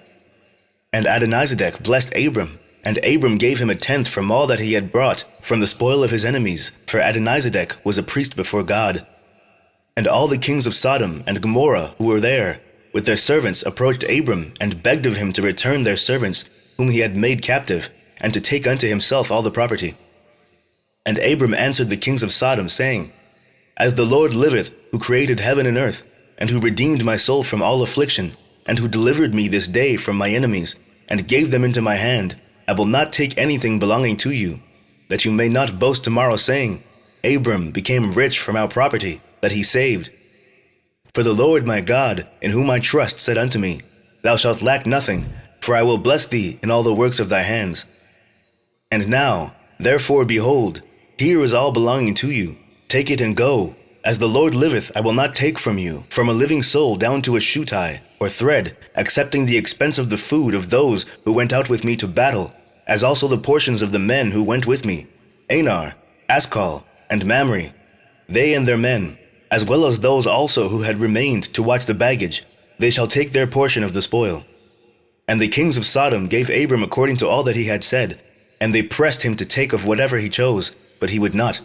And Adonizedek blessed Abram, And Abram gave him a tenth from all that he had brought from the spoil of his enemies, for Adonizedek was a priest before God. And all the kings of Sodom and Gomorrah who were there, with their servants, approached Abram, and begged of him to return their servants, whom he had made captive, and to take unto himself all the property. And Abram answered the kings of Sodom, saying, As the Lord liveth, who created heaven and earth, and who redeemed my soul from all affliction, and who delivered me this day from my enemies, and gave them into my hand, I will not take anything belonging to you, that you may not boast tomorrow, saying, Abram became rich from our property that he saved. For the Lord my God, in whom I trust, said unto me, Thou shalt lack nothing, for I will bless thee in all the works of thy hands. And now, therefore, behold, here is all belonging to you. Take it and go. As the Lord liveth, I will not take from you, from a living soul down to a shoe tie, or thread, excepting the expense of the food of those who went out with me to battle, as also the portions of the men who went with me, Anar, Askal, and Mamre, they and their men, as well as those also who had remained to watch the baggage. They shall take their portion of the spoil. And the kings of Sodom gave Abram according to all that he had said, and they pressed him to take of whatever he chose, but he would not.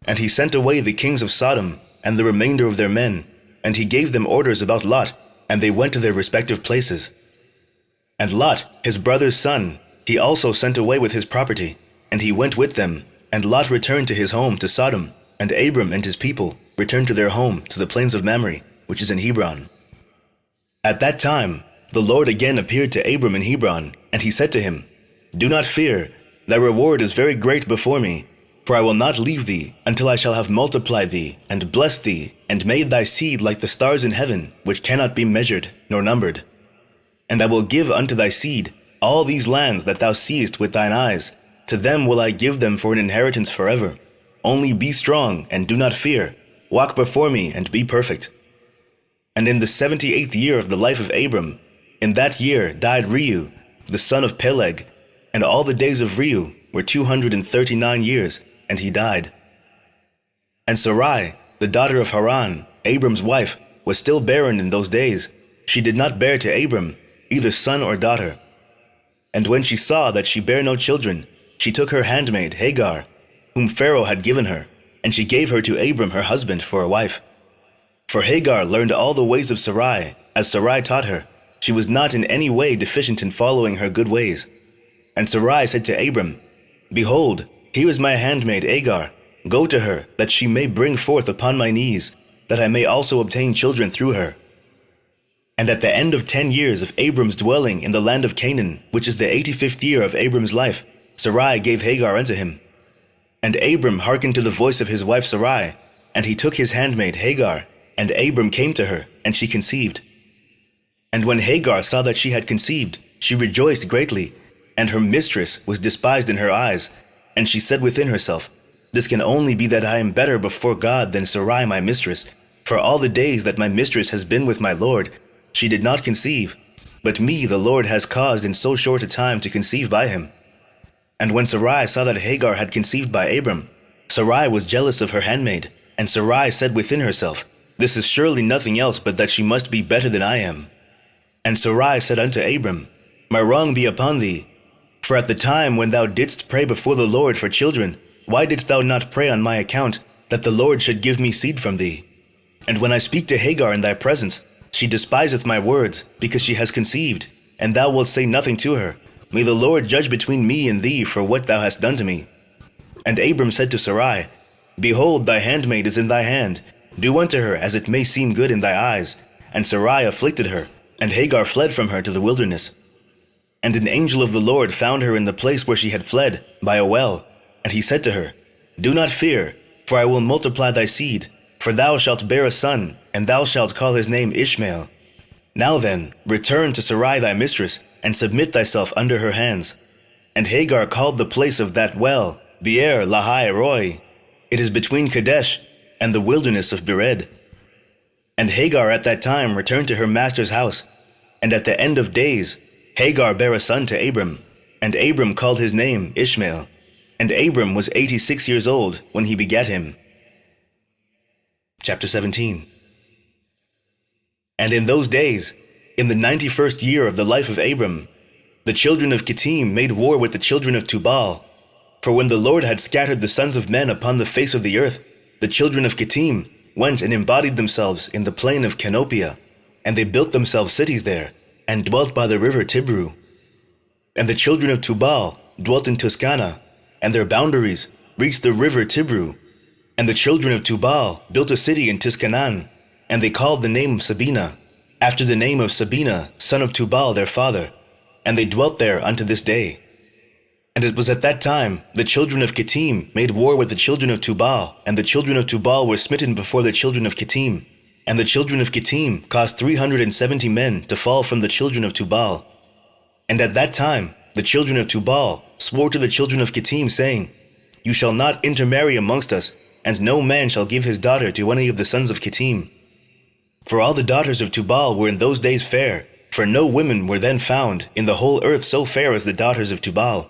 And he sent away the kings of Sodom and the remainder of their men, and he gave them orders about Lot, and they went to their respective places. And Lot, his brother's son, he also sent away with his property, and he went with them, and Lot returned to his home to Sodom, and Abram and his people returned to their home to the plains of Mamre, which is in Hebron. At that time the Lord again appeared to Abram in Hebron, and he said to him, Do not fear, thy reward is very great before me, for I will not leave thee until I shall have multiplied thee, and blessed thee, and made thy seed like the stars in heaven, which cannot be measured nor numbered. And I will give unto thy seed all these lands that thou seest with thine eyes. To them will I give them for an inheritance forever. Only be strong, and do not fear. Walk before me, and be perfect. And in the 78th year of the life of Abram, in that year died Reu, the son of Peleg, and all the days of Reu were 239 years, and he died. And Sarai, the daughter of Haran, Abram's wife, was still barren in those days. She did not bear to Abram either son or daughter. And when she saw that she bare no children, she took her handmaid Hagar, whom Pharaoh had given her, and she gave her to Abram her husband for a wife. For Hagar learned all the ways of Sarai, as Sarai taught her. She was not in any way deficient in following her good ways. And Sarai said to Abram, Behold, here is my handmaid Hagar. Go to her, that she may bring forth upon my knees, that I may also obtain children through her. And at the end of 10 years of Abram's dwelling in the land of Canaan, which is the 85th year of Abram's life, Sarai gave Hagar unto him. And Abram hearkened to the voice of his wife Sarai, and he took his handmaid Hagar, and Abram came to her, and she conceived. And when Hagar saw that she had conceived, she rejoiced greatly, and her mistress was despised in her eyes. And she said within herself, This can only be that I am better before God than Sarai my mistress, for all the days that my mistress has been with my Lord, she did not conceive, but me the Lord has caused in so short a time to conceive by him. And when Sarai saw that Hagar had conceived by Abram, Sarai was jealous of her handmaid, and Sarai said within herself, This is surely nothing else but that she must be better than I am. And Sarai said unto Abram, My wrong be upon thee, for at the time when thou didst pray before the Lord for children, why didst thou not pray on my account, that the Lord should give me seed from thee? And when I speak to Hagar in thy presence, she despiseth my words, because she has conceived, and thou wilt say nothing to her. May the Lord judge between me and thee for what thou hast done to me. And Abram said to Sarai, Behold, thy handmaid is in thy hand. Do unto her as it may seem good in thy eyes. And Sarai afflicted her, and Hagar fled from her to the wilderness. And an angel of the Lord found her in the place where she had fled, by a well. And he said to her, Do not fear, for I will multiply thy seed. For thou shalt bear a son, and thou shalt call his name Ishmael. Now then, return to Sarai thy mistress, and submit thyself under her hands. And Hagar called the place of that well, Beer Lahai Roi. It is between Kadesh and the wilderness of Bered. And Hagar at that time returned to her master's house. And at the end of days, Hagar bare a son to Abram, and Abram called his name Ishmael. And Abram was 86 years old when he begat him. Chapter 17. And in those days, in the 91st year of the life of Abram, the children of Kittim made war with the children of Tubal. For when the Lord had scattered the sons of men upon the face of the earth, the children of Kittim went and embodied themselves in the plain of Canopia, and they built themselves cities there, and dwelt by the river Tibru. And the children of Tubal dwelt in Tuscana, and their boundaries reached the river Tibru. And the children of Tubal built a city in Tiscanan, and they called the name Sabina, after the name of Sabina, son of Tubal their father, and they dwelt there unto this day. And it was at that time the children of Kittim made war with the children of Tubal, and the children of Tubal were smitten before the children of Kittim. And the children of Kittim caused 370 men to fall from the children of Tubal. And at that time the children of Tubal swore to the children of Kittim, saying, You shall not intermarry amongst us, and no man shall give his daughter to any of the sons of Kittim. For all the daughters of Tubal were in those days fair, for no women were then found in the whole earth so fair as the daughters of Tubal.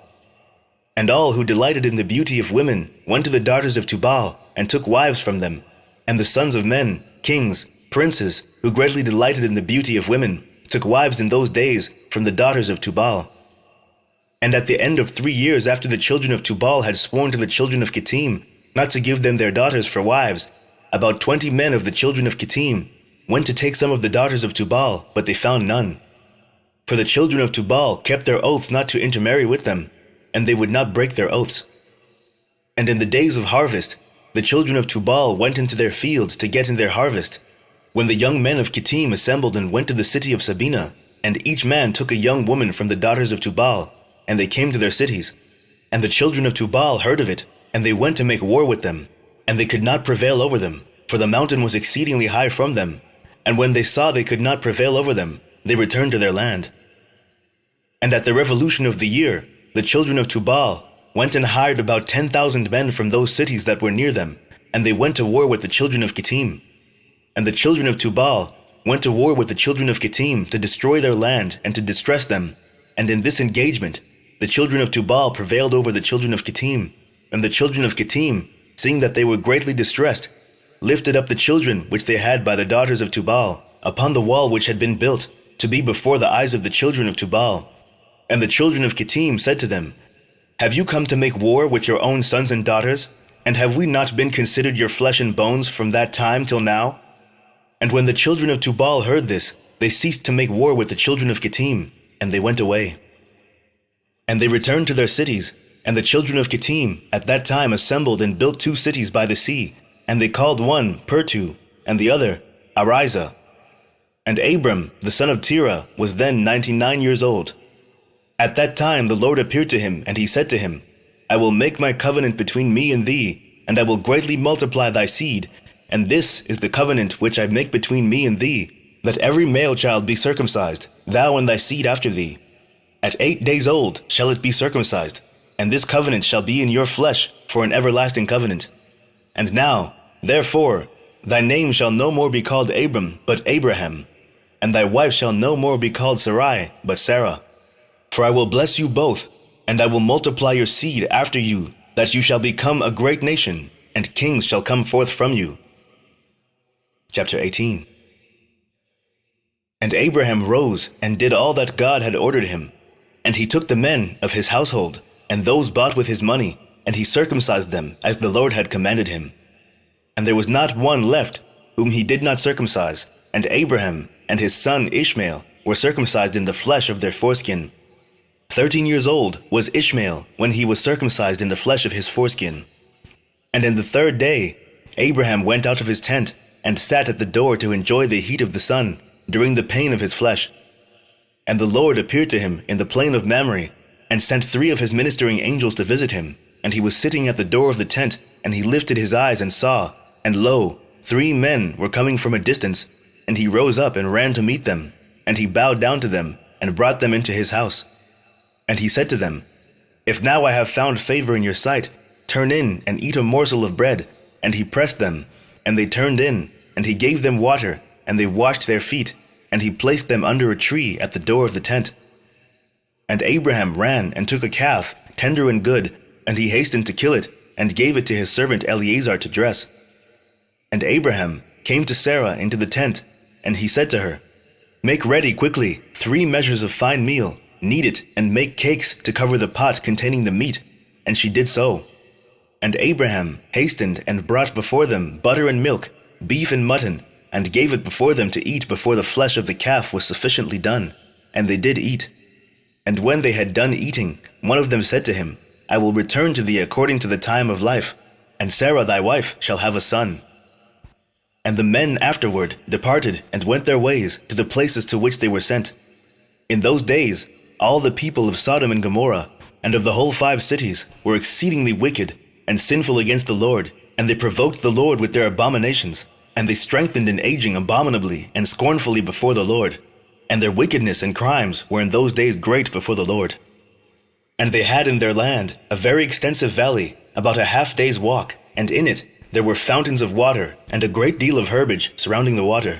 And all who delighted in the beauty of women went to the daughters of Tubal, and took wives from them. And the sons of men, kings, princes, who greatly delighted in the beauty of women, took wives in those days from the daughters of Tubal. And at the end of 3 years after the children of Tubal had sworn to the children of Kittim not to give them their daughters for wives, about 20 men of the children of Kittim went to take some of the daughters of Tubal, but they found none. For the children of Tubal kept their oaths not to intermarry with them, and they would not break their oaths. And in the days of harvest, the children of Tubal went into their fields to get in their harvest, when the young men of Kittim assembled and went to the city of Sabina, and each man took a young woman from the daughters of Tubal, and they came to their cities. And the children of Tubal heard of it, and they went to make war with them, and they could not prevail over them, for the mountain was exceedingly high from them. And when they saw they could not prevail over them, they returned to their land. And at the revolution of the year, the children of Tubal went and hired about 10,000 men from those cities that were near them, and they went to war with the children of Kittim. And the children of Tubal went to war with the children of Kittim to destroy their land and to distress them. And in this engagement, the children of Tubal prevailed over the children of Kittim. And the children of Kittim, seeing that they were greatly distressed, lifted up the children which they had by the daughters of Tubal upon the wall which had been built, to be before the eyes of the children of Tubal. And the children of Kittim said to them, Have you come to make war with your own sons and daughters? And have we not been considered your flesh and bones from that time till now? And when the children of Tubal heard this, they ceased to make war with the children of Kittim, and they went away. And they returned to their cities, and the children of Kittim at that time assembled and built 2 cities by the sea, and they called one Pertu, and the other Ariza. And Abram, the son of Terah, was then 99 years old. At that time the Lord appeared to him, and he said to him, I will make my covenant between me and thee, and I will greatly multiply thy seed. And this is the covenant which I make between me and thee, that every male child be circumcised, thou and thy seed after thee. At 8 days old shall it be circumcised, and this covenant shall be in your flesh for an everlasting covenant. And now, therefore, thy name shall no more be called Abram, but Abraham, and thy wife shall no more be called Sarai, but Sarah. For I will bless you both, and I will multiply your seed after you, that you shall become a great nation, and kings shall come forth from you. Chapter 18. And Abraham rose and did all that God had ordered him. And he took the men of his household, and those bought with his money, and he circumcised them as the Lord had commanded him. And there was not one left whom he did not circumcise, and Abraham and his son Ishmael were circumcised in the flesh of their foreskin. 13 years old was Ishmael when he was circumcised in the flesh of his foreskin. And in the 3rd day Abraham went out of his tent, and sat at the door to enjoy the heat of the sun during the pain of his flesh. And the Lord appeared to him in the plain of Mamre, and sent 3 of his ministering angels to visit him. And he was sitting at the door of the tent, and he lifted his eyes and saw, and lo, 3 men were coming from a distance. And he rose up and ran to meet them, and he bowed down to them, and brought them into his house. And he said to them, If now I have found favor in your sight, turn in and eat a morsel of bread. And he pressed them, and they turned in, and he gave them water, and they washed their feet, and he placed them under a tree at the door of the tent. And Abraham ran and took a calf, tender and good, and he hastened to kill it, and gave it to his servant Eleazar to dress. And Abraham came to Sarah into the tent, and he said to her, Make ready quickly 3 measures of fine meal, knead it, and make cakes to cover the pot containing the meat. And she did so. And Abraham hastened and brought before them butter and milk, beef and mutton, and gave it before them to eat before the flesh of the calf was sufficiently done. And they did eat. And when they had done eating, one of them said to him, I will return to thee according to the time of life, and Sarah thy wife shall have a son. And the men afterward departed and went their ways to the places to which they were sent. In those days all the people of Sodom and Gomorrah, and of the whole 5 cities, were exceedingly wicked and sinful against the Lord, and they provoked the Lord with their abominations, and they strengthened in aging abominably and scornfully before the Lord. And their wickedness and crimes were in those days great before the Lord. And they had in their land a very extensive valley, about a half-day's walk, and in it there were fountains of water, and a great deal of herbage surrounding the water.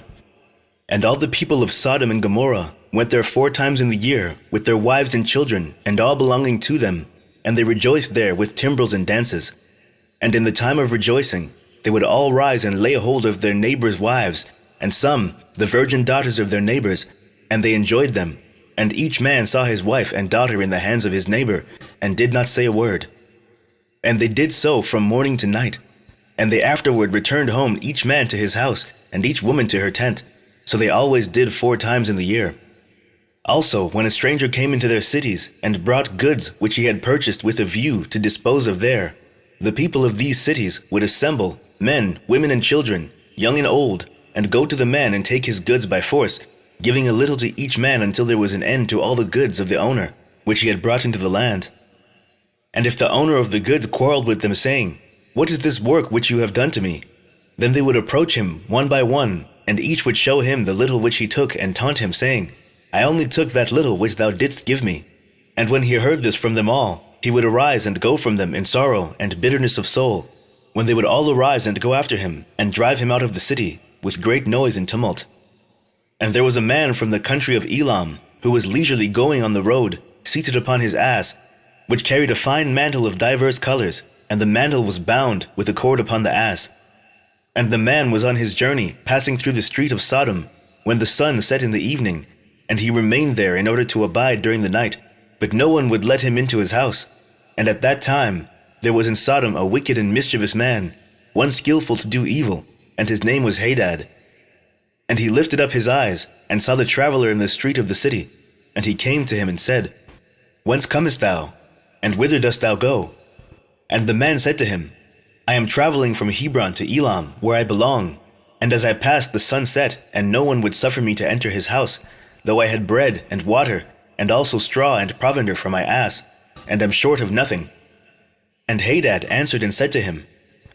And all the people of Sodom and Gomorrah went there 4 times in the year, with their wives and children, and all belonging to them, and they rejoiced there with timbrels and dances. And in the time of rejoicing, they would all rise and lay hold of their neighbors' wives, and some, the virgin daughters of their neighbors, and they enjoyed them. And each man saw his wife and daughter in the hands of his neighbor, and did not say a word. And they did so from morning to night. And they afterward returned home, each man to his house, and each woman to her tent. So they always did 4 times in the year. Also, when a stranger came into their cities, and brought goods which he had purchased with a view to dispose of there, the people of these cities would assemble, men, women, and children, young and old, and go to the man and take his goods by force, giving a little to each man until there was an end to all the goods of the owner, which he had brought into the land. And if the owner of the goods quarreled with them, saying, What is this work which you have done to me? Then they would approach him one by one, and each would show him the little which he took, and taunt him, saying, I only took that little which thou didst give me. And when he heard this from them all, he would arise and go from them in sorrow and bitterness of soul, when they would all arise and go after him, and drive him out of the city, with great noise and tumult. And there was a man from the country of Elam, who was leisurely going on the road, seated upon his ass, which carried a fine mantle of divers colors, and the mantle was bound with a cord upon the ass. And the man was on his journey, passing through the street of Sodom, when the sun set in the evening, and he remained there in order to abide during the night, but no one would let him into his house. And at that time there was in Sodom a wicked and mischievous man, one skillful to do evil, and his name was Hadad. And he lifted up his eyes, and saw the traveler in the street of the city. And he came to him and said, Whence comest thou? And whither dost thou go? And the man said to him, I am traveling from Hebron to Elam, where I belong. And as I passed the sun set, and no one would suffer me to enter his house, though I had bread and water, and also straw and provender for my ass, and am short of nothing. And Hadad answered and said to him,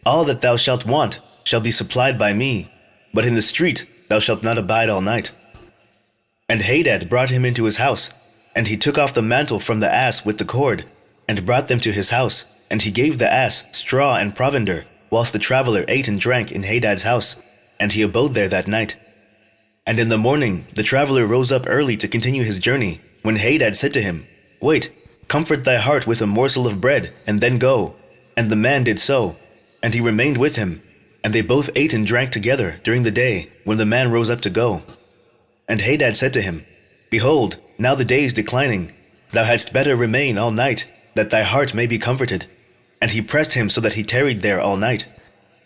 All that thou shalt want shall be supplied by me, but in the street thou shalt not abide all night. And Hadad brought him into his house, and he took off the mantle from the ass with the cord, and brought them to his house, and he gave the ass straw and provender, whilst the traveler ate and drank in Hadad's house, and he abode there that night. And in the morning the traveler rose up early to continue his journey, when Hadad said to him, Wait, comfort thy heart with a morsel of bread, and then go. And the man did so, and he remained with him, and they both ate and drank together during the day, when the man rose up to go. And Hadad said to him, Behold, now the day is declining. Thou hadst better remain all night, that thy heart may be comforted. And he pressed him so that he tarried there all night.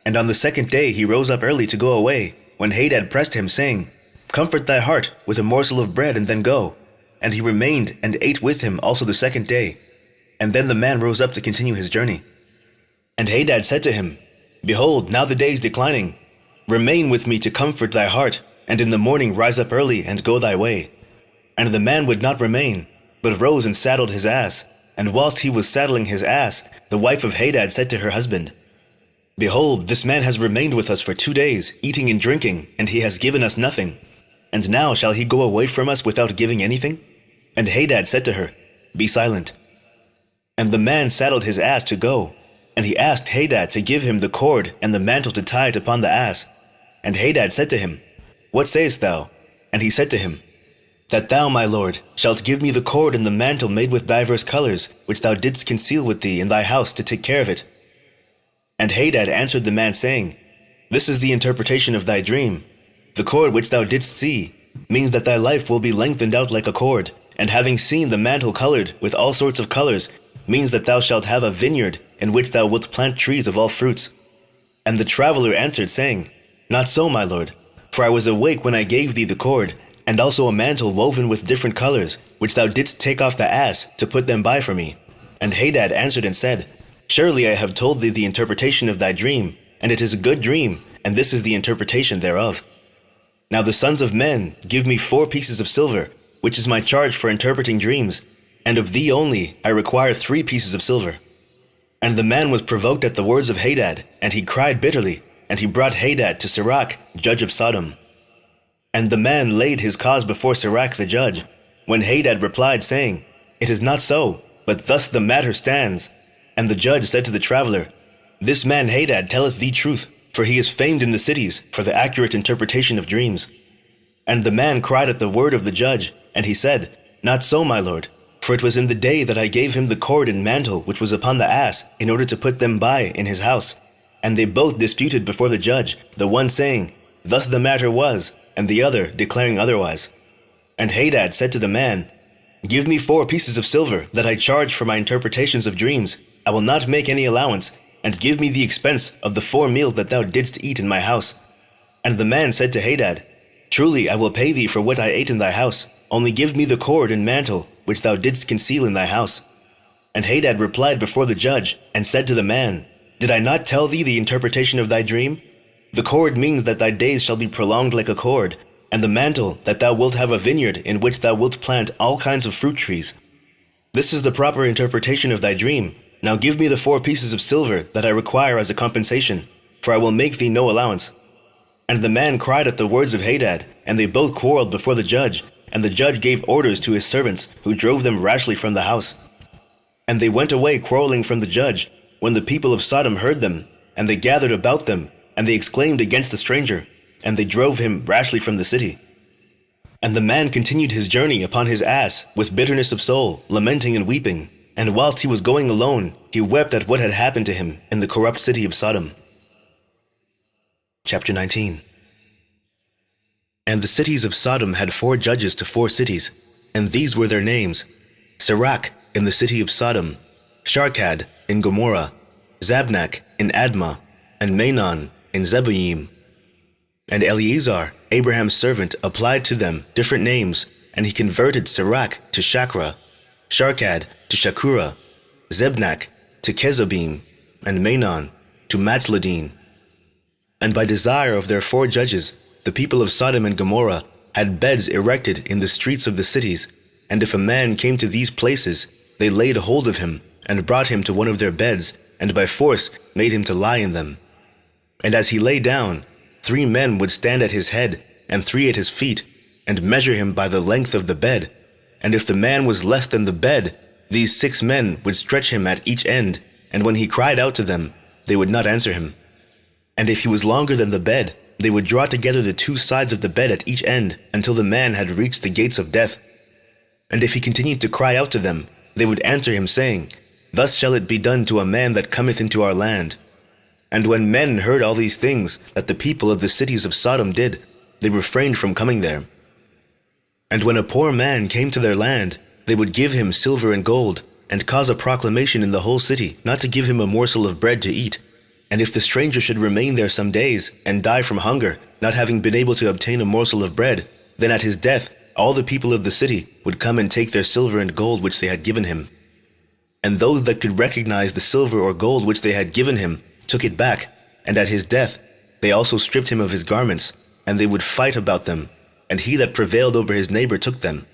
And on the 2nd day he rose up early to go away, when Hadad pressed him, saying, Comfort thy heart with a morsel of bread, and then go. And he remained and ate with him also the 2nd day. And then the man rose up to continue his journey. And Hadad said to him, Behold, now the day is declining. Remain with me to comfort thy heart, and in the morning rise up early and go thy way. And the man would not remain, but rose and saddled his ass. And whilst he was saddling his ass, the wife of Hadad said to her husband, Behold, this man has remained with us for 2 days, eating and drinking, and he has given us nothing. And now shall he go away from us without giving anything? And Hadad said to her, Be silent. And the man saddled his ass to go. And he asked Hadad to give him the cord and the mantle to tie it upon the ass. And Hadad said to him, What sayest thou? And he said to him, That thou, my lord, shalt give me the cord and the mantle made with divers colors, which thou didst conceal with thee in thy house to take care of it. And Hadad answered the man, saying, This is the interpretation of thy dream. The cord which thou didst see means that thy life will be lengthened out like a cord, and having seen the mantle colored with all sorts of colors, means that thou shalt have a vineyard in which thou wilt plant trees of all fruits. And the traveler answered, saying, Not so, my lord, for I was awake when I gave thee the cord, and also a mantle woven with different colors, which thou didst take off the ass to put them by for me. And Hadad answered and said, Surely I have told thee the interpretation of thy dream, and it is a good dream, and this is the interpretation thereof. Now the sons of men give me 4 pieces of silver, which is my charge for interpreting dreams, and of thee only I require 3 pieces of silver. And the man was provoked at the words of Hadad, and he cried bitterly, and he brought Hadad to Sirach, judge of Sodom. And the man laid his cause before Sirach the judge, when Hadad replied, saying, It is not so, but thus the matter stands. And the judge said to the traveler, This man Hadad telleth thee truth, for he is famed in the cities for the accurate interpretation of dreams. And the man cried at the word of the judge, and he said, Not so, my lord, for it was in the day that I gave him the cord and mantle which was upon the ass, in order to put them by in his house. And they both disputed before the judge, the one saying, Thus the matter was, and the other declaring otherwise. And Hadad said to the man, Give me 4 pieces of silver, that I charge for my interpretations of dreams. I will not make any allowance, and give me the expense of the 4 meals that thou didst eat in my house. And the man said to Hadad, Truly I will pay thee for what I ate in thy house, only give me the cord and mantle, which thou didst conceal in thy house. And Hadad replied before the judge, and said to the man, Did I not tell thee the interpretation of thy dream? The cord means that thy days shall be prolonged like a cord, and the mantle that thou wilt have a vineyard in which thou wilt plant all kinds of fruit trees. This is the proper interpretation of thy dream. Now give me the 4 pieces of silver that I require as a compensation, for I will make thee no allowance. And the man cried at the words of Hadad, and they both quarreled before the judge, and the judge gave orders to his servants, who drove them rashly from the house. And they went away quarreling from the judge, when the people of Sodom heard them, and they gathered about them, and they exclaimed against the stranger, and they drove him rashly from the city. And the man continued his journey upon his ass with bitterness of soul, lamenting and weeping. And whilst he was going alone, he wept at what had happened to him in the corrupt city of Sodom. Chapter 19. And the cities of Sodom had 4 judges to 4 cities, and these were their names: Sirach in the city of Sodom, Sharkad in Gomorrah, Zabnak in Admah, and Menon in Zeboyim. And Eleazar, Abraham's servant, applied to them different names, and he converted Sirach to Shakra, Sharkad to Shakura, Zebnak to Kezobim, and Menon to Matzladin. And by desire of their 4 judges, the people of Sodom and Gomorrah had beds erected in the streets of the cities, and if a man came to these places, they laid hold of him, and brought him to one of their beds, and by force made him to lie in them. And as he lay down, 3 men would stand at his head, and 3 at his feet, and measure him by the length of the bed. And if the man was less than the bed, these 6 men would stretch him at each end, and when he cried out to them, they would not answer him. And if he was longer than the bed, they would draw together the 2 sides of the bed at each end, until the man had reached the gates of death. And if he continued to cry out to them, they would answer him, saying, Thus shall it be done to a man that cometh into our land. And when men heard all these things that the people of the cities of Sodom did, they refrained from coming there. And when a poor man came to their land, they would give him silver and gold, and cause a proclamation in the whole city not to give him a morsel of bread to eat. And if the stranger should remain there some days, and die from hunger, not having been able to obtain a morsel of bread, then at his death all the people of the city would come and take their silver and gold which they had given him. And those that could recognize the silver or gold which they had given him took it back, and at his death they also stripped him of his garments, and they would fight about them, and he that prevailed over his neighbor took them.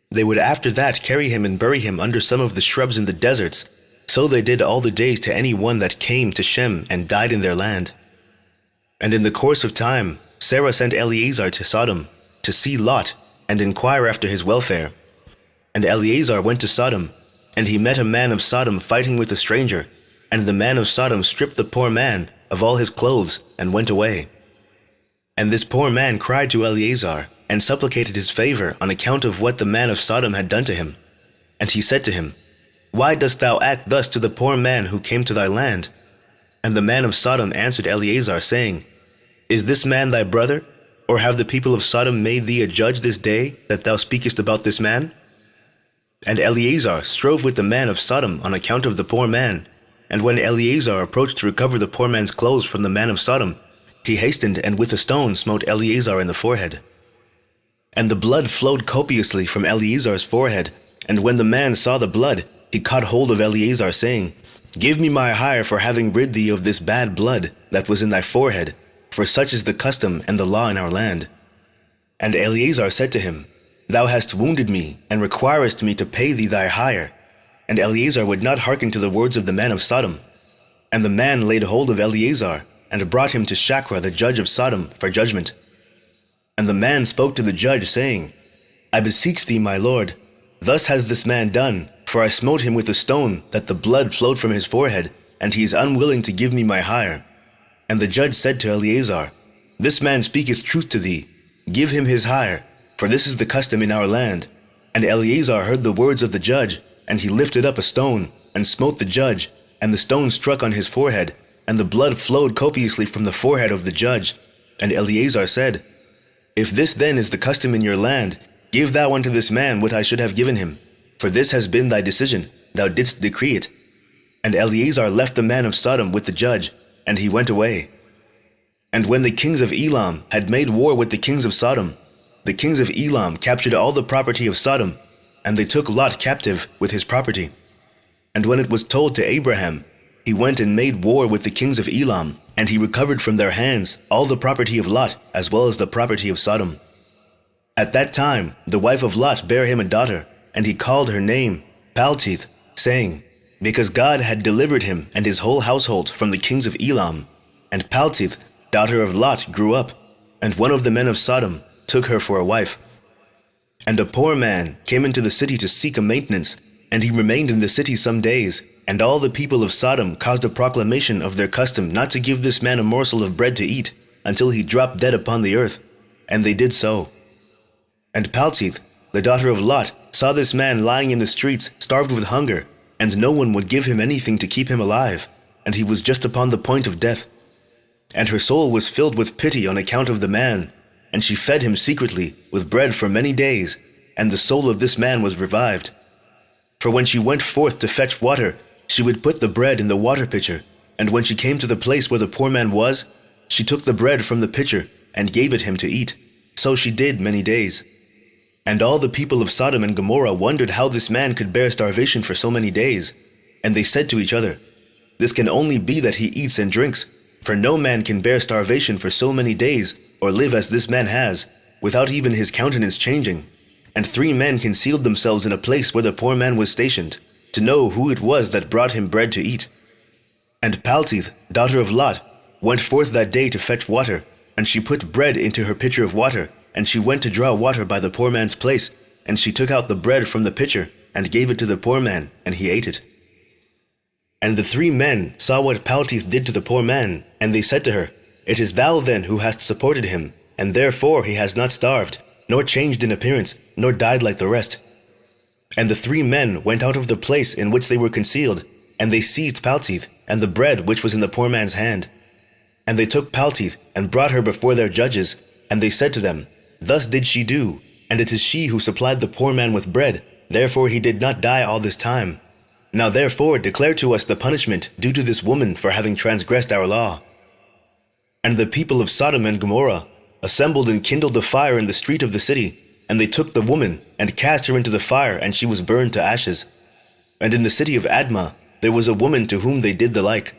They would after that carry him and bury him under some of the shrubs in the deserts. So they did all the days to any one that came to Shem and died in their land. And in the course of time, Sarah sent Eleazar to Sodom, to see Lot, and inquire after his welfare. And Eleazar went to Sodom, and he met a man of Sodom fighting with a stranger, and the man of Sodom stripped the poor man of all his clothes, and went away. And this poor man cried to Eleazar, and supplicated his favor on account of what the man of Sodom had done to him. And he said to him, Why dost thou act thus to the poor man who came to thy land? And the man of Sodom answered Eleazar, saying, Is this man thy brother? Or have the people of Sodom made thee a judge this day, that thou speakest about this man? And Eleazar strove with the man of Sodom on account of the poor man. And when Eleazar approached to recover the poor man's clothes from the man of Sodom, he hastened and with a stone smote Eleazar in the forehead. And the blood flowed copiously from Eleazar's forehead. And when the man saw the blood, he caught hold of Eleazar, saying, Give me my hire for having rid thee of this bad blood that was in thy forehead, for such is the custom and the law in our land. And Eleazar said to him, Thou hast wounded me, and requirest me to pay thee thy hire. And Eleazar would not hearken to the words of the man of Sodom. And the man laid hold of Eleazar, and brought him to Shachra the judge of Sodom for judgment. And the man spoke to the judge, saying, I beseech thee, my lord, thus has this man done, for I smote him with a stone, that the blood flowed from his forehead, and he is unwilling to give me my hire. And the judge said to Eleazar, This man speaketh truth to thee, give him his hire, for this is the custom in our land. And Eleazar heard the words of the judge, and he lifted up a stone, and smote the judge, and the stone struck on his forehead, and the blood flowed copiously from the forehead of the judge. And Eleazar said, If this then is the custom in your land, give thou unto this man what I should have given him, for this has been thy decision, thou didst decree it. And Eleazar left the man of Sodom with the judge, and he went away. And when the kings of Elam had made war with the kings of Sodom, the kings of Elam captured all the property of Sodom, and they took Lot captive with his property. And when it was told to Abraham, he went and made war with the kings of Elam, and he recovered from their hands all the property of Lot as well as the property of Sodom. At that time the wife of Lot bare him a daughter, and he called her name Paltith, saying, Because God had delivered him and his whole household from the kings of Elam. And Paltith, daughter of Lot, grew up, and one of the men of Sodom took her for a wife. And a poor man came into the city to seek a maintenance, and he remained in the city some days. And all the people of Sodom caused a proclamation of their custom not to give this man a morsel of bread to eat, until he dropped dead upon the earth. And they did so. And Paltith, the daughter of Lot, saw this man lying in the streets, starved with hunger, and no one would give him anything to keep him alive, and he was just upon the point of death. And her soul was filled with pity on account of the man, and she fed him secretly with bread for many days, and the soul of this man was revived. For when she went forth to fetch water, she would put the bread in the water pitcher, and when she came to the place where the poor man was, she took the bread from the pitcher and gave it him to eat. So she did many days. And all the people of Sodom and Gomorrah wondered how this man could bear starvation for so many days. And they said to each other, This can only be that he eats and drinks, for no man can bear starvation for so many days, or live as this man has, without even his countenance changing. And 3 men concealed themselves in a place where the poor man was stationed, to know who it was that brought him bread to eat. And Paltith, daughter of Lot, went forth that day to fetch water, and she put bread into her pitcher of water, and she went to draw water by the poor man's place, and she took out the bread from the pitcher, and gave it to the poor man, and he ate it. And the 3 men saw what Paltith did to the poor man, and they said to her, It is thou then who hast supported him, and therefore he has not starved, nor changed in appearance, nor died like the rest. And the 3 men went out of the place in which they were concealed, and they seized Paltith, and the bread which was in the poor man's hand. And they took Paltith, and brought her before their judges, and they said to them, Thus did she do, and it is she who supplied the poor man with bread, therefore he did not die all this time. Now therefore declare to us the punishment due to this woman for having transgressed our law. And the people of Sodom and Gomorrah assembled and kindled a fire in the street of the city, and they took the woman and cast her into the fire, and she was burned to ashes. And in the city of Admah there was a woman to whom they did the like.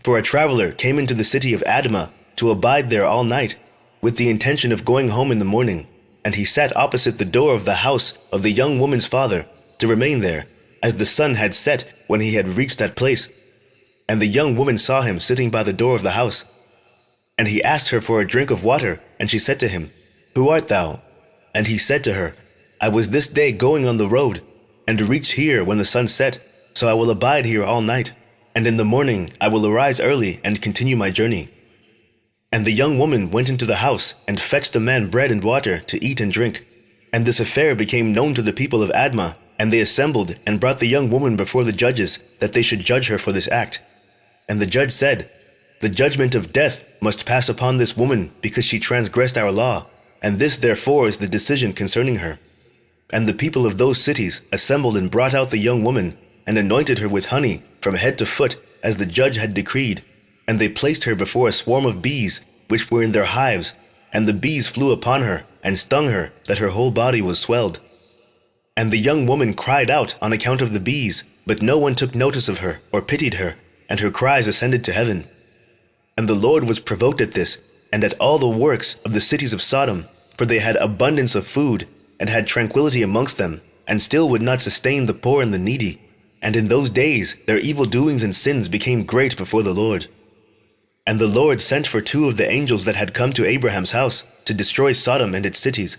For a traveler came into the city of Admah to abide there all night, with the intention of going home in the morning, and he sat opposite the door of the house of the young woman's father, to remain there, as the sun had set when he had reached that place. And the young woman saw him sitting by the door of the house. And he asked her for a drink of water, and she said to him, Who art thou? And he said to her, I was this day going on the road, and reached here when the sun set, so I will abide here all night, and in the morning I will arise early and continue my journey. And the young woman went into the house, and fetched the man bread and water to eat and drink. And this affair became known to the people of Admah, and they assembled and brought the young woman before the judges, that they should judge her for this act. And the judge said, The judgment of death must pass upon this woman because she transgressed our law, and this therefore is the decision concerning her. And the people of those cities assembled and brought out the young woman, and anointed her with honey from head to foot, as the judge had decreed. And they placed her before a swarm of bees, which were in their hives, and the bees flew upon her, and stung her, that her whole body was swelled. And the young woman cried out on account of the bees, but no one took notice of her, or pitied her, and her cries ascended to heaven. And the Lord was provoked at this, and at all the works of the cities of Sodom, for they had abundance of food, and had tranquility amongst them, and still would not sustain the poor and the needy. And in those days their evil doings and sins became great before the Lord. And the Lord sent for 2 of the angels that had come to Abraham's house, to destroy Sodom and its cities.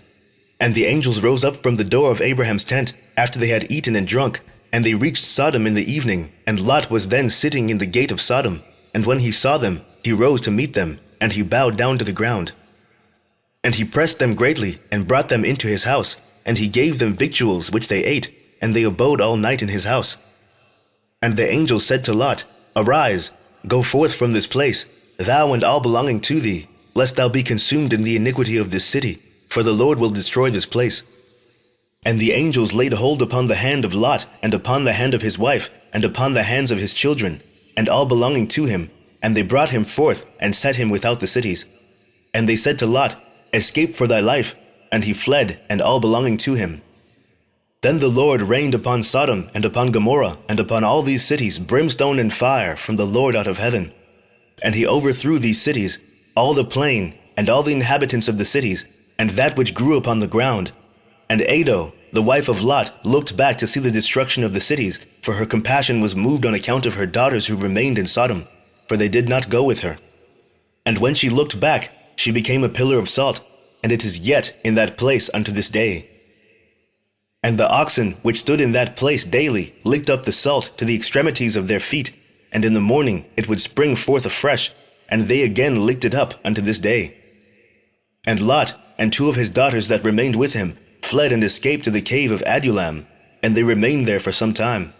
And the angels rose up from the door of Abraham's tent, after they had eaten and drunk, and they reached Sodom in the evening, and Lot was then sitting in the gate of Sodom. And when he saw them, he rose to meet them, and he bowed down to the ground. And he pressed them greatly, and brought them into his house, and he gave them victuals which they ate, and they abode all night in his house. And the angel said to Lot, Arise, go forth from this place, thou and all belonging to thee, lest thou be consumed in the iniquity of this city, for the Lord will destroy this place. And the angels laid hold upon the hand of Lot, and upon the hand of his wife, and upon the hands of his children, and all belonging to him, and they brought him forth, and set him without the cities. And they said to Lot, Escape for thy life. And he fled, and all belonging to him. Then the Lord rained upon Sodom, and upon Gomorrah, and upon all these cities brimstone and fire from the Lord out of heaven. And he overthrew these cities, all the plain, and all the inhabitants of the cities, and that which grew upon the ground. And Ado, the wife of Lot, looked back to see the destruction of the cities, for her compassion was moved on account of her daughters who remained in Sodom, for they did not go with her. And when she looked back, she became a pillar of salt, and it is yet in that place unto this day. And the oxen which stood in that place daily licked up the salt to the extremities of their feet, and in the morning it would spring forth afresh, and they again licked it up unto this day. And Lot and 2 of his daughters that remained with him fled and escaped to the cave of Adullam, and they remained there for some time.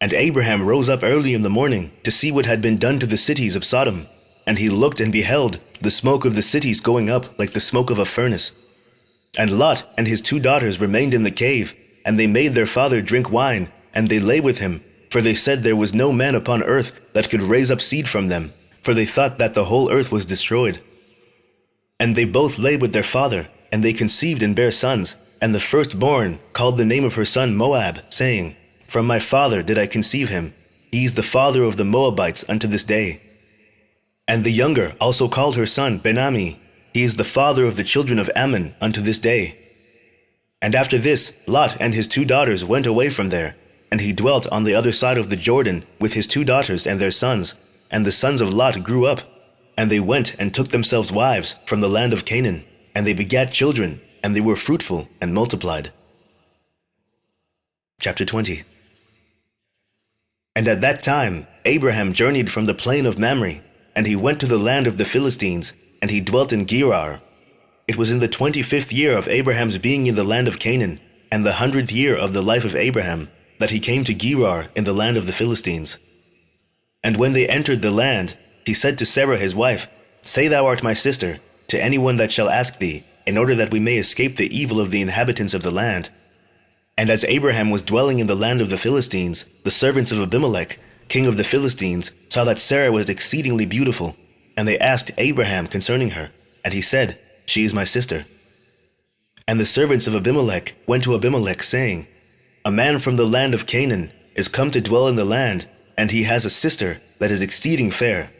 And Abraham rose up early in the morning to see what had been done to the cities of Sodom, and he looked and beheld the smoke of the cities going up like the smoke of a furnace. And Lot and his 2 daughters remained in the cave, and they made their father drink wine, and they lay with him, for they said there was no man upon earth that could raise up seed from them, for they thought that the whole earth was destroyed. And they both lay with their father, and they conceived and bare sons, and the firstborn called the name of her son Moab, saying, From my father did I conceive him, he is the father of the Moabites unto this day. And the younger also called her son Benami, he is the father of the children of Ammon unto this day. And after this Lot and his 2 daughters went away from there, and he dwelt on the other side of the Jordan with his 2 daughters and their sons, and the sons of Lot grew up, and they went and took themselves wives from the land of Canaan, and they begat children, and they were fruitful and multiplied. Chapter 20. And at that time Abraham journeyed from the plain of Mamre, and he went to the land of the Philistines, and he dwelt in Gerar. It was in the 25th year of Abraham's being in the land of Canaan, and the 100th year of the life of Abraham, that he came to Gerar in the land of the Philistines. And when they entered the land, he said to Sarah his wife, Say thou art my sister, to anyone that shall ask thee, in order that we may escape the evil of the inhabitants of the land. And as Abraham was dwelling in the land of the Philistines, the servants of Abimelech, king of the Philistines, saw that Sarah was exceedingly beautiful, and they asked Abraham concerning her, and he said, She is my sister. And the servants of Abimelech went to Abimelech, saying, A man from the land of Canaan is come to dwell in the land, and he has a sister that is exceeding fair.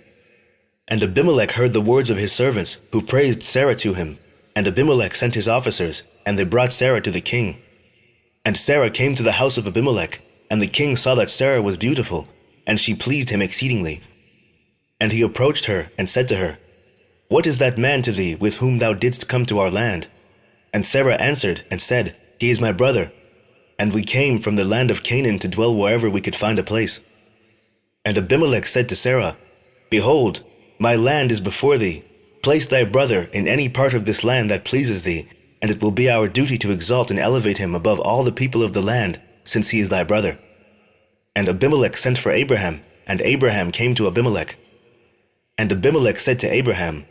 And Abimelech heard the words of his servants, who praised Sarah to him. And Abimelech sent his officers, and they brought Sarah to the king. And Sarah came to the house of Abimelech, and the king saw that Sarah was beautiful, and she pleased him exceedingly. And he approached her, and said to her, What is that man to thee with whom thou didst come to our land? And Sarah answered and said, He is my brother, and we came from the land of Canaan to dwell wherever we could find a place. And Abimelech said to Sarah, Behold, my land is before thee. Place thy brother in any part of this land that pleases thee, and it will be our duty to exalt and elevate him above all the people of the land, since he is thy brother. And Abimelech sent for Abraham, and Abraham came to Abimelech. And Abimelech said to Abraham,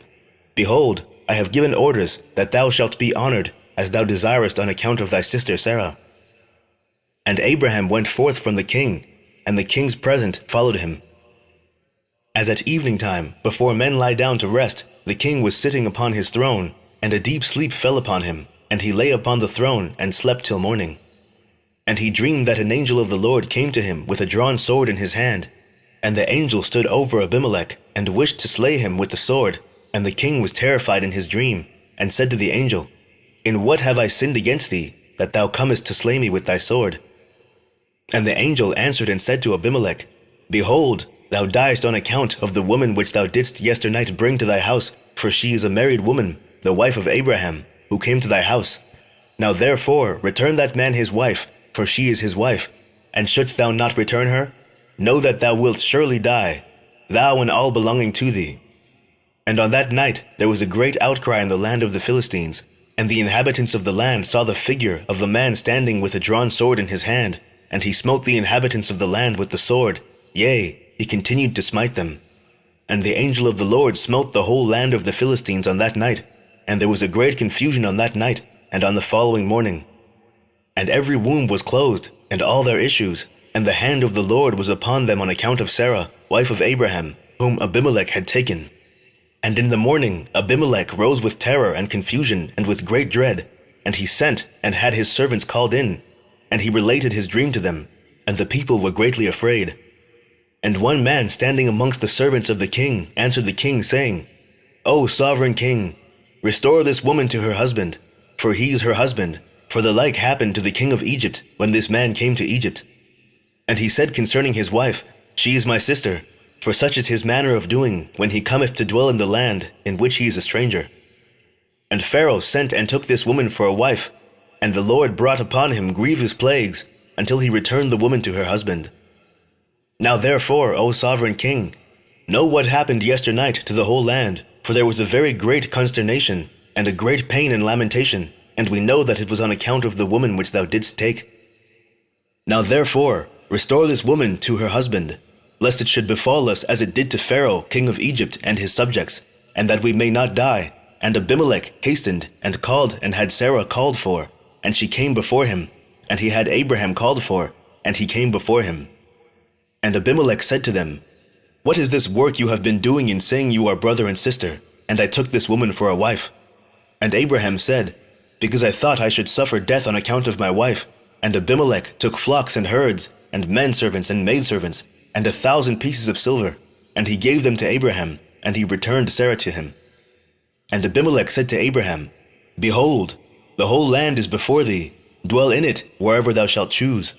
Behold, I have given orders that thou shalt be honored, as thou desirest on account of thy sister Sarah. And Abraham went forth from the king, and the king's present followed him. As at evening time, before men lie down to rest, the king was sitting upon his throne, and a deep sleep fell upon him, and he lay upon the throne and slept till morning. And he dreamed that an angel of the Lord came to him with a drawn sword in his hand. And the angel stood over Abimelech, and wished to slay him with the sword. And the king was terrified in his dream, and said to the angel, In what have I sinned against thee, that thou comest to slay me with thy sword? And the angel answered and said to Abimelech, Behold, thou diest on account of the woman which thou didst yesternight bring to thy house, for she is a married woman, the wife of Abraham, who came to thy house. Now therefore return that man his wife, for she is his wife. And shouldst thou not return her, know that thou wilt surely die, thou and all belonging to thee. And on that night there was a great outcry in the land of the Philistines, and the inhabitants of the land saw the figure of a man standing with a drawn sword in his hand, and he smote the inhabitants of the land with the sword, yea, he continued to smite them. And the angel of the Lord smote the whole land of the Philistines on that night, and there was a great confusion on that night, and on the following morning. And every womb was closed, and all their issues, and the hand of the Lord was upon them on account of Sarah, wife of Abraham, whom Abimelech had taken. And in the morning Abimelech rose with terror and confusion and with great dread, and he sent and had his servants called in, and he related his dream to them, and the people were greatly afraid. And one man standing amongst the servants of the king answered the king, saying, O sovereign king, restore this woman to her husband, for he is her husband, for the like happened to the king of Egypt when this man came to Egypt. And he said concerning his wife, She is my sister, for such is his manner of doing when he cometh to dwell in the land in which he is a stranger. And Pharaoh sent and took this woman for a wife, and the Lord brought upon him grievous plagues, until he returned the woman to her husband. Now therefore, O sovereign king, know what happened yesternight to the whole land, for there was a very great consternation, and a great pain and lamentation, and we know that it was on account of the woman which thou didst take. Now therefore, restore this woman to her husband, lest it should befall us as it did to Pharaoh, king of Egypt, and his subjects, and that we may not die. And Abimelech hastened, and called, and had Sarah called for, and she came before him, and he had Abraham called for, and he came before him. And Abimelech said to them, What is this work you have been doing in saying you are brother and sister, and I took this woman for a wife? And Abraham said, Because I thought I should suffer death on account of my wife. And Abimelech took flocks and herds, and menservants and maidservants, and 1,000 pieces of silver, and he gave them to Abraham, and he returned Sarah to him. And Abimelech said to Abraham, Behold, the whole land is before thee, dwell in it wherever thou shalt choose.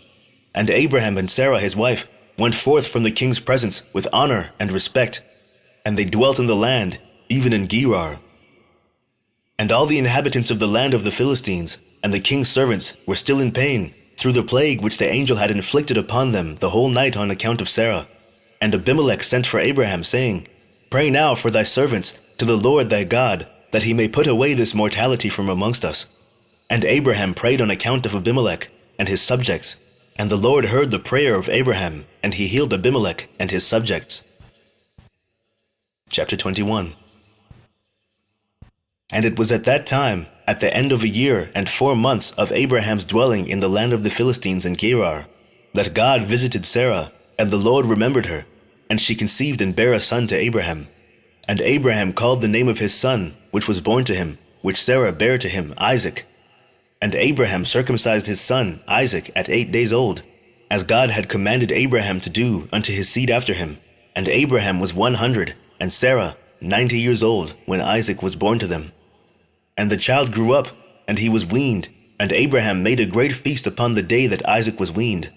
And Abraham and Sarah his wife went forth from the king's presence with honor and respect, and they dwelt in the land, even in Gerar. And all the inhabitants of the land of the Philistines and the king's servants were still in pain through the plague which the angel had inflicted upon them the whole night on account of Sarah. And Abimelech sent for Abraham, saying, Pray now for thy servants to the Lord thy God, that he may put away this mortality from amongst us. And Abraham prayed on account of Abimelech and his subjects, and the Lord heard the prayer of Abraham, and he healed Abimelech and his subjects. Chapter 21. And it was at that time, at the end of 1 year and 4 months of Abraham's dwelling in the land of the Philistines in Gerar, that God visited Sarah, and the Lord remembered her, and she conceived and bare a son to Abraham. And Abraham called the name of his son, which was born to him, which Sarah bare to him, Isaac. And Abraham circumcised his son Isaac at 8 days old, as God had commanded Abraham to do unto his seed after him. And Abraham was 100, and Sarah 90 years old, when Isaac was born to them. And the child grew up, and he was weaned, and Abraham made a great feast upon the day that Isaac was weaned.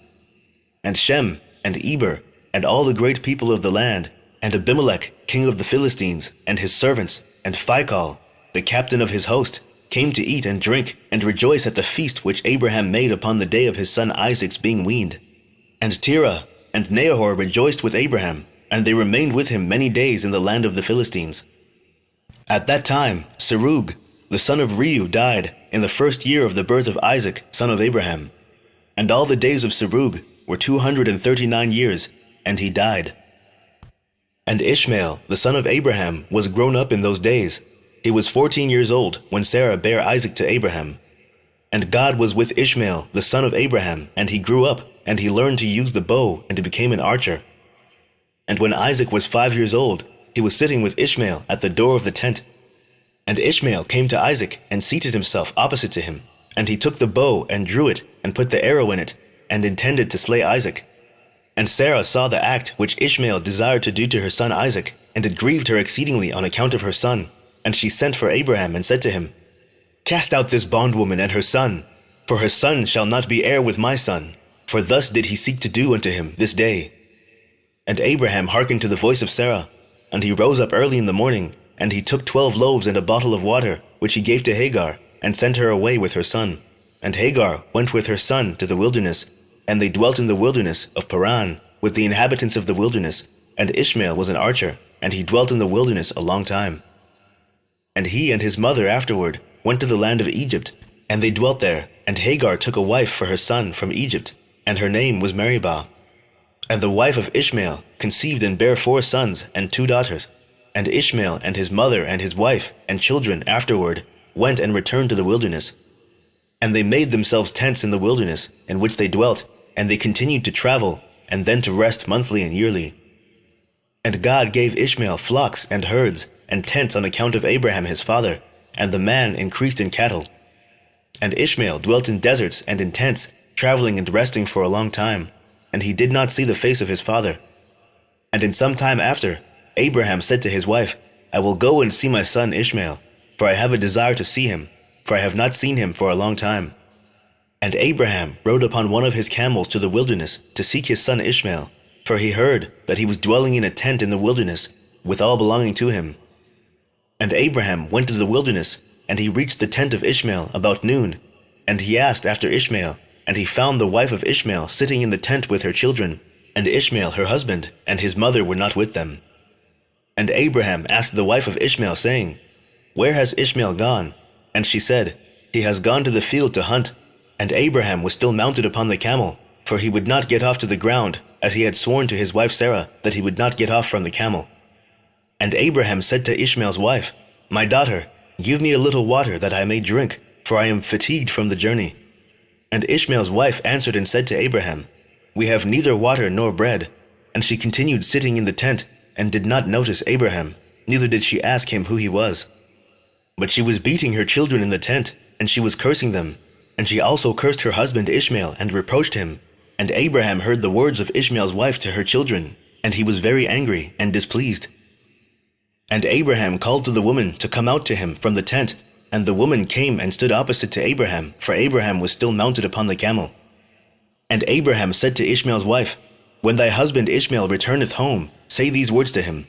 And Shem, and Eber, and all the great people of the land, and Abimelech, king of the Philistines, and his servants, and Phicol, the captain of his host, came to eat and drink, and rejoice at the feast which Abraham made upon the day of his son Isaac's being weaned. And Terah and Nahor rejoiced with Abraham, and they remained with him many days in the land of the Philistines. At that time Serug, the son of Reu, died in the 1st year of the birth of Isaac, son of Abraham. And all the days of Serug were 239 years, and he died. And Ishmael, the son of Abraham, was grown up in those days. He was 14 years old when Sarah bare Isaac to Abraham. And God was with Ishmael, the son of Abraham, and he grew up, and he learned to use the bow, and became an archer. And when Isaac was 5 years old, he was sitting with Ishmael at the door of the tent. And Ishmael came to Isaac, and seated himself opposite to him. And he took the bow, and drew it, and put the arrow in it, and intended to slay Isaac. And Sarah saw the act which Ishmael desired to do to her son Isaac, and it grieved her exceedingly on account of her son. And she sent for Abraham, and said to him, Cast out this bondwoman and her son, for her son shall not be heir with my son, for thus did he seek to do unto him this day. And Abraham hearkened to the voice of Sarah, and he rose up early in the morning, and he took 12 loaves and a bottle of water, which he gave to Hagar, and sent her away with her son. And Hagar went with her son to the wilderness, and they dwelt in the wilderness of Paran, with the inhabitants of the wilderness. And Ishmael was an archer, and he dwelt in the wilderness a long time. And he and his mother afterward went to the land of Egypt, and they dwelt there. And Hagar took a wife for her son from Egypt, and her name was Meribah. And the wife of Ishmael conceived and bare 4 sons and 2 daughters. And Ishmael and his mother and his wife and children afterward went and returned to the wilderness. And they made themselves tents in the wilderness, in which they dwelt, and they continued to travel, and then to rest monthly and yearly. And God gave Ishmael flocks and herds and tents on account of Abraham his father, and the man increased in cattle. And Ishmael dwelt in deserts and in tents, traveling and resting for a long time, and he did not see the face of his father. And in some time after, Abraham said to his wife, I will go and see my son Ishmael, for I have a desire to see him, for I have not seen him for a long time. And Abraham rode upon one of his camels to the wilderness to seek his son Ishmael, for he heard that he was dwelling in a tent in the wilderness, with all belonging to him. And Abraham went to the wilderness, and he reached the tent of Ishmael about noon. And he asked after Ishmael, and he found the wife of Ishmael sitting in the tent with her children, and Ishmael her husband, and his mother were not with them. And Abraham asked the wife of Ishmael, saying, Where has Ishmael gone? And she said, He has gone to the field to hunt. And Abraham was still mounted upon the camel, for he would not get off to the ground, as he had sworn to his wife Sarah that he would not get off from the camel. And Abraham said to Ishmael's wife, My daughter, give me a little water that I may drink, for I am fatigued from the journey. And Ishmael's wife answered and said to Abraham, We have neither water nor bread. And she continued sitting in the tent, and did not notice Abraham, neither did she ask him who he was. But she was beating her children in the tent, and she was cursing them. And she also cursed her husband Ishmael, and reproached him. And Abraham heard the words of Ishmael's wife to her children, and he was very angry and displeased. And Abraham called to the woman to come out to him from the tent, and the woman came and stood opposite to Abraham, for Abraham was still mounted upon the camel. And Abraham said to Ishmael's wife, When thy husband Ishmael returneth home, say these words to him,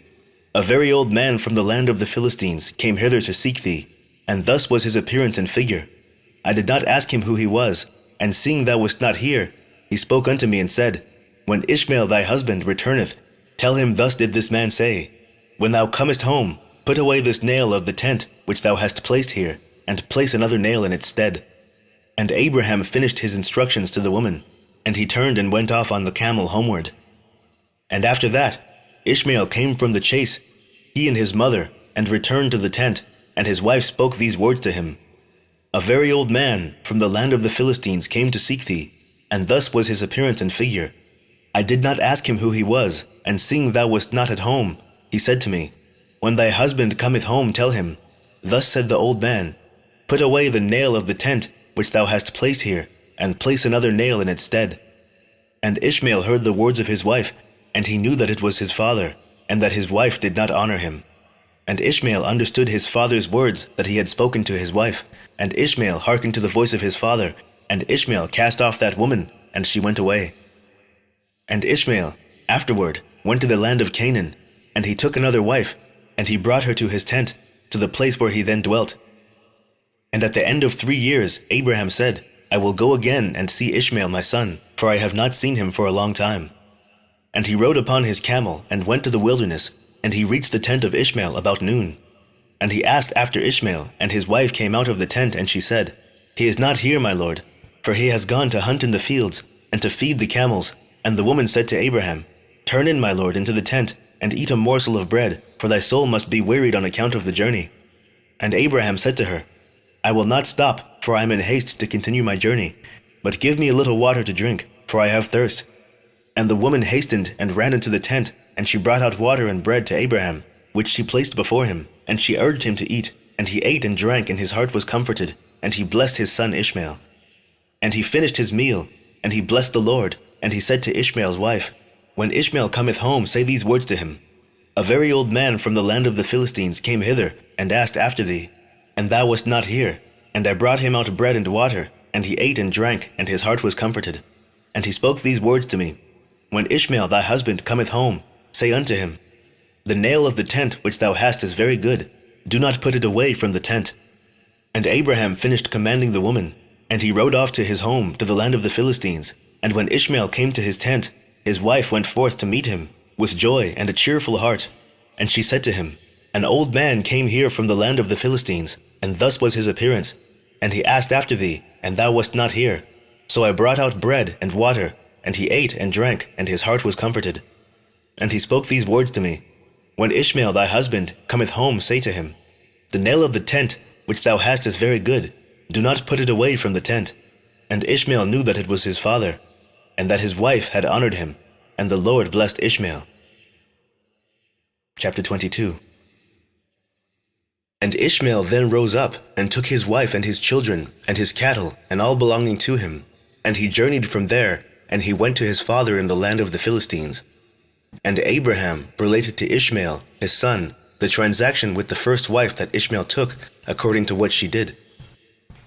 A very old man from the land of the Philistines came hither to seek thee, and thus was his appearance and figure. I did not ask him who he was, and seeing thou wast not here, he spoke unto me and said, When Ishmael thy husband returneth, tell him thus did this man say, When thou comest home, put away this nail of the tent which thou hast placed here, and place another nail in its stead. And Abraham finished his instructions to the woman, and he turned and went off on the camel homeward. And after that, Ishmael came from the chase, he and his mother, and returned to the tent, and his wife spoke these words to him, A very old man from the land of the Philistines came to seek thee, and thus was his appearance and figure. I did not ask him who he was, and seeing thou wast not at home, he said to me, When thy husband cometh home, tell him, Thus said the old man, Put away the nail of the tent which thou hast placed here, and place another nail in its stead. And Ishmael heard the words of his wife, and he knew that it was his father, and that his wife did not honor him. And Ishmael understood his father's words that he had spoken to his wife, and Ishmael hearkened to the voice of his father, and Ishmael cast off that woman, and she went away. And Ishmael afterward went to the land of Canaan, and he took another wife, and he brought her to his tent, to the place where he then dwelt. And at the end of 3 years Abraham said, I will go again and see Ishmael my son, for I have not seen him for a long time. And he rode upon his camel, and went to the wilderness, and he reached the tent of Ishmael about noon. And he asked after Ishmael, and his wife came out of the tent, and she said, He is not here, my lord, for he has gone to hunt in the fields, and to feed the camels. And the woman said to Abraham, Turn in, my lord, into the tent, and eat a morsel of bread, for thy soul must be wearied on account of the journey. And Abraham said to her, I will not stop, for I am in haste to continue my journey, but give me a little water to drink, for I have thirst. And the woman hastened and ran into the tent, and she brought out water and bread to Abraham, which she placed before him, and she urged him to eat. And he ate and drank, and his heart was comforted, and he blessed his son Ishmael. And he finished his meal, and he blessed the Lord, and he said to Ishmael's wife, When Ishmael cometh home, say these words to him, A very old man from the land of the Philistines came hither, and asked after thee, and thou wast not here. And I brought him out bread and water, and he ate and drank, and his heart was comforted. And he spoke these words to me, When Ishmael thy husband cometh home, say unto him, The nail of the tent which thou hast is very good, do not put it away from the tent. And Abraham finished commanding the woman, and he rode off to his home to the land of the Philistines. And when Ishmael came to his tent, his wife went forth to meet him, with joy and a cheerful heart. And she said to him, An old man came here from the land of the Philistines, and thus was his appearance. And he asked after thee, and thou wast not here. So I brought out bread and water, and he ate and drank, and his heart was comforted. And he spoke these words to me, When Ishmael thy husband cometh home, say to him, The nail of the tent which thou hast is very good, do not put it away from the tent. And Ishmael knew that it was his father, and that his wife had honored him, and the Lord blessed Ishmael. Chapter 22. And Ishmael then rose up, and took his wife and his children, and his cattle, and all belonging to him. And he journeyed from there, and he went to his father in the land of the Philistines. And Abraham related to Ishmael, his son, the transaction with the first wife that Ishmael took, according to what she did.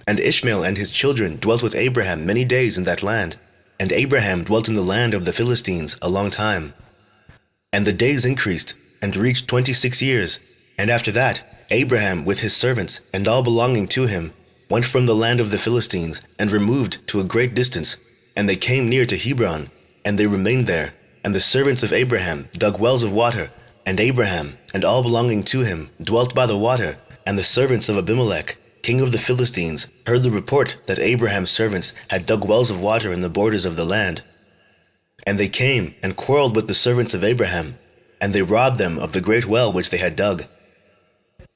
And Ishmael and his children dwelt with Abraham many days in that land. And Abraham dwelt in the land of the Philistines a long time. And the days increased, and reached 26 years. And after that, Abraham with his servants, and all belonging to him, went from the land of the Philistines, and removed to a great distance. And they came near to Hebron, and they remained there. And the servants of Abraham dug wells of water, and Abraham, and all belonging to him, dwelt by the water. And the servants of Abimelech, king of the Philistines, heard the report that Abraham's servants had dug wells of water in the borders of the land. And they came and quarreled with the servants of Abraham, and they robbed them of the great well which they had dug.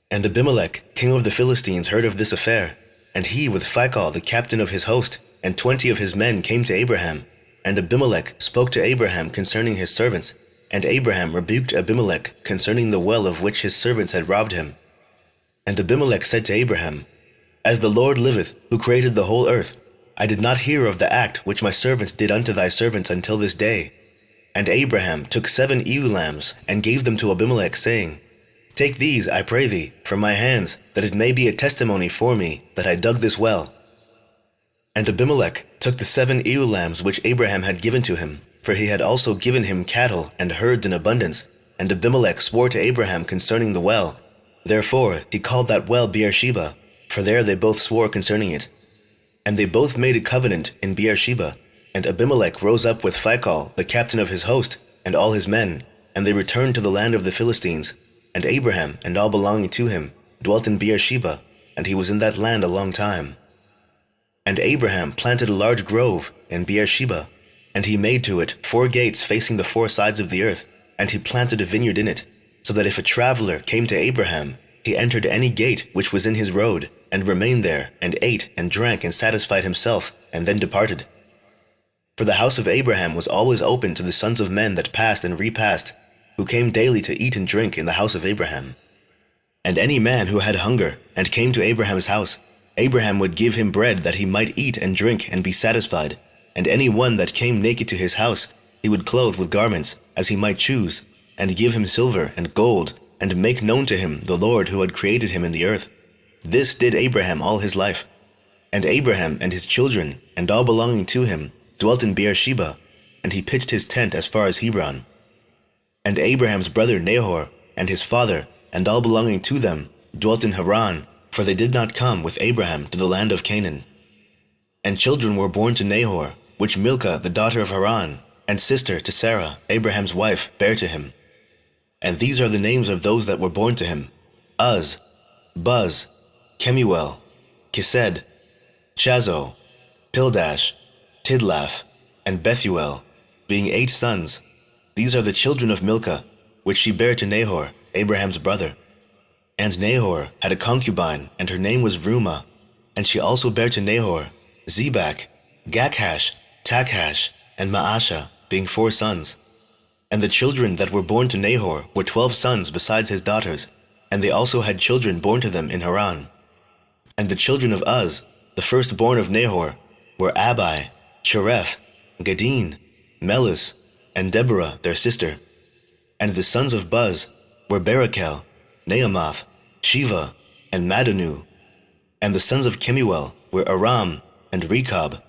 And Abimelech, king of the Philistines, heard of this affair, and he with Phicol the captain of his host, and 20 of his men came to Abraham. And Abimelech spoke to Abraham concerning his servants, and Abraham rebuked Abimelech concerning the well of which his servants had robbed him. And Abimelech said to Abraham, As the Lord liveth, who created the whole earth, I did not hear of the act which my servants did unto thy servants until this day. And Abraham took 7 ewe lambs, and gave them to Abimelech, saying, Take these, I pray thee, from my hands, that it may be a testimony for me that I dug this well. And Abimelech took the 7 ewe lambs which Abraham had given to him, for he had also given him cattle and herds in abundance. And Abimelech swore to Abraham concerning the well. Therefore he called that well Beersheba, for there they both swore concerning it. And they both made a covenant in Beersheba. And Abimelech rose up with Phicol, the captain of his host, and all his men, and they returned to the land of the Philistines. And Abraham and all belonging to him dwelt in Beersheba, and he was in that land a long time. And Abraham planted a large grove in Beersheba, and he made to it 4 gates facing the 4 sides of the earth, and he planted a vineyard in it, so that if a traveler came to Abraham, he entered any gate which was in his road, and remained there, and ate and drank and satisfied himself, and then departed. For the house of Abraham was always open to the sons of men that passed and repassed, who came daily to eat and drink in the house of Abraham. And any man who had hunger, and came to Abraham's house, Abraham would give him bread that he might eat and drink and be satisfied. And any one that came naked to his house, he would clothe with garments, as he might choose, and give him silver and gold, and make known to him the Lord who had created him in the earth. This did Abraham all his life. And Abraham and his children, and all belonging to him, dwelt in Beersheba, and he pitched his tent as far as Hebron. And Abraham's brother Nahor, and his father, and all belonging to them, dwelt in Haran, for they did not come with Abraham to the land of Canaan. And children were born to Nahor, which Milcah the daughter of Haran, and sister to Sarah, Abraham's wife, bare to him. And these are the names of those that were born to him: Uz, Buz, Kemuel, Kesed, Chazo, Pildash, Tidlaph, and Bethuel, being 8 sons. These are the children of Milcah, which she bare to Nahor, Abraham's brother. And Nahor had a concubine, and her name was Reumah, and she also bare to Nahor Zebach, Gakhash, Takhash, and Maasha, being 4 sons. And the children that were born to Nahor were 12 sons besides his daughters, and they also had children born to them in Haran. And the children of Uz, the firstborn of Nahor, were Abi, Chereph, Gadin, Melis, and Deborah their sister. And the sons of Buz were Barachel, Naamoth, Shiva, and Madanu. And the sons of Kemuel were Aram and Rechab.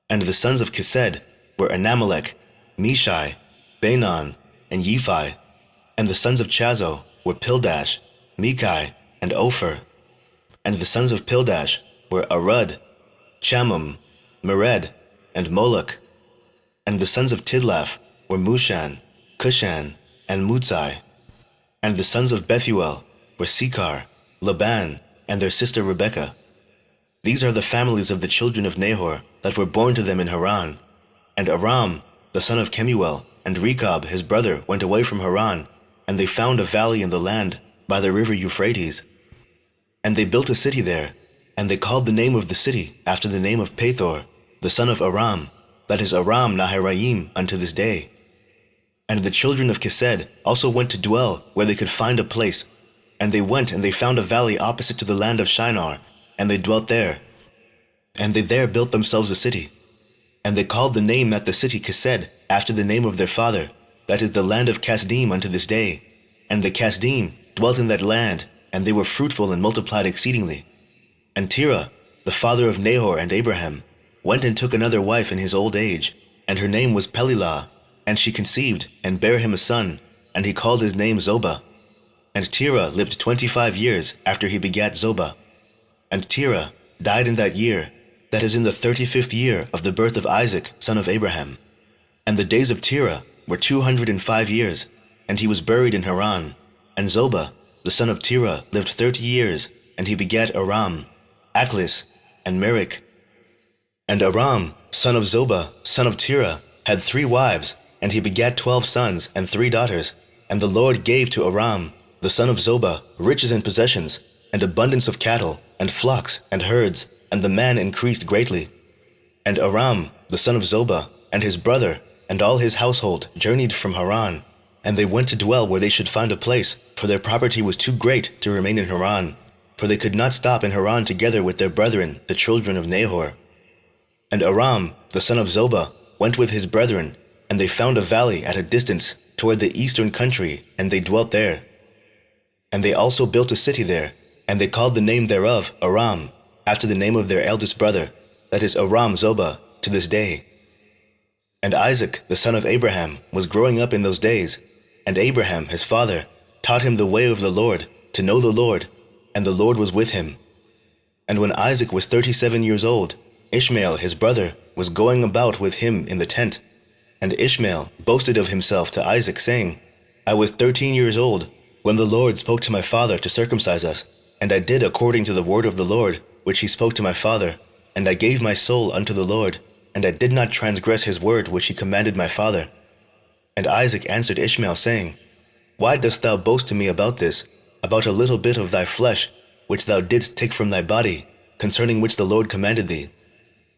And the sons of Kesed were Anamelech, Meshai, Bainan, and Yephi. And the sons of Chazo were Pildash, Mekai, and Ophir. And the sons of Pildash were Arud, Chamum, Mered, and Moloch. And the sons of Tidlaph were Mushan, Cushan, and Mutzai. And the sons of Bethuel were Sekar, Laban, and their sister Rebekah. These are the families of the children of Nahor that were born to them in Haran. And Aram, the son of Kemuel, and Rechab his brother went away from Haran, and they found a valley in the land by the river Euphrates. And they built a city there, and they called the name of the city after the name of Pethor, the son of Aram, that is Aram Naharaim unto this day. And the children of Kesed also went to dwell where they could find a place. And they went and they found a valley opposite to the land of Shinar, and they dwelt there. And they there built themselves a city. And they called the name that the city Kesed after the name of their father, that is the land of Kasdim unto this day. And the Kasdim dwelt in that land, and they were fruitful and multiplied exceedingly. And Terah, the father of Nahor and Abraham, went and took another wife in his old age, and her name was Pelilah, and she conceived and bare him a son, and he called his name Zobah. And Terah lived 25 years after he begat Zobah. And Terah died in that year, that is in the 35th year of the birth of Isaac, son of Abraham. And the days of Terah were 205 years, and he was buried in Haran. And Zobah, the son of Terah, lived 30 years, and he begat Aram, Achlis, and Merich. And Aram, son of Zobah, son of Terah, had 3 wives, and he begat 12 sons and 3 daughters. And the Lord gave to Aram, the son of Zobah, riches and possessions, and abundance of cattle, and flocks, and herds, and the man increased greatly. And Aram, the son of Zobah, and his brother, and all his household journeyed from Haran, and they went to dwell where they should find a place, for their property was too great to remain in Haran, for they could not stop in Haran together with their brethren, the children of Nahor. And Aram, the son of Zobah, went with his brethren, and they found a valley at a distance toward the eastern country, and they dwelt there. And they also built a city there, and they called the name thereof Aram, after the name of their eldest brother, that is Aram Zobah, to this day. And Isaac, the son of Abraham, was growing up in those days, and Abraham, his father, taught him the way of the Lord, to know the Lord, and the Lord was with him. And when Isaac was 37 years old, Ishmael, his brother, was going about with him in the tent. And Ishmael boasted of himself to Isaac, saying, I was 13 years old, when the Lord spoke to my father to circumcise us, and I did according to the word of the Lord, which he spoke to my father, and I gave my soul unto the Lord, and I did not transgress his word which he commanded my father. And Isaac answered Ishmael, saying, Why dost thou boast to me about this, about a little bit of thy flesh, which thou didst take from thy body, concerning which the Lord commanded thee?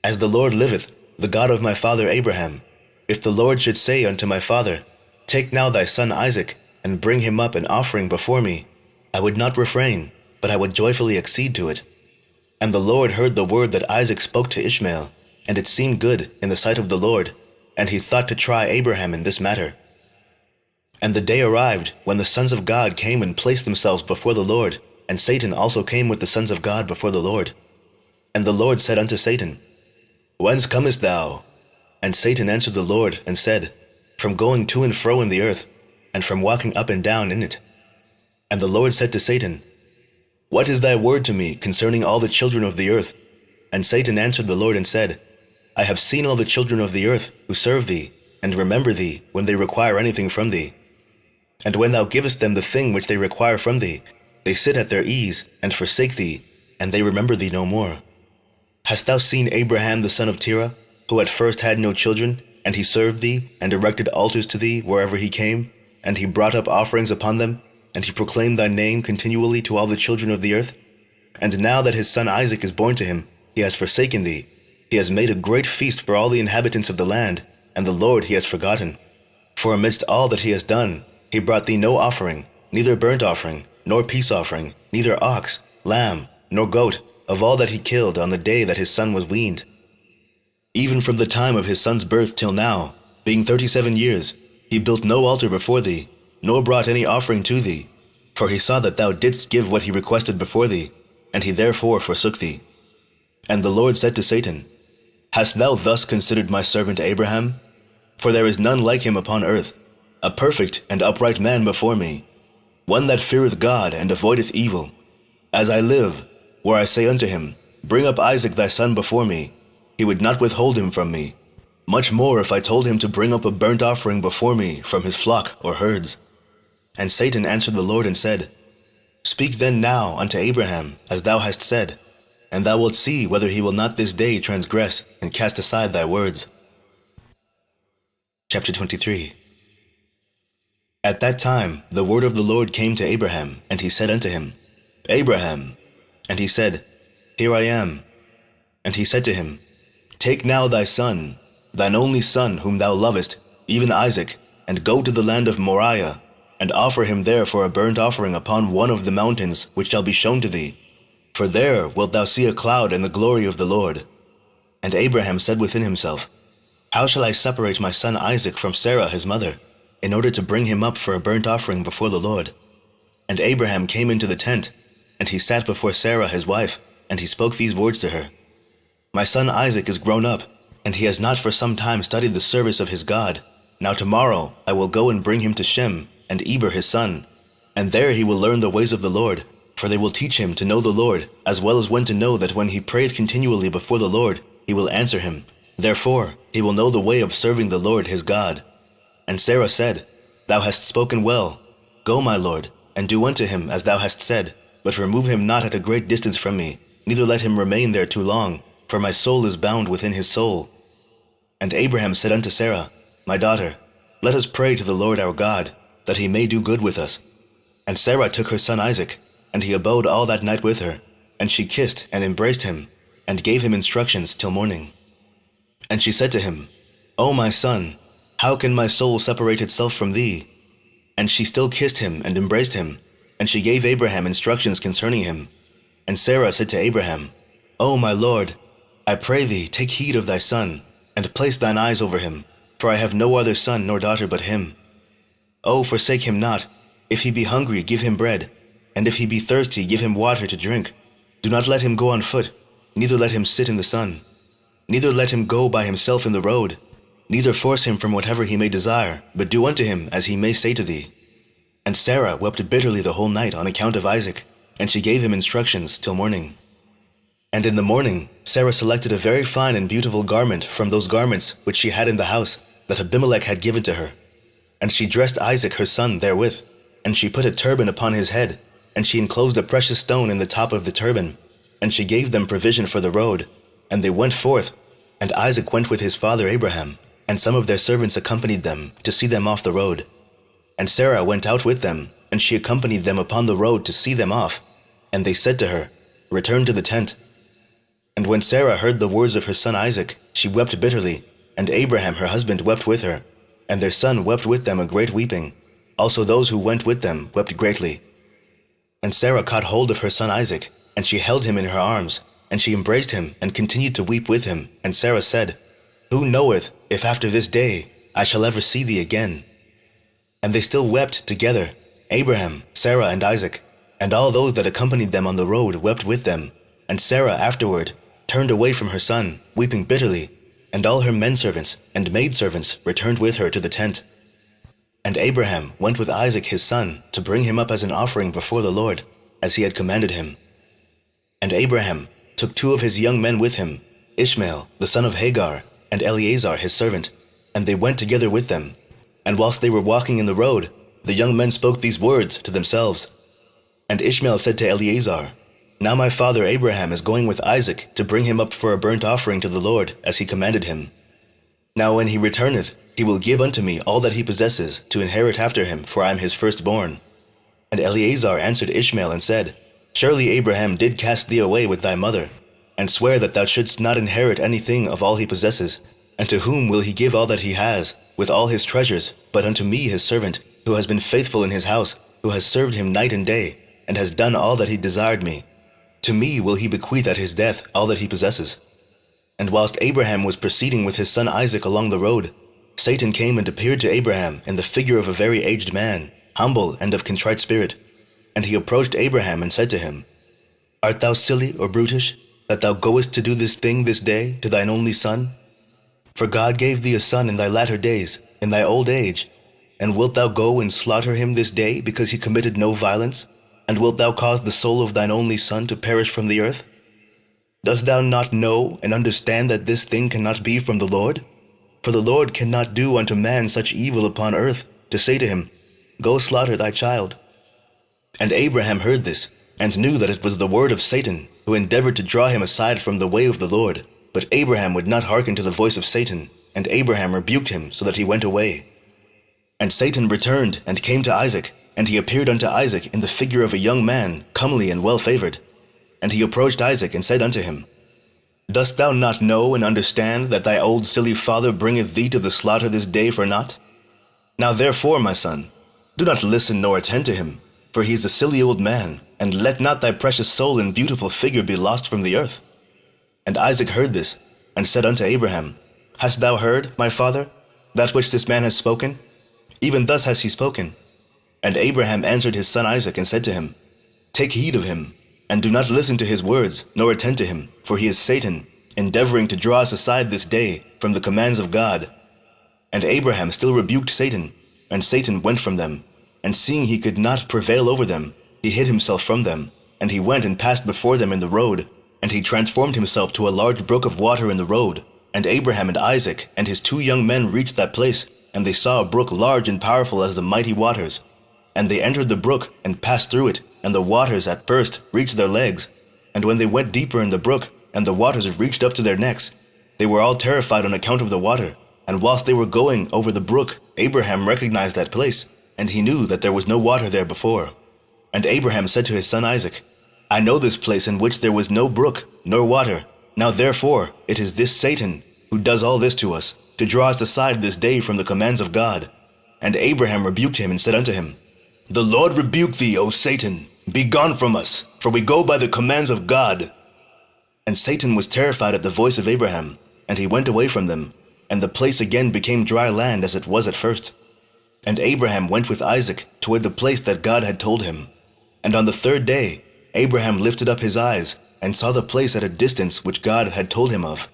As the Lord liveth, the God of my father Abraham, if the Lord should say unto my father, Take now thy son Isaac, and bring him up an offering before me, I would not refrain, but I would joyfully accede to it. And the Lord heard the word that Isaac spoke to Ishmael, and it seemed good in the sight of the Lord, and he thought to try Abraham in this matter. And the day arrived when the sons of God came and placed themselves before the Lord, and Satan also came with the sons of God before the Lord. And the Lord said unto Satan, Whence comest thou? And Satan answered the Lord, and said, From going to and fro in the earth, and from walking up and down in it. And the Lord said to Satan, What is thy word to me concerning all the children of the earth? And Satan answered the Lord and said, I have seen all the children of the earth who serve thee, and remember thee when they require anything from thee. And when thou givest them the thing which they require from thee, they sit at their ease, and forsake thee, and they remember thee no more. Hast thou seen Abraham the son of Terah, who at first had no children, and he served thee, and erected altars to thee wherever he came, and he brought up offerings upon them, and he proclaimed thy name continually to all the children of the earth? And now that his son Isaac is born to him, he has forsaken thee. He has made a great feast for all the inhabitants of the land, and the Lord he has forgotten. For amidst all that he has done, he brought thee no offering, neither burnt offering, nor peace offering, neither ox, lamb, nor goat, of all that he killed on the day that his son was weaned. Even from the time of his son's birth till now, being 37 years, he built no altar before thee, nor brought any offering to thee. For he saw that thou didst give what he requested before thee, and he therefore forsook thee. And the Lord said to Satan, Hast thou thus considered my servant Abraham? For there is none like him upon earth, a perfect and upright man before me, one that feareth God and avoideth evil. As I live, where I say unto him, Bring up Isaac thy son before me, he would not withhold him from me. Much more if I told him to bring up a burnt offering before me from his flock or herds. And Satan answered the Lord and said, Speak then now unto Abraham, as thou hast said, and thou wilt see whether he will not this day transgress and cast aside thy words. Chapter 23. At that time the word of the Lord came to Abraham, and he said unto him, Abraham. And he said, Here I am. And he said to him, Take now thy son, thine only son whom thou lovest, even Isaac, and go to the land of Moriah, and offer him there for a burnt offering upon one of the mountains which shall be shown to thee. For there wilt thou see a cloud and the glory of the Lord. And Abraham said within himself, How shall I separate my son Isaac from Sarah his mother, in order to bring him up for a burnt offering before the Lord? And Abraham came into the tent, and he sat before Sarah his wife, and he spoke these words to her, My son Isaac is grown up, and he has not for some time studied the service of his God. Now tomorrow I will go and bring him to Shem, and Eber his son, and there he will learn the ways of the Lord, for they will teach him to know the Lord, as well as when to know that when he prayeth continually before the Lord, he will answer him. Therefore he will know the way of serving the Lord his God. And Sarah said, Thou hast spoken well. Go, my Lord, and do unto him as thou hast said, but remove him not at a great distance from me, neither let him remain there too long, for my soul is bound within his soul. And Abraham said unto Sarah, My daughter, let us pray to the Lord our God, that he may do good with us. And Sarah took her son Isaac, and he abode all that night with her, and she kissed and embraced him, and gave him instructions till morning. And she said to him, O my son, how can my soul separate itself from thee? And she still kissed him and embraced him, and she gave Abraham instructions concerning him. And Sarah said to Abraham, O my Lord, I pray thee take heed of thy son, and place thine eyes over him, for I have no other son nor daughter but him. O forsake him not. If he be hungry, give him bread, and if he be thirsty, give him water to drink. Do not let him go on foot, neither let him sit in the sun. Neither let him go by himself in the road, neither force him from whatever he may desire, but do unto him as he may say to thee. And Sarah wept bitterly the whole night on account of Isaac, and she gave him instructions till morning. And in the morning Sarah selected a very fine and beautiful garment from those garments which she had in the house that Abimelech had given to her. And she dressed Isaac her son therewith, and she put a turban upon his head, and she enclosed a precious stone in the top of the turban, and she gave them provision for the road, and they went forth, and Isaac went with his father Abraham, and some of their servants accompanied them to see them off the road. And Sarah went out with them, and she accompanied them upon the road to see them off, and they said to her, Return to the tent. And when Sarah heard the words of her son Isaac, she wept bitterly, and Abraham her husband wept with her, and their son wept with them a great weeping. Also those who went with them wept greatly. And Sarah caught hold of her son Isaac, and she held him in her arms, and she embraced him, and continued to weep with him. And Sarah said, Who knoweth if after this day I shall ever see thee again? And they still wept together, Abraham, Sarah, and Isaac, and all those that accompanied them on the road wept with them. And Sarah afterward turned away from her son, weeping bitterly, and all her menservants and maidservants returned with her to the tent. And Abraham went with Isaac his son to bring him up as an offering before the Lord, as he had commanded him. And Abraham took 2 of his young men with him, Ishmael the son of Hagar, and Eleazar his servant, and they went together with them. And whilst they were walking in the road, the young men spoke these words to themselves. And Ishmael said to Eleazar, Now my father Abraham is going with Isaac to bring him up for a burnt offering to the Lord, as he commanded him. Now when he returneth, he will give unto me all that he possesses, to inherit after him, for I am his firstborn. And Eleazar answered Ishmael and said, Surely Abraham did cast thee away with thy mother, and swear that thou shouldst not inherit anything of all he possesses. And to whom will he give all that he has, with all his treasures, but unto me his servant, who has been faithful in his house, who has served him night and day, and has done all that he desired me? To me will he bequeath at his death all that he possesses. And whilst Abraham was proceeding with his son Isaac along the road, Satan came and appeared to Abraham in the figure of a very aged man, humble and of contrite spirit. And he approached Abraham and said to him, Art thou silly or brutish, that thou goest to do this thing this day to thine only son? For God gave thee a son in thy latter days, in thy old age. And wilt thou go and slaughter him this day, because he committed no violence? And wilt thou cause the soul of thine only son to perish from the earth? Dost thou not know and understand that this thing cannot be from the Lord? For the Lord cannot do unto man such evil upon earth, to say to him, Go slaughter thy child. And Abraham heard this, and knew that it was the word of Satan, who endeavored to draw him aside from the way of the Lord. But Abraham would not hearken to the voice of Satan, and Abraham rebuked him, so that he went away. And Satan returned, and came to Isaac, and he appeared unto Isaac in the figure of a young man, comely and well-favored. And he approached Isaac, and said unto him, Dost thou not know and understand that thy old silly father bringeth thee to the slaughter this day for naught? Now therefore, my son, do not listen nor attend to him, for he is a silly old man, and let not thy precious soul and beautiful figure be lost from the earth. And Isaac heard this, and said unto Abraham, Hast thou heard, my father, that which this man has spoken? Even thus has he spoken. And Abraham answered his son Isaac, and said to him, Take heed of him, and do not listen to his words, nor attend to him, for he is Satan, endeavoring to draw us aside this day from the commands of God. And Abraham still rebuked Satan, and Satan went from them. And seeing he could not prevail over them, he hid himself from them, and he went and passed before them in the road, and he transformed himself to a large brook of water in the road. And Abraham and Isaac and his 2 young men reached that place, and they saw a brook large and powerful as the mighty waters. And they entered the brook and passed through it, and the waters at first reached their legs. And when they went deeper in the brook, and the waters reached up to their necks, they were all terrified on account of the water. And whilst they were going over the brook, Abraham recognized that place, and he knew that there was no water there before. And Abraham said to his son Isaac, I know this place in which there was no brook, nor water. Now therefore it is this Satan who does all this to us, to draw us aside this day from the commands of God. And Abraham rebuked him and said unto him, The Lord rebuke thee, O Satan! Be gone from us, for we go by the commands of God. And Satan was terrified at the voice of Abraham, and he went away from them, and the place again became dry land as it was at first. And Abraham went with Isaac toward the place that God had told him. And on the 3rd day, Abraham lifted up his eyes, and saw the place at a distance which God had told him of.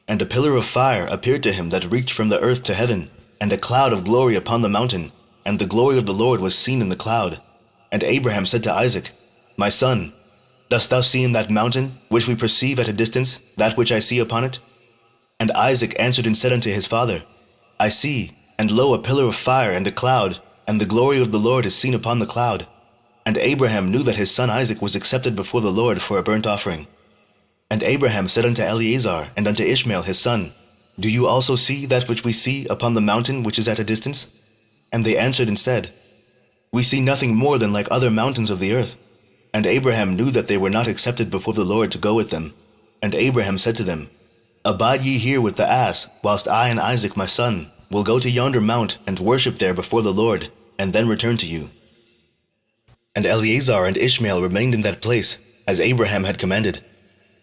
And a pillar of fire appeared to him that reached from the earth to heaven, and a cloud of glory upon the mountain, and the glory of the Lord was seen in the cloud. And Abraham said to Isaac, My son, dost thou see in that mountain, which we perceive at a distance, that which I see upon it? And Isaac answered and said unto his father, I see, and lo, a pillar of fire and a cloud, and the glory of the Lord is seen upon the cloud. And Abraham knew that his son Isaac was accepted before the Lord for a burnt offering. And Abraham said unto Eleazar and unto Ishmael his son, Do you also see that which we see upon the mountain which is at a distance? And they answered and said, We see nothing more than like other mountains of the earth. And Abraham knew that they were not accepted before the Lord to go with them. And Abraham said to them, Abide ye here with the ass, whilst I and Isaac my son will go to yonder mount and worship there before the Lord, and then return to you. And Eleazar and Ishmael remained in that place, as Abraham had commanded.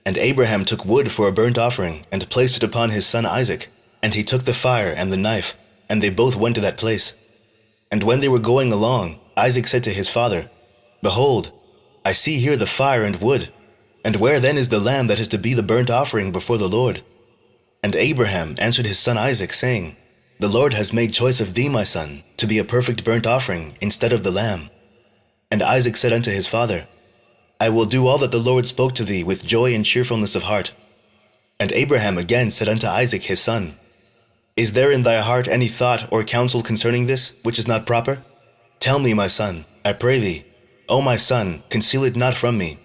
And Abraham took wood for a burnt offering, and placed it upon his son Isaac. And he took the fire and the knife, and they both went to that place. And when they were going along, Isaac said to his father, Behold, I see here the fire and wood, and where then is the lamb that is to be the burnt offering before the Lord? And Abraham answered his son Isaac, saying, The Lord has made choice of thee, my son, to be a perfect burnt offering instead of the lamb. And Isaac said unto his father, I will do all that the Lord spoke to thee with joy and cheerfulness of heart. And Abraham again said unto Isaac his son, Is there in thy heart any thought or counsel concerning this, which is not proper? Tell me, my son, I pray thee. O my son, conceal it not from me.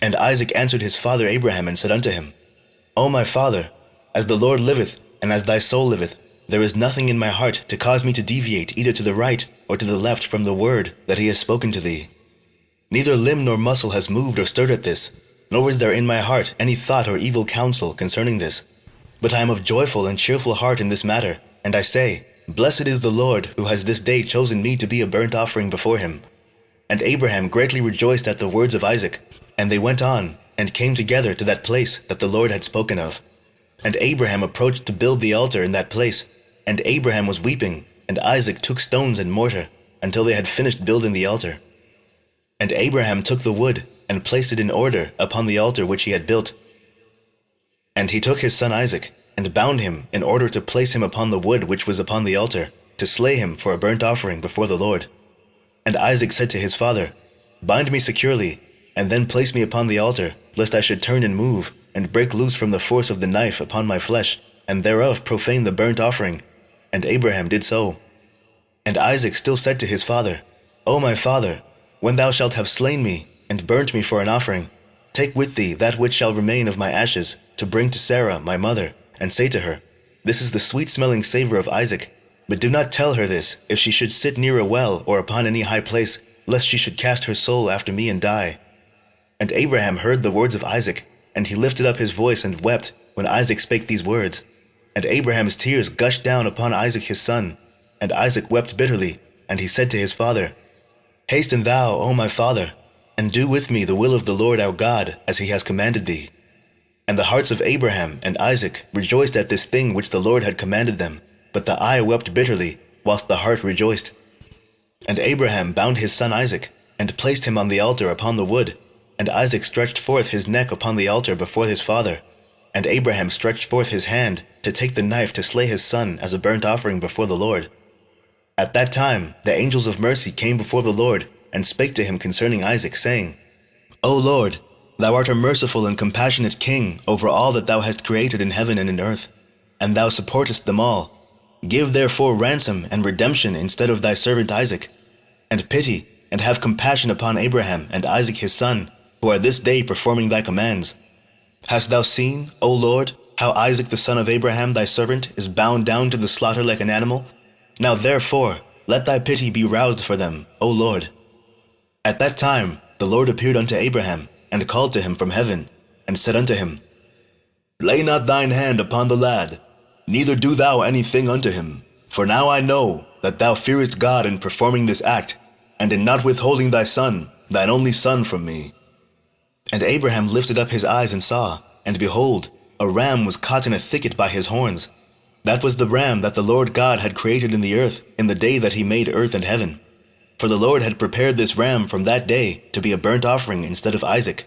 And Isaac answered his father Abraham and said unto him, O my father, as the Lord liveth, and as thy soul liveth, there is nothing in my heart to cause me to deviate either to the right or to the left from the word that he has spoken to thee. Neither limb nor muscle has moved or stirred at this, nor is there in my heart any thought or evil counsel concerning this. But I am of joyful and cheerful heart in this matter, and I say, Blessed is the Lord, who has this day chosen me to be a burnt offering before him. And Abraham greatly rejoiced at the words of Isaac, and they went on, and came together to that place that the Lord had spoken of. And Abraham approached to build the altar in that place, and Abraham was weeping, and Isaac took stones and mortar, until they had finished building the altar. And Abraham took the wood, and placed it in order upon the altar which he had built. And he took his son Isaac, and bound him in order to place him upon the wood which was upon the altar, to slay him for a burnt offering before the Lord. And Isaac said to his father, Bind me securely, and then place me upon the altar, lest I should turn and move, and break loose from the force of the knife upon my flesh, and thereof profane the burnt offering. And Abraham did so. And Isaac still said to his father, O my father, when thou shalt have slain me, and burnt me for an offering, take with thee that which shall remain of my ashes, to bring to Sarah my mother, and say to her, This is the sweet-smelling savor of Isaac. But do not tell her this, if she should sit near a well or upon any high place, lest she should cast her soul after me and die. And Abraham heard the words of Isaac, and he lifted up his voice and wept when Isaac spake these words. And Abraham's tears gushed down upon Isaac his son, and Isaac wept bitterly, and he said to his father, Hasten thou, O my father, and do with me the will of the Lord our God, as he has commanded thee. And the hearts of Abraham and Isaac rejoiced at this thing which the Lord had commanded them, but the eye wept bitterly, whilst the heart rejoiced. And Abraham bound his son Isaac, and placed him on the altar upon the wood, and Isaac stretched forth his neck upon the altar before his father, and Abraham stretched forth his hand to take the knife to slay his son as a burnt offering before the Lord. At that time the angels of mercy came before the Lord, and spake to him concerning Isaac, saying, O Lord, thou art a merciful and compassionate king over all that thou hast created in heaven and in earth, and thou supportest them all. Give therefore ransom and redemption instead of thy servant Isaac, and pity and have compassion upon Abraham and Isaac his son, who are this day performing thy commands. Hast thou seen, O Lord, how Isaac the son of Abraham thy servant is bound down to the slaughter like an animal? Now therefore let thy pity be roused for them, O Lord. At that time the Lord appeared unto Abraham, and called to him from heaven, and said unto him, Lay not thine hand upon the lad, neither do thou anything unto him. For now I know that thou fearest God in performing this act, and in not withholding thy son, thine only son, from me. And Abraham lifted up his eyes and saw, and behold, a ram was caught in a thicket by his horns. That was the ram that the Lord God had created in the earth in the day that he made earth and heaven. For the Lord had prepared this ram from that day to be a burnt offering instead of Isaac.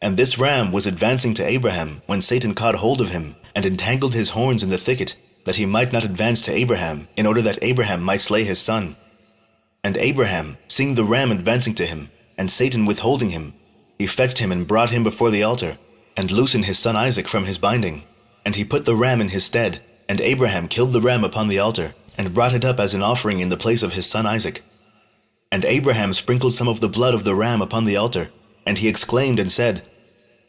And this ram was advancing to Abraham when Satan caught hold of him and entangled his horns in the thicket, that he might not advance to Abraham, in order that Abraham might slay his son. And Abraham, seeing the ram advancing to him, and Satan withholding him, he fetched him and brought him before the altar, and loosened his son Isaac from his binding. And he put the ram in his stead, and Abraham killed the ram upon the altar, and brought it up as an offering in the place of his son Isaac. And Abraham sprinkled some of the blood of the ram upon the altar, and he exclaimed and said,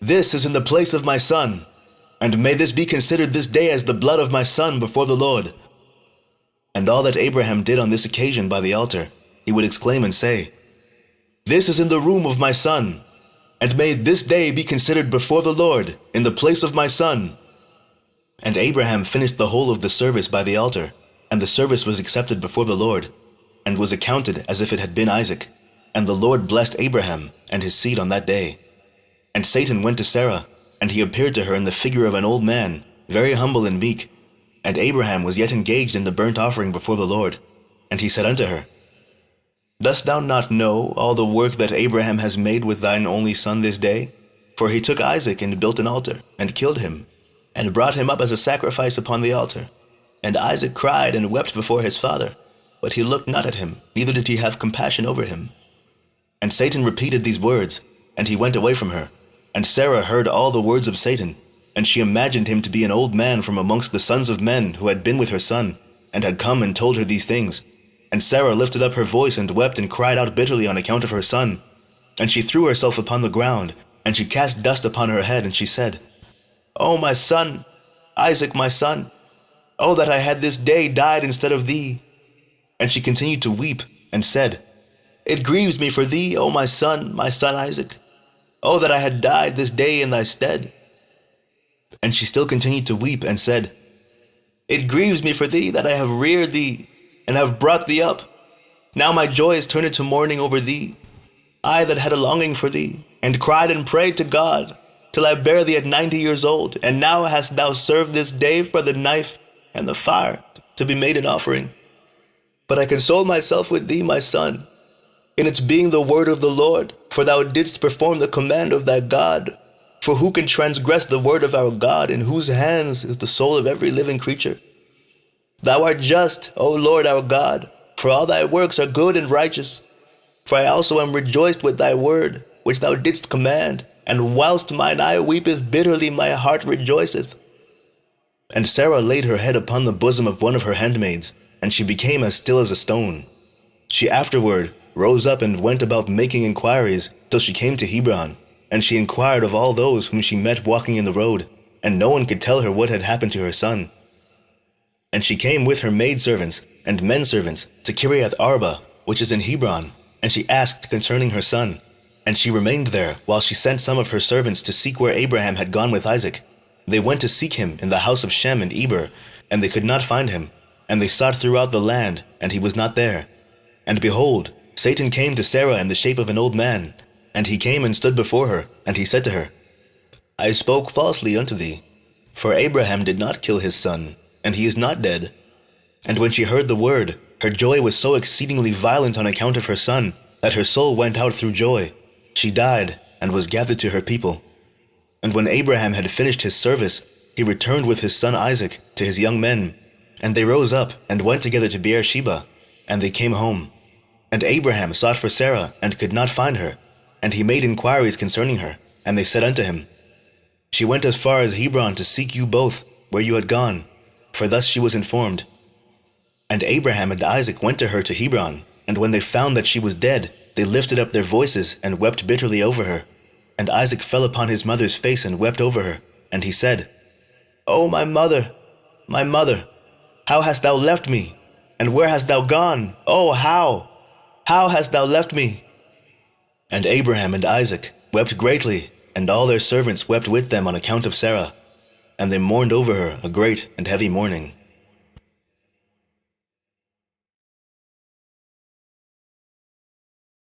This is in the place of my son, and may this be considered this day as the blood of my son before the Lord. And all that Abraham did on this occasion by the altar, he would exclaim and say, This is in the room of my son, and may this day be considered before the Lord in the place of my son. And Abraham finished the whole of the service by the altar, and the service was accepted before the Lord, and was accounted as if it had been Isaac. And the Lord blessed Abraham and his seed on that day. And Satan went to Sarah, and he appeared to her in the figure of an old man, very humble and meek. And Abraham was yet engaged in the burnt offering before the Lord. And he said unto her, Dost thou not know all the work that Abraham has made with thine only son this day? For he took Isaac and built an altar, and killed him, and brought him up as a sacrifice upon the altar. And Isaac cried and wept before his father, but he looked not at him, neither did he have compassion over him. And Satan repeated these words, and he went away from her. And Sarah heard all the words of Satan, and she imagined him to be an old man from amongst the sons of men who had been with her son, and had come and told her these things. And Sarah lifted up her voice and wept and cried out bitterly on account of her son. And she threw herself upon the ground, and she cast dust upon her head, and she said, O my son, Isaac my son, Oh, that I had this day died instead of thee. And she continued to weep, and said, It grieves me for thee, O my son Isaac. Oh, that I had died this day in thy stead. And she still continued to weep, and said, It grieves me for thee that I have reared thee, and have brought thee up. Now my joy is turned into mourning over thee. I that had a longing for thee, and cried and prayed to God, till I bare thee at 90 years old, and now hast thou served this day for the knife and the fire to be made an offering. But I console myself with thee, my son, in its being the word of the Lord, for thou didst perform the command of thy God. For who can transgress the word of our God, in whose hands is the soul of every living creature? Thou art just, O Lord our God, for all thy works are good and righteous. For I also am rejoiced with thy word, which thou didst command, and whilst mine eye weepeth bitterly, my heart rejoiceth. And Sarah laid her head upon the bosom of one of her handmaids, and she became as still as a stone. She afterward rose up and went about making inquiries till she came to Hebron, and she inquired of all those whom she met walking in the road, and no one could tell her what had happened to her son. And she came with her maidservants and menservants to Kiriath Arba, which is in Hebron, and she asked concerning her son. And she remained there, while she sent some of her servants to seek where Abraham had gone with Isaac. They went to seek him in the house of Shem and Eber, and they could not find him. And they sought throughout the land, and he was not there. And behold, Satan came to Sarah in the shape of an old man. And he came and stood before her, and he said to her, I spoke falsely unto thee, for Abraham did not kill his son, and he is not dead. And when she heard the word, her joy was so exceedingly violent on account of her son, that her soul went out through joy. She died, and was gathered to her people. And when Abraham had finished his service, he returned with his son Isaac to his young men. And they rose up, and went together to Beersheba, and they came home. And Abraham sought for Sarah, and could not find her. And he made inquiries concerning her, and they said unto him, She went as far as Hebron to seek you both, where you had gone. For thus she was informed. And Abraham and Isaac went to her to Hebron, and when they found that she was dead, they lifted up their voices, and wept bitterly over her. And Isaac fell upon his mother's face, and wept over her. And he said, O my mother, how hast thou left me? And where hast thou gone? Oh, how? How hast thou left me? And Abraham and Isaac wept greatly, and all their servants wept with them on account of Sarah. And they mourned over her a great and heavy mourning.